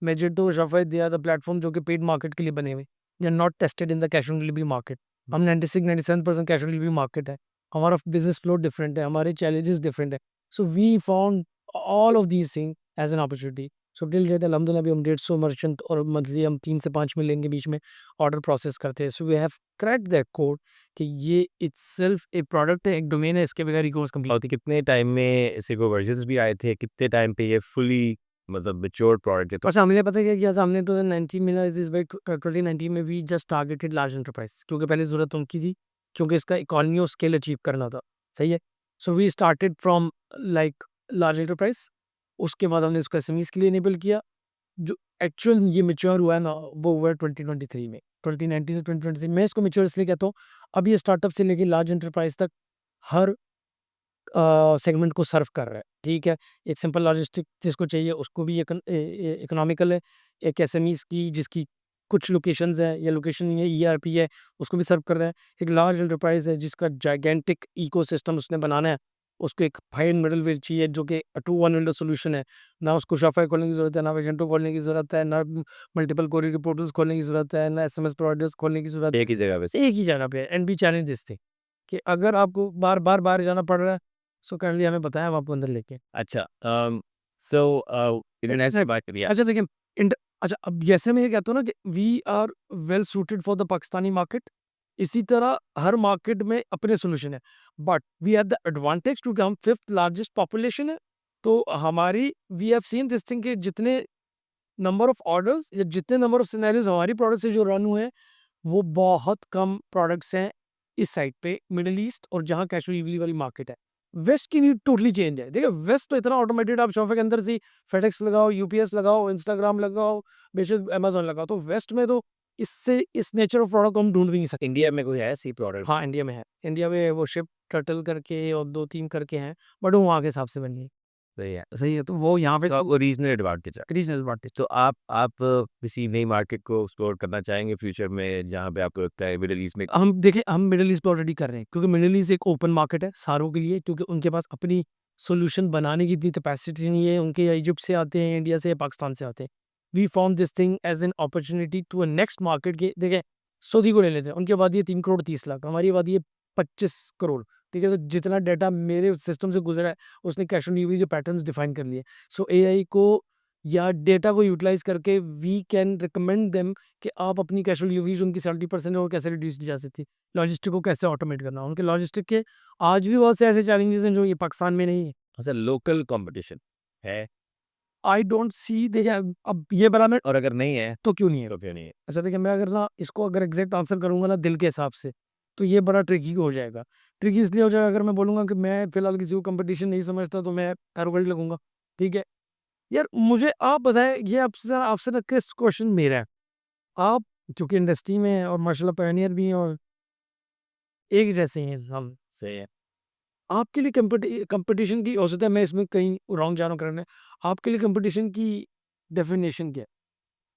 [SPEAKER 3] Magento, Shopify, they are the platform जो कि पेड मार्केट के लिए बने हुए। They are not tested in the cash on delivery market. हम 96-97% कैश ऑन डिलीवरी मार्केट है। हमारा बिज़नेस फ्लो डिफरेंट है, हमारे चैलेंजेस डिफरेंट है। So we found all of these thing as an opportunity. So till date अल्हम्दुलिल्लाह अभी हम 150 merchant और मंथली हम 3 से 5 मिलियन के बीच में ऑर्डर प्रोसेस करते हैं। So we have cracked that code कि ये इटसेल्फ एक प्रोडक्ट है, एक डोमेन है, इसके बगैर ई-कॉमर्स कंप्लीट।
[SPEAKER 4] और कितने टाइम में इसके कोई वर्जन्स भी आए थे? कितने टाइम पे ये फुली मतलब मैच्योर प्रोडक्ट है? तो
[SPEAKER 3] अच्छा, हमने पता है क्या किया था? हमने 2019 में ना, इस बाई 2019 में we just targeted large enterprise, क्योंकि पहले ज़रूरत उनकी थी, क्योंकि इसका इकोनॉमी ऑफ स्केल अचीव करना था। सही है? So we started from like large enterprise. उसके बाद हमने इसको एसएमईज़ के लिए इनेबल किया। जो एक्चुअल ये मैच्योर हुआ है ना, वो हुआ है 2023 में। 2019 से 2023 मैं इसको मैच्योर इसलिए कहता हूँ, अब ये स्टार्टअप से लेके लार्ज एंटरप्राइज़ तक हर सेगमेंट को सर्व कर रहा है, ठीक है? एक सिंपल लॉजिस्टिक जिसको चाहिए उसको भी इकोनॉमिकल है। एक एसएमईज़ की जिसकी कुछ लोकेशंस हैं या लोकेशन नहीं है, ईआरपी है, उसको भी सर्व कर रहा है। एक लार्ज एंटरप्राइज़ है जिसका जायगेंटिक इकोसिस्टम उसने बनाना है, उसको एक हाई एंड मिडल वेयर चाहिए जो कि टू वन विंडो सॉल्यूशन है। ना उसको शॉपिफ़ाई खोलने की ज़रूरत है, ना वेजेंटो खोलने की ज़रूरत है, ना मल्टीपल कोरियर पोर्टल्स खोलने की ज़रूरत है, ना एसएमएस प्रोवाइडर्स खोलने की ज़रूरत
[SPEAKER 4] एक ही जगह पे।
[SPEAKER 3] है। एक ही जगह पे है। एंड बी चैलेंजेस थे कि अगर आपको बार-बार बाहर जाना पड़ रहा है, सो काइंडली हमें बताएँ, हम आपको अंदर लेके।
[SPEAKER 4] अच्छा, सो इंटरनेशनल बात करिए।
[SPEAKER 3] अच्छा देखिए, इंट अच्छा, अब जैसे मैं ये कहता हूँ ना कि we are well suited for the Pakistani market, इसी तरह हर मार्केट में अपने सॉल्यूशन है। But we have the advantage क्योंकि हम 5th लार्जेस्ट पॉपुलेशन है, तो हमारी we have seen this thing कि जितने नंबर ऑफ ऑर्डर्स या जितने नंबर ऑफ सिनेरियोज़ हमारी प्रोडक्ट से जो रन हुए हैं, वो बहुत कम प्रोडक्ट्स हैं इस साइड पे मिडल ईस्ट और जहाँ कैश ऑन डिलीवरी वाली मार्केट है। वेस्ट की नीड टोटली चेंज है। देखिए वेस्ट तो इतना ऑटोमेटेड, आप शॉपिफ़ाई के अंदर से फेडेक्स लगाओ, यूपीएस लगाओ, इंस्टाग्राम लगाओ, बेशक अमेज़न लगाओ, तो वेस्ट में तो इससे इस नेचर ऑफ प्रोडक्ट को हम ढूँढ भी नहीं सकते।
[SPEAKER 4] इंडिया में कोई है ऐसी प्रोडक्ट?
[SPEAKER 3] हाँ, इंडिया में है। इंडिया में वो शिप टर्टल करके और 2-3 करके हैं, बट वो वहाँ के हिसाब से बनी है।
[SPEAKER 4] सही है।
[SPEAKER 3] सही है, तो वो यहाँ पे
[SPEAKER 4] तो आपको रीजनल एडवांटेज है।
[SPEAKER 3] Regional advantage.
[SPEAKER 4] तो आप किसी नई मार्केट को एक्सप्लोर करना चाहेंगे फ्यूचर में, जहाँ पे आपको लगता है मिडिल ईस्ट में?
[SPEAKER 3] हम देखिए, हम मिडिल ईस्ट पे ऑलरेडी कर रहे हैं, क्योंकि मिडिल ईस्ट एक ओपन मार्केट है सारों के लिए, क्योंकि उनके पास अपनी सॉल्यूशन बनाने की इतनी कैपेसिटी नहीं है। उनके या इजिप्ट से आते हैं, इंडिया से या पाकिस्तान से आते हैं। We found this thing as an opportunity to a next market के। देखें, सऊदी को ले लेते हैं, उनकी आबादी है 3 करोड़ 30 लाख, हमारी आबादी है 25 करोड़। ठीक है, तो जितना डाटा मेरे सिस्टम से गुजरा है, उसने कैश ऑन डिलीवरी के पैटर्न्स डिफाइन कर लिए। सो एआई को या डेटा को यूटिलाइज करके वी कैन रिकमेंड देम कि आप अपनी कैश ऑन डिलीवरीज उनकी 70% और कैसे रिड्यूस की जा सकती है, लॉजिस्टिक को कैसे ऑटोमेट करना। उनके लॉजिस्टिक के आज भी बहुत से ऐसे चैलेंजेस हैं जो ये पाकिस्तान में नहीं है।
[SPEAKER 4] अच्छा, लोकल कंपटीशन है,
[SPEAKER 3] आई डोंट सी, देखिए अब ये बड़ा मैं,
[SPEAKER 4] और अगर नहीं है
[SPEAKER 3] तो क्यों नहीं है?
[SPEAKER 4] तो क्यों नहीं है?
[SPEAKER 3] अच्छा देखिए, मैं अगर ना इसको अगर एग्जैक्ट आंसर करूंगा ना दिल के हिसाब से, तो ये बड़ा ट्रिकी हो जाएगा। ट्रिकी इसलिए हो जाएगा, अगर मैं बोलूंगा कि मैं फिलहाल किसी को कंपटीशन नहीं समझता, तो मैं एरोगेंट लगूंगा। ठीक है यार, मुझे आप बताएं, ये आपसे ना किस क्वेश्चन मेरा है। आप क्योंकि इंडस्ट्री में हैं और माशाल्लाह पायनियर भी हैं और एक जैसे हैं हम।
[SPEAKER 4] सही है।
[SPEAKER 3] आपके लिए कंपटीशन की औसत है, मैं इसमें कहीं रॉन्ग जा रहा हूँ करने, आपके लिए कंपटीशन की डेफिनेशन क्या है?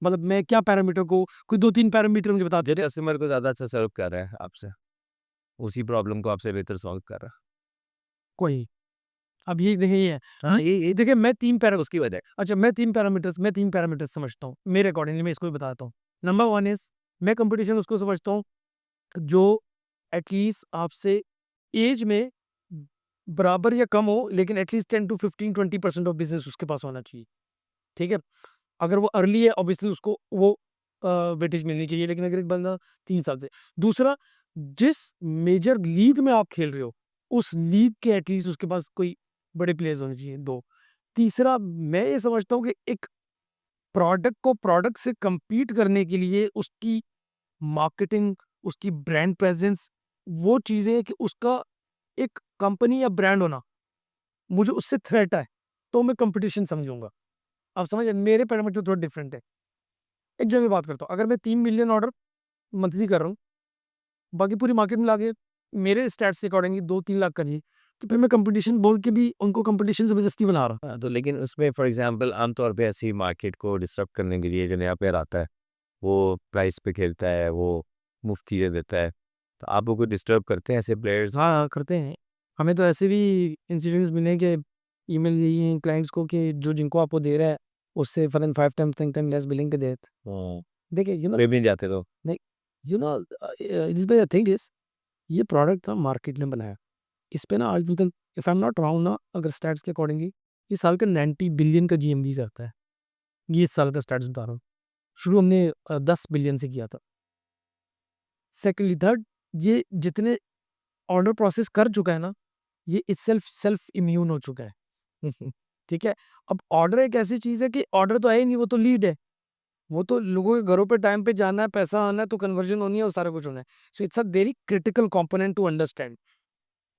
[SPEAKER 3] मतलब मैं क्या पैरामीटर को, कोई 2-3 पैरामीटर मुझे बता
[SPEAKER 4] जो
[SPEAKER 3] देते।
[SPEAKER 4] कस्टमर को ज़्यादा अच्छा सर्व कर रहा है आपसे, उसी प्रॉब्लम को आपसे बेहतर सॉल्व कर रहा
[SPEAKER 3] कोई, अब ये देखिए, ये है,
[SPEAKER 4] है। हाँ, ये
[SPEAKER 3] देखिए मैं 3 पैरा
[SPEAKER 4] उसकी वजह है।
[SPEAKER 3] अच्छा, मैं 3 पैरामीटर्स समझता हूँ मेरे अकॉर्डिंगली, मैं इसको भी बताता हूँ। नंबर 1 इज़, मैं कंपटीशन उसको समझता हूँ जो एटलीस्ट आपसे एज में बराबर या कम हो, लेकिन एटलीस्ट 10 टू 15-20% ऑफ बिजनेस उसके पास होना चाहिए। ठीक है, अगर वो अर्ली है ऑब्वियसली उसको वो वेटेज मिलनी चाहिए, लेकिन अगर एक बंदा 3 साल से, दूसरा जिस मेजर लीग में आप खेल रहे हो, उस लीग के एटलीस्ट उसके पास कोई बड़े प्लेयर्स होने चाहिए, 2। तीसरा, मैं ये समझता हूँ कि एक प्रोडक्ट को प्रोडक्ट से compete करने के लिए उसकी मार्केटिंग, उसकी ब्रांड प्रेजेंस, वो चीज़ें हैं कि उसका एक कंपनी या ब्रांड होना मुझे उससे थ्रेट है, तो मैं कंपटीशन समझूंगा। आप समझ रहे हैं? मेरे पैरामीटर थोड़ा डिफरेंट है। एक जगह बात करता हूँ, अगर मैं 3 मिलियन ऑर्डर मंथली कर रहा हूँ, बाकी पूरी मार्केट मिला के मेरे स्टैट्स के अकॉर्डिंग 2-3 लाख करिए, तो फिर मैं कंपटीशन बोल के भी उनको कंपटीशन ज़बरदस्ती बना रहा हूँ।
[SPEAKER 4] हाँ, तो लेकिन उसमें फॉर एग्जांपल आमतौर पे ऐसी मार्केट को डिस्टर्ब करने के लिए जो नया प्लेयर आता है, वो प्राइस पे खेलता है, वो मुफ्त चीज़ें देता है, तो आप लोग को डिस्टर्ब करते हैं ऐसे प्लेयर्स?
[SPEAKER 3] हाँ, करते हैं। हमें तो ऐसे भी इंसिडेंट्स मिले कि ईमेल यही हैं क्लाइंट्स को कि जो जिनको आपको दे रहा है, उससे फॉरन 5 टाइम 10 टाइम लेस बिलिंग के देत।
[SPEAKER 4] हाँ,
[SPEAKER 3] देखिए,
[SPEAKER 4] वे भी नहीं जाते तो?
[SPEAKER 3] नहीं, you know this the thing is, ये प्रोडक्ट ना मार्केट ने बनाया। इस पे ना आज तक, if I am not wrong ना, अगर स्टैट्स के अकॉर्डिंगली ये साल का 90 बिलियन का जीएमवी करता है। ये इस साल का स्टैट्स बता रहा हूँ। शुरू हमने 10 बिलियन से किया था। सेकंडली, थर्ड, ये जितने ऑर्डर प्रोसेस कर चुका है ना, ये इटसेल्फ सेल्फ इम्यून हो चुका है। ठीक है? अब ऑर्डर एक ऐसी चीज़ है कि ऑर्डर तो है ही नहीं, वो तो लीड है। वो तो लोगों के घरों पे टाइम पे जाना है, पैसा आना है, तो कन्वर्जन होनी है और सारा कुछ होना है। So it's a very critical component to understand.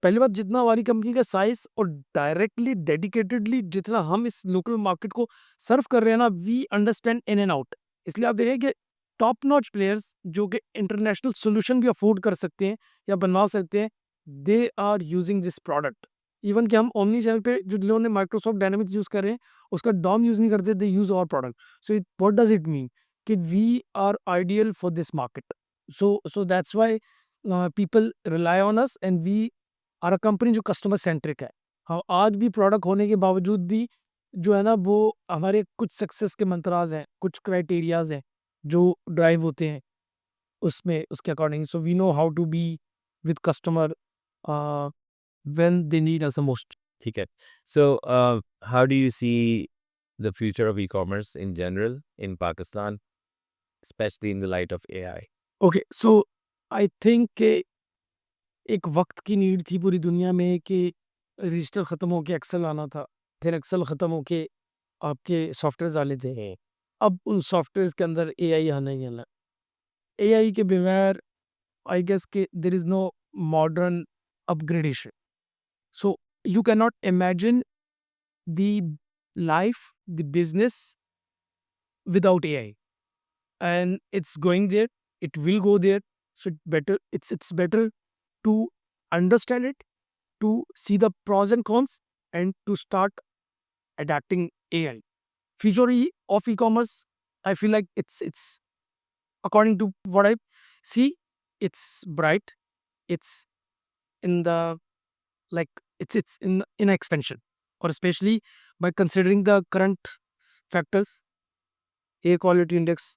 [SPEAKER 3] पहली बात, जितना हमारी कंपनी का साइज़ और डायरेक्टली डेडिकेटेडली जितना हम इस लोकल मार्केट को सर्व कर रहे हैं ना, we understand in and out. इसलिए आप देखें कि टॉप नॉच प्लेयर्स जो कि इंटरनेशनल सॉल्यूशन भी अफोर्ड कर सकते हैं या बनवा सकते हैं, they are using this product. Even कि हम ओमनी चैनल पे जो लोगों ने माइक्रोसॉफ्ट डायनामिक्स यूज़ कर रहे हैं, उसका डॉम यूज़ नहीं करते, they use our product. So it what does it mean कि we are ideal for this market. So that's why people rely on us and we और कंपनी जो customer centric है। हाँ, आज भी प्रोडक्ट होने के बावजूद भी जो है ना, वो हमारे कुछ सक्सेस के मंत्राज हैं, कुछ क्राइटेरियाज हैं जो ड्राइव होते हैं उसमें, उसके according. So we know how to be with customer when they need us the most.
[SPEAKER 4] ठीक है। So how do you see the future of e-commerce in general in Pakistan, especially in the light of AI?
[SPEAKER 3] Okay, so I think कि एक वक्त की need थी पूरी दुनिया में कि रजिस्टर ख़त्म होके एक्सेल आना था, फिर एक्सेल ख़त्म होके आपके सॉफ्टवेयर्स आने थे। अब उन सॉफ्टवेयर्स के अंदर एआई आना ही आना। एआई के बगैर आई गेस कि there is no modern upgradation. So you can not imagine the life, the business without AI, and it's going there, it will go there. So it's better to understand it, to see the pros and cons, and to start adapting AI. Future of e-commerce, I feel like it's according to what I see, it's bright. It's in the like it's in expansion, or especially by considering the current factors: air quality index,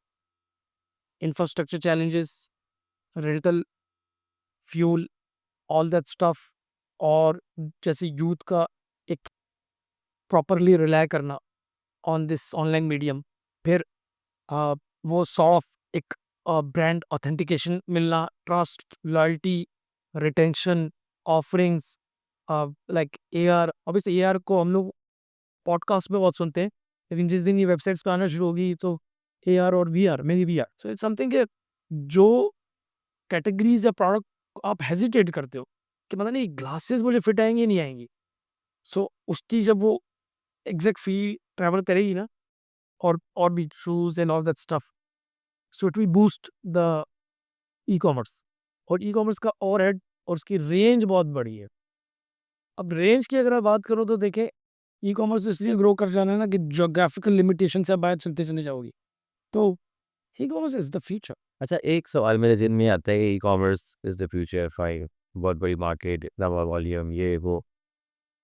[SPEAKER 3] infrastructure challenges, rental, fuel, all that stuff, और जैसे youth का एक properly rely करना on this online medium, फिर वो sort of एक brand authentication मिलना, trust, loyalty, retention, offerings, like AR। Obviously AR को हम लोग पॉडकास्ट में बहुत सुनते हैं, लेकिन जिस दिन ये वेबसाइट्स पे आना शुरू होगी तो AR और VR, मेरी VR, सो इट्स समथिंग जो कैटेगरीज या प्रोडक्ट आप हेजिटेट करते हो कि पता नहीं ग्लासेस मुझे फिट आएंगे नहीं आएंगी, सो उसकी जब वो एग्जैक्ट फील ट्रैवल करेगी ना, और भी shoes and all that stuff, so it will boost the e-commerce. और ई-कॉमर्स का ओवरहेड और उसकी रेंज बहुत बड़ी है। अब रेंज की अगर मैं बात करूँ तो देखें, ई-कॉमर्स इसलिए ग्रो कर जाना है ना कि ज्योग्राफिकल लिमिटेशन से आप बाहर चलते चले जाओगी, तो ई-कॉमर्स इज द फ्यूचर।
[SPEAKER 4] अच्छा, एक सवाल मेरे ज़हन में आता है, e-commerce is the future, fine, बहुत बड़ी मार्केट, इतना बड़ा वॉल्यूम, ये वो।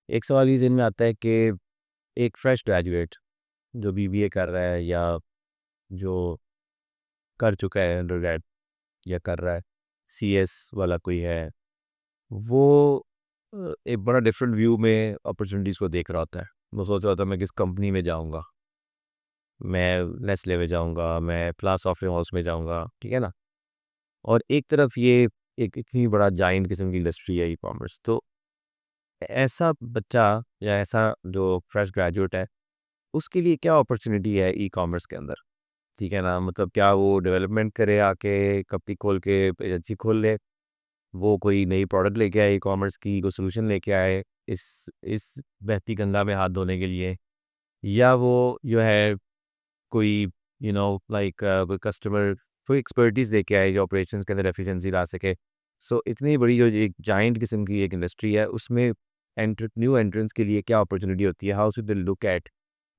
[SPEAKER 4] एक सवाल ये ज़हन में आता है कि एक फ्रेश ग्रेजुएट जो BBA कर रहा है, या जो कर चुका है अंडरग्रेड, या कर रहा है, CS वाला कोई है, वो एक बड़ा डिफरेंट व्यू में अपॉर्चुनिटीज़ को देख रहा होता है। वो सोच रहा होता है मैं किस कंपनी में जाऊँगा, मैं नेस्ले में जाऊँगा, मैं क्लास सॉफ्टवेयर हाउस में जाऊँगा, ठीक है ना? और एक तरफ ये एक इतनी बड़ा जाइंट किस्म की इंडस्ट्री है ई-कॉमर्स, तो ऐसा बच्चा या ऐसा जो फ्रेश ग्रेजुएट है, उसके लिए क्या अपॉर्चुनिटी है ई-कॉमर्स के अंदर? ठीक है ना? मतलब क्या वो डेवलपमेंट करे, आके कंपनी खोल के एजेंसी खोल ले, वो कोई नई प्रोडक्ट लेके आए ई-कॉमर्स की, कोई सोल्यूशन लेके आए इस बहती गंगा में हाथ धोने के लिए, या वो जो है कोई लाइक कोई कस्टमर, कोई एक्सपर्टीज़ लेके आए जो ऑपरेशंस के अंदर एफिशिएंसी ला सके। सो इतनी बड़ी जो एक जाइंट किस्म की एक इंडस्ट्री है, उसमें न्यू एंट्रेंस के लिए क्या अपॉर्चुनिटी होती है? How should they look at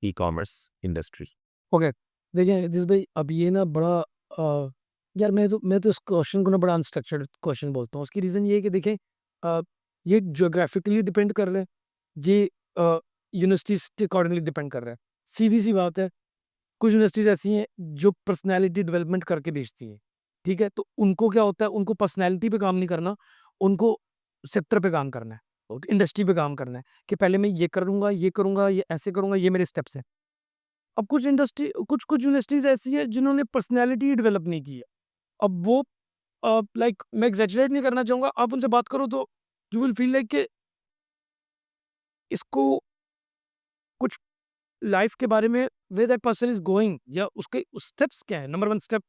[SPEAKER 4] e-commerce industry?
[SPEAKER 3] Okay, देखिए दिस भाई, अब ये ना बड़ा यार, मैं तो इस क्वेश्चन को ना बड़ा अनस्ट्रक्चर्ड क्वेश्चन बोलता हूँ। उसकी रीज़न ये है कि देखें, ये ज्योग्राफिकली डिपेंड कर रहा है, ये यूनिवर्सिटीज़ के अकॉर्डिंगली डिपेंड कर रहा है। सीधी सी बात है, कुछ यूनिवर्सिटीज़ ऐसी हैं जो पर्सनैलिटी डेवलपमेंट करके बेचती हैं, ठीक है? तो उनको क्या होता है, उनको पर्सनैलिटी पे काम नहीं करना, उनको सेक्टर पे काम करना है, इंडस्ट्री पे काम करना है कि पहले मैं ये करूँगा, ये ऐसे करूँगा, ये मेरे स्टेप्स हैं। अब कुछ यूनिवर्सिटीज़ ऐसी हैं जिन्होंने पर्सनैलिटी डेवलप नहीं की है। अब वो लाइक, मैं एग्ज़ैजरेट नहीं करना चाहूँगा, आप उनसे बात करो तो यू विल फील लाइक कि इसको कुछ लाइफ़ के बारे में, where that person is going, या उसके स्टेप्स क्या है, नंबर 1 स्टेप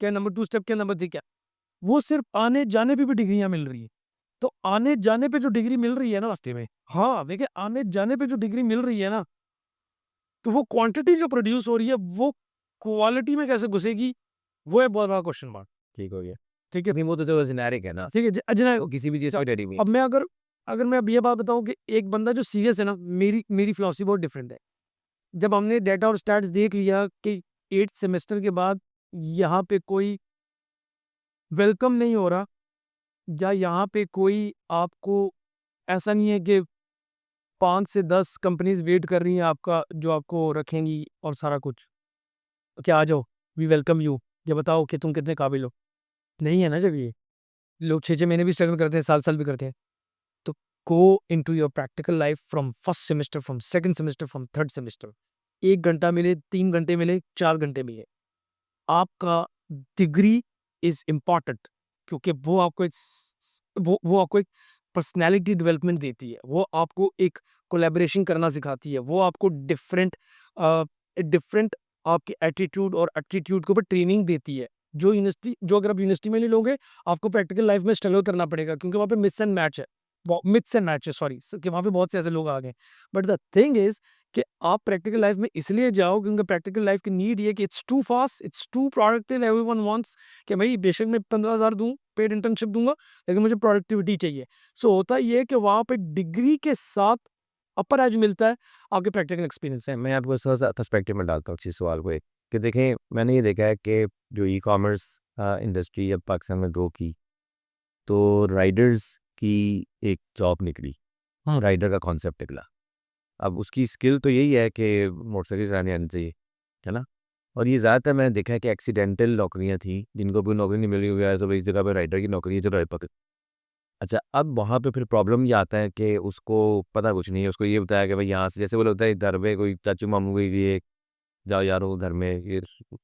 [SPEAKER 3] क्या है, नंबर 2 स्टेप क्या है, नंबर 3 क्या है। वो सिर्फ़ आने-जाने पे भी डिग्रियाँ मिल रही हैं। तो आने-जाने पे जो डिग्री मिल रही है ना रास्ते में, हाँ, देखिए आने-जाने पे जो डिग्री मिल रही है ना, तो वो क्वांटिटी जो प्रोड्यूस हो रही है, वो क्वालिटी में कैसे घुसेगी, वो है बहुत बड़ा क्वेश्चन मार्क।
[SPEAKER 4] ठीक हो गया।
[SPEAKER 3] ठीक है?
[SPEAKER 4] नहीं, वो तो चलो जेनेरिक है ना,
[SPEAKER 3] ठीक है, अजनय,
[SPEAKER 4] वो किसी भी चीज़ की डेटी में।
[SPEAKER 3] अब मैं अगर अगर मैं अब ये बात बताऊँ कि एक बंदा जो सीरियस है ना, मेरी फिलॉसफी बहुत डिफरेंट है। जब हमने डेटा और स्टैट्स देख लिया कि 8th सेमेस्टर के बाद यहाँ पे कोई वेलकम नहीं हो रहा, या यहाँ पे कोई आपको, ऐसा नहीं है कि 5 से 10 कंपनीज़ वेट कर रही हैं आपका, जो आपको रखेंगी और सारा कुछ, कि आ जाओ, वी वेलकम यू, ये बताओ कि तुम कितने काबिल हो। नहीं है ना जब ये। लोग 6-6 महीने भी स्ट्रगल करते हैं, साल-साल भी करते हैं। तो go into your practical life from first semester, from second semester, from third semester. 1 घंटा मिले, 3 घंटे मिले, 4 घंटे मिले, आपका डिग्री इज़ इम्पोर्टेंट, क्योंकि वो आपको एक पर्सनैलिटी डेवलपमेंट देती है, वो आपको एक कोलैबोरेशन करना सिखाती है, वो आपको डिफरेंट आपके एटीट्यूड और एप्टीट्यूड के ऊपर ट्रेनिंग देती है। जो अगर आप यूनिवर्सिटी में नहीं लोगे, आपको प्रैक्टिकल लाइफ में स्ट्रगल करना पड़ेगा, क्योंकि वहाँ पे मिथ्स एंड मैच है, सॉरी, कि वहाँ पे बहुत से ऐसे लोग आ गए। बट द थिंग इज़ कि आप प्रैक्टिकल लाइफ में इसलिए जाओ क्योंकि प्रैक्टिकल लाइफ की नीड ये है कि it's too fast, it's too productive, everyone wants कि भाई बेशक मैं 15,000 दूँ, पेड इंटर्नशिप दूँगा, लेकिन मुझे प्रोडक्टिविटी चाहिए। सो होता ये है कि वहाँ पे डिग्री के साथ अपर एज मिलता है आपके प्रैक्टिकल एक्सपीरियंस से।
[SPEAKER 4] मैं आपको थोड़ा सा पर्सपेक्टिव में डालता हूँ इस सवाल को, एक कि देखें, मैंने ये देखा है कि जो ई कॉमर्स इंडस्ट्री अब पाकिस्तान में ग्रो की, तो राइडर्स की एक जॉब निकली, राइडर का कॉन्सेप्ट निकला। अब उसकी स्किल तो यही है कि मोटरसाइकिल चलानी आनी चाहिए, है ना। और ये ज़्यादातर मैंने देखा है कि एक्सीडेंटल नौकरियां थी, जिनको कोई नौकरी नहीं मिली हुई है, तो इस जगह पे राइडर की नौकरी है, चलो पकड़। अच्छा, अब वहाँ पे फिर प्रॉब्लम ये आता है कि उसको पता कुछ नहीं है। उसको ये बताया कि भाई यहाँ से, जैसे वो होता है घर में कोई चाचू मामू को ये जाओ यार वो घर में ये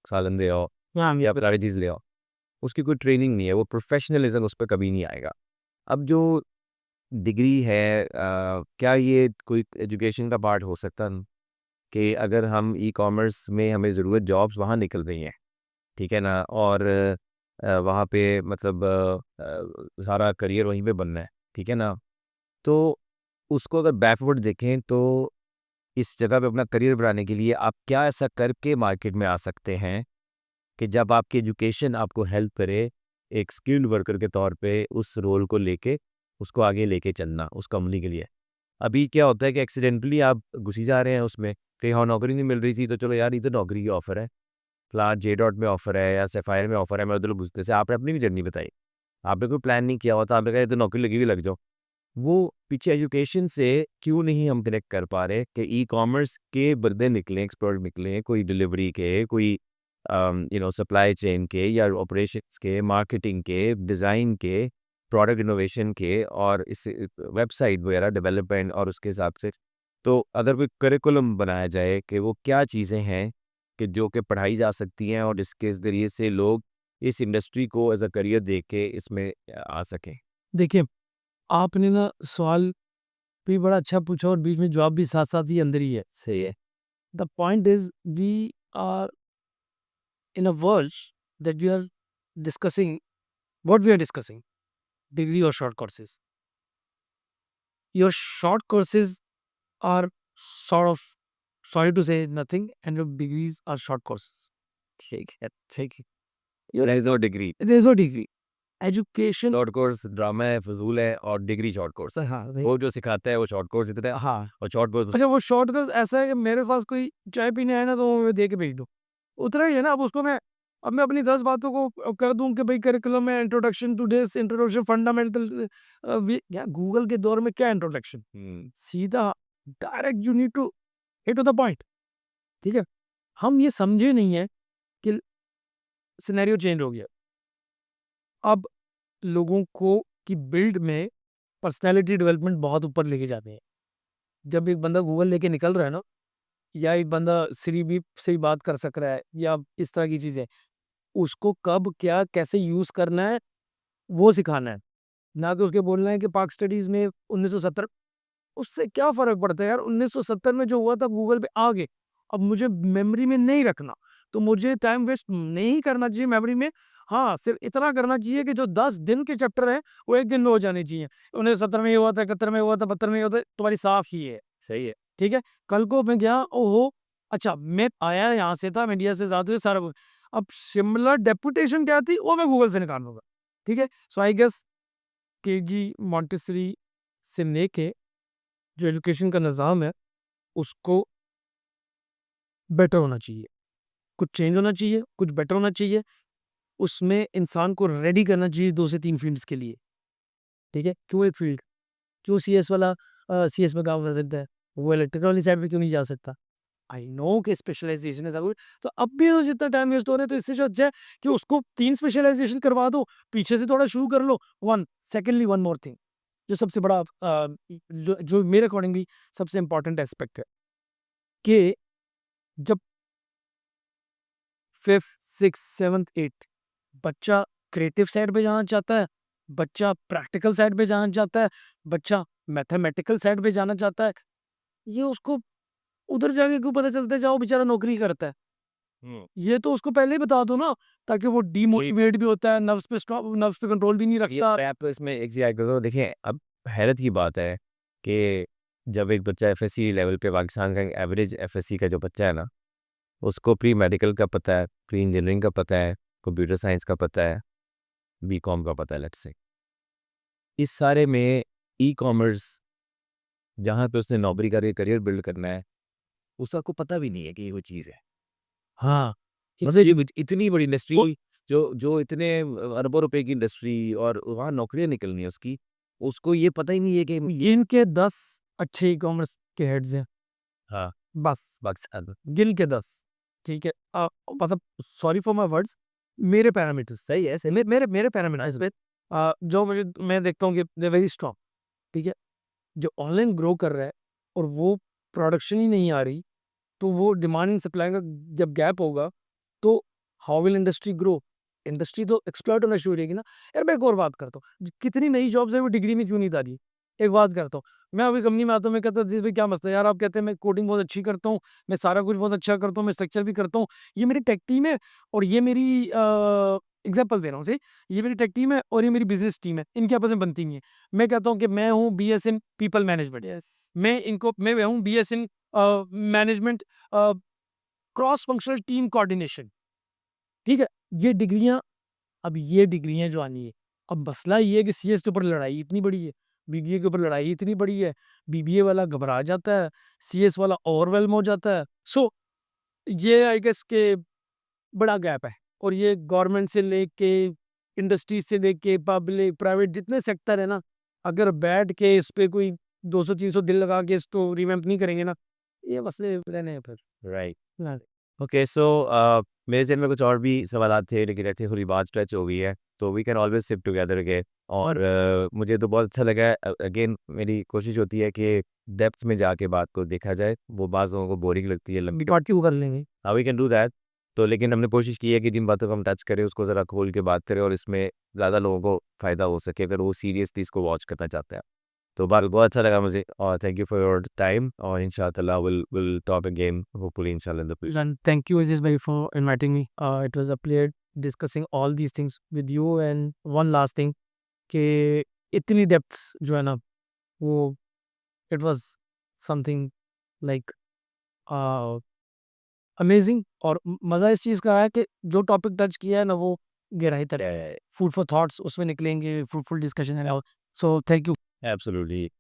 [SPEAKER 4] सालन ले आओ
[SPEAKER 3] हाँ,
[SPEAKER 4] या फिर चीज़ ले आओ, उसकी कोई ट्रेनिंग नहीं है, वो प्रोफेशनलिज्म उस पर कभी नहीं आएगा। अब जो डिग्री है, क्या ये कोई एजुकेशन का पार्ट हो सकता है कि अगर हम ई कॉमर्स में हमें ज़रूरत जॉब्स वहाँ निकल रही हैं, ठीक है ना, और वहाँ पे मतलब सारा करियर वहीं पे बनना है, ठीक है ना, तो उसको अगर बैकवर्ड देखें तो इस जगह पे अपना करियर बनाने के लिए आप क्या ऐसा करके मार्केट में आ सकते हैं कि जब आपकी एजुकेशन आपको हेल्प करे एक स्किल्ड वर्कर के तौर पे उस रोल को लेके उसको आगे लेके चलना उस कंपनी के लिए। अभी क्या होता है कि एक्सीडेंटली आप घुसी जा रहे हैं उसमें, कहीं और नौकरी नहीं मिल रही थी तो चलो यार इधर नौकरी की ऑफर है, फ्लाट जे डॉट में ऑफर है या सेफायर में ऑफर है, मैं उधर घुसते से आपने अपनी भी जर्नी बताई, आपने कोई प्लान नहीं किया हुआ था, आपने कहा तो नौकरी लगी हुई लग जाओ। वो पीछे एजुकेशन से क्यों नहीं हम कनेक्ट कर पा रहे कि ई कॉमर्स के बंदे निकलें, एक्सपर्ट निकलें, कोई डिलीवरी के, कोई सप्लाई चेन के या ऑपरेशंस के, मार्केटिंग के, डिज़ाइन के, प्रोडक्ट इनोवेशन के और इस वेबसाइट वगैरह डेवलपमेंट और उसके हिसाब से। तो अगर कोई करिकुलम बनाया जाए कि वो क्या चीज़ें हैं कि जो कि पढ़ाई जा सकती हैं और जिसके ज़रिए से लोग इस इंडस्ट्री को एज अ करियर देख के इसमें आ सकें।
[SPEAKER 3] देखिए, आपने ना सवाल भी बड़ा अच्छा पूछा और बीच में जवाब भी साथ-साथ ही अंदर ही है।
[SPEAKER 4] सही है।
[SPEAKER 3] The point is we are in a world that we are discussing what we are discussing, degree और short courses. Your short courses are sort of, sorry to say, nothing, and your degrees are short courses. ठीक है, ठीक है।
[SPEAKER 4] There is no degree.
[SPEAKER 3] There is no degree. Education,
[SPEAKER 4] short course drama है, फजूल है, और degree short course है।
[SPEAKER 3] हाँ,
[SPEAKER 4] वो जो सिखाता है वो शॉर्ट कोर्स इतना है,
[SPEAKER 3] हाँ।
[SPEAKER 4] और शॉर्ट कोर्स
[SPEAKER 3] अच्छा, वो शॉर्ट कोर्स ऐसा है कि मेरे पास कोई चाय पीने आए ना तो वो मैं दे के भेज दूँ। उतना ही है ना, अब मैं अपनी 10 बातों को कर दूँ कि भाई करिकुलम में introduction to this, introduction fundamental, यार गूगल के दौर में क्या इंट्रोडक्शन? सीधा direct you need to hit to the point, ठीक है? हम ये समझे नहीं है कि सिनेरियो चेंज हो गया। अब लोगों को की बिल्ड में पर्सनैलिटी डेवलपमेंट बहुत ऊपर लेके जाते हैं। जब एक बंदा गूगल लेके निकल रहा है ना, या एक बंदा सिरी बीप से ही बात कर सक रहा है या इस तरह की चीज़ें, उसको कब, क्या, कैसे यूज़ करना है, वो सिखाना है। ना कि उसके बोलना है कि पाक स्टडीज़ में 1970, उससे क्या फ़र्क पड़ता है यार? 1970 में जो हुआ था गूगल पे आ गए। अब मुझे मेमोरी में नहीं रखना, तो मुझे टाइम वेस्ट नहीं करना चाहिए मेमोरी में। हाँ, सिर्फ़ इतना करना चाहिए कि जो 10 दिन के चैप्टर हैं, वो 1 दिन में हो जाने चाहिए। 1970 में ये हुआ था, 71 में हुआ था, 72 में ये हुआ था, तुम्हारी साफ़ ही है।
[SPEAKER 4] सही है।
[SPEAKER 3] ठीक है? कल को मैं गया, ओहो! अच्छा, मैं आया यहाँ से था, मैं इंडिया से ज़्यादा हुए सारा कुछ। अब सिमिलर डेपुटेशन क्या थी, वो मैं गूगल से निकालूँगा। ठीक है? So I guess KG Montessori से लेके जो एजुकेशन का निज़ाम है, उसको बेटर होना चाहिए। कुछ चेंज होना चाहिए, कुछ बेटर होना चाहिए। उसमें इंसान को रेडी करना चाहिए 2 से 3 फ़ील्ड्स के लिए। ठीक है? क्यों एक फ़ील्ड? क्यों सीएस वाला सीएस में काम कर सकता है? वो इलेक्ट्रिकल वाली साइड में क्यों नहीं जा सकता? आई नो कि स्पेशलाइज़ेशन ऐसा कुछ, तो अब भी तो जितना टाइम वेस्ट हो रहा है, तो इससे जो अच्छा है कि उसको 3 स्पेशलाइज़ेशन करवा दो, पीछे से थोड़ा शुरू कर लो। 1 सेकंडली वन मोर थिंग, जो सबसे बड़ा जो मेरे अकॉर्डिंगली सबसे इम्पोर्टेंट एस्पेक्ट है कि जब 5th, 6th, 7th, 8th बच्चा क्रिएटिव साइड पे जाना चाहता है, बच्चा प्रैक्टिकल साइड पे जाना चाहता है, बच्चा मैथमेटिकल साइड पे जाना चाहता है, ये उसको उधर जाके क्यों पता चलता है जहाँ वो बेचारा नौकरी करता है? ये तो उसको पहले ही बता दो ना, ताकि वो डीमोटिवेट भी होता है, नर्व्स पे कंट्रोल भी नहीं
[SPEAKER 4] ये
[SPEAKER 3] रखता।
[SPEAKER 4] मैं आपको इसमें एक चीज़ ऐड करता हूँ। देखिए, अब हैरत की बात है कि जब एक बच्चा एफएससी लेवल पे, पाकिस्तान का एवरेज एफएससी का जो बच्चा है ना, उसको प्री मेडिकल का पता है, प्री इंजीनियरिंग का पता है, कंप्यूटर साइंस का पता है, बीकॉम का पता है, लेट्स से। इस सारे में ई कॉमर्स जहाँ पे उसने नौकरी करके करियर बिल्ड करना है, उसका को पता भी नहीं है कि ये वो चीज़ है।
[SPEAKER 3] हाँ,
[SPEAKER 4] मतलब ये इतनी बड़ी इंडस्ट्री
[SPEAKER 3] वो
[SPEAKER 4] जो जो इतने अरबों रुपए की इंडस्ट्री और वहाँ नौकरियाँ निकलनी है उसकी, उसको ये पता ही नहीं है कि
[SPEAKER 3] गिन के 10 अच्छे ई-कॉमर्स के हेड्स हैं,
[SPEAKER 4] हाँ,
[SPEAKER 3] बस
[SPEAKER 4] पाकिस्तान में।
[SPEAKER 3] गिन के 10, ठीक है? मतलब सॉरी फॉर माय वर्ड्स, मेरे पैरामीटर्स
[SPEAKER 4] सही है, सही
[SPEAKER 3] मेरे मेरे पैरामीटर्स में जो मैं देखता हूँ कि दे वेरी स्ट्रांग, ठीक है? जो ऑनलाइन ग्रो कर रहा है और वो प्रोडक्शन ही नहीं आ रही, तो वो डिमांड एंड सप्लाई का जब गैप होगा, तो how will industry grow? Industry तो एक्सप्लॉइट होना शुरू हो जाएगी ना। यार मैं एक और बात करता हूँ, कितनी नई जॉब्स है वो डिग्री में क्यों नहीं डाली? एक बात करता हूँ, मैं अभी कंपनी में आता हूँ, मैं कहता हूँ, "अजीज भाई क्या मसला है यार?" आप कहते हैं, "मैं कोडिंग बहुत अच्छी करता हूँ, मैं सारा कुछ बहुत अच्छा करता हूँ, मैं स्ट्रक्चर भी करता हूँ। ये मेरी टेक टीम है और ये मेरी एग्जाम्पल दे रहा हूँ, ये मेरी टेक टीम है और ये मेरी बिजनेस टीम है, इनकी आपस में बनती नहीं है। मैं कहता हूँ कि मैं हूँ बीएस इन पीपल मैनेजमेंट, मैं हूँ BS in management, cross functional team coordination, ठीक है? ये डिग्रियाँ जो आनी है, अब मसला ये है कि सीएस के ऊपर लड़ाई इतनी बड़ी है, बीबीए के ऊपर लड़ाई इतनी बड़ी है, बीबीए वाला घबरा जाता है, सीएस वाला ओवरवेल्म हो जाता है। सो ये आई गेस के बड़ा गैप है और ये गवर्नमेंट से लेके, इंडस्ट्री से लेके, पब्लिक, प्राइवेट जितने सेक्टर है ना, अगर बैठ के इस पे कोई 200-300 दिल लगा के इसको रिवैम्प नहीं करेंगे ना, ये मसले रहने हैं फिर।
[SPEAKER 4] राइट।
[SPEAKER 3] हाँ।
[SPEAKER 4] ओके सो मेरे ज़हन में कुछ और भी सवालात थे लेकिन आई थिंक थोड़ी बात स्ट्रेच हो गई है, तो we can always sit together again और मुझे तो बहुत अच्छा लगा अगेन मेरी कोशिश होती है कि डेप्थ में जाके बात को देखा जाए, वो बाज़ लोगों को बोरिंग लगती है लंबी
[SPEAKER 3] पार्टी को कर लेंगे।
[SPEAKER 4] हाँ, वी कैन डू दैट। तो लेकिन हमने कोशिश की है कि जिन बातों को हम टच करें उसको ज़रा खोल के बात करें और इसमें ज़्यादा लोगों को फ़ायदा हो सके अगर वो सीरियसली इसको वॉच करना चाहते हैं। तो बहरहाल बहुत अच्छा लगा मुझे और thank you for your time और इंशाअल्लाह विल टॉक अगेन होपफुली इंशाअल्लाह in the future.
[SPEAKER 3] And thank you, Aziz Bhai, for inviting me. It was a pleasure discussing all these things with you. And one last thing, कि इतनी depths जो है ना, वो it was something like amazing. और मज़ा इस चीज़ का है कि जो टॉपिक टच किया है ना, वो गहराई तक फूड फॉर थॉट्स उसमें निकलेंगे, फ्रूटफुल डिस्कशन है। सो थैंक यू।
[SPEAKER 4] एब्सोल्युटली।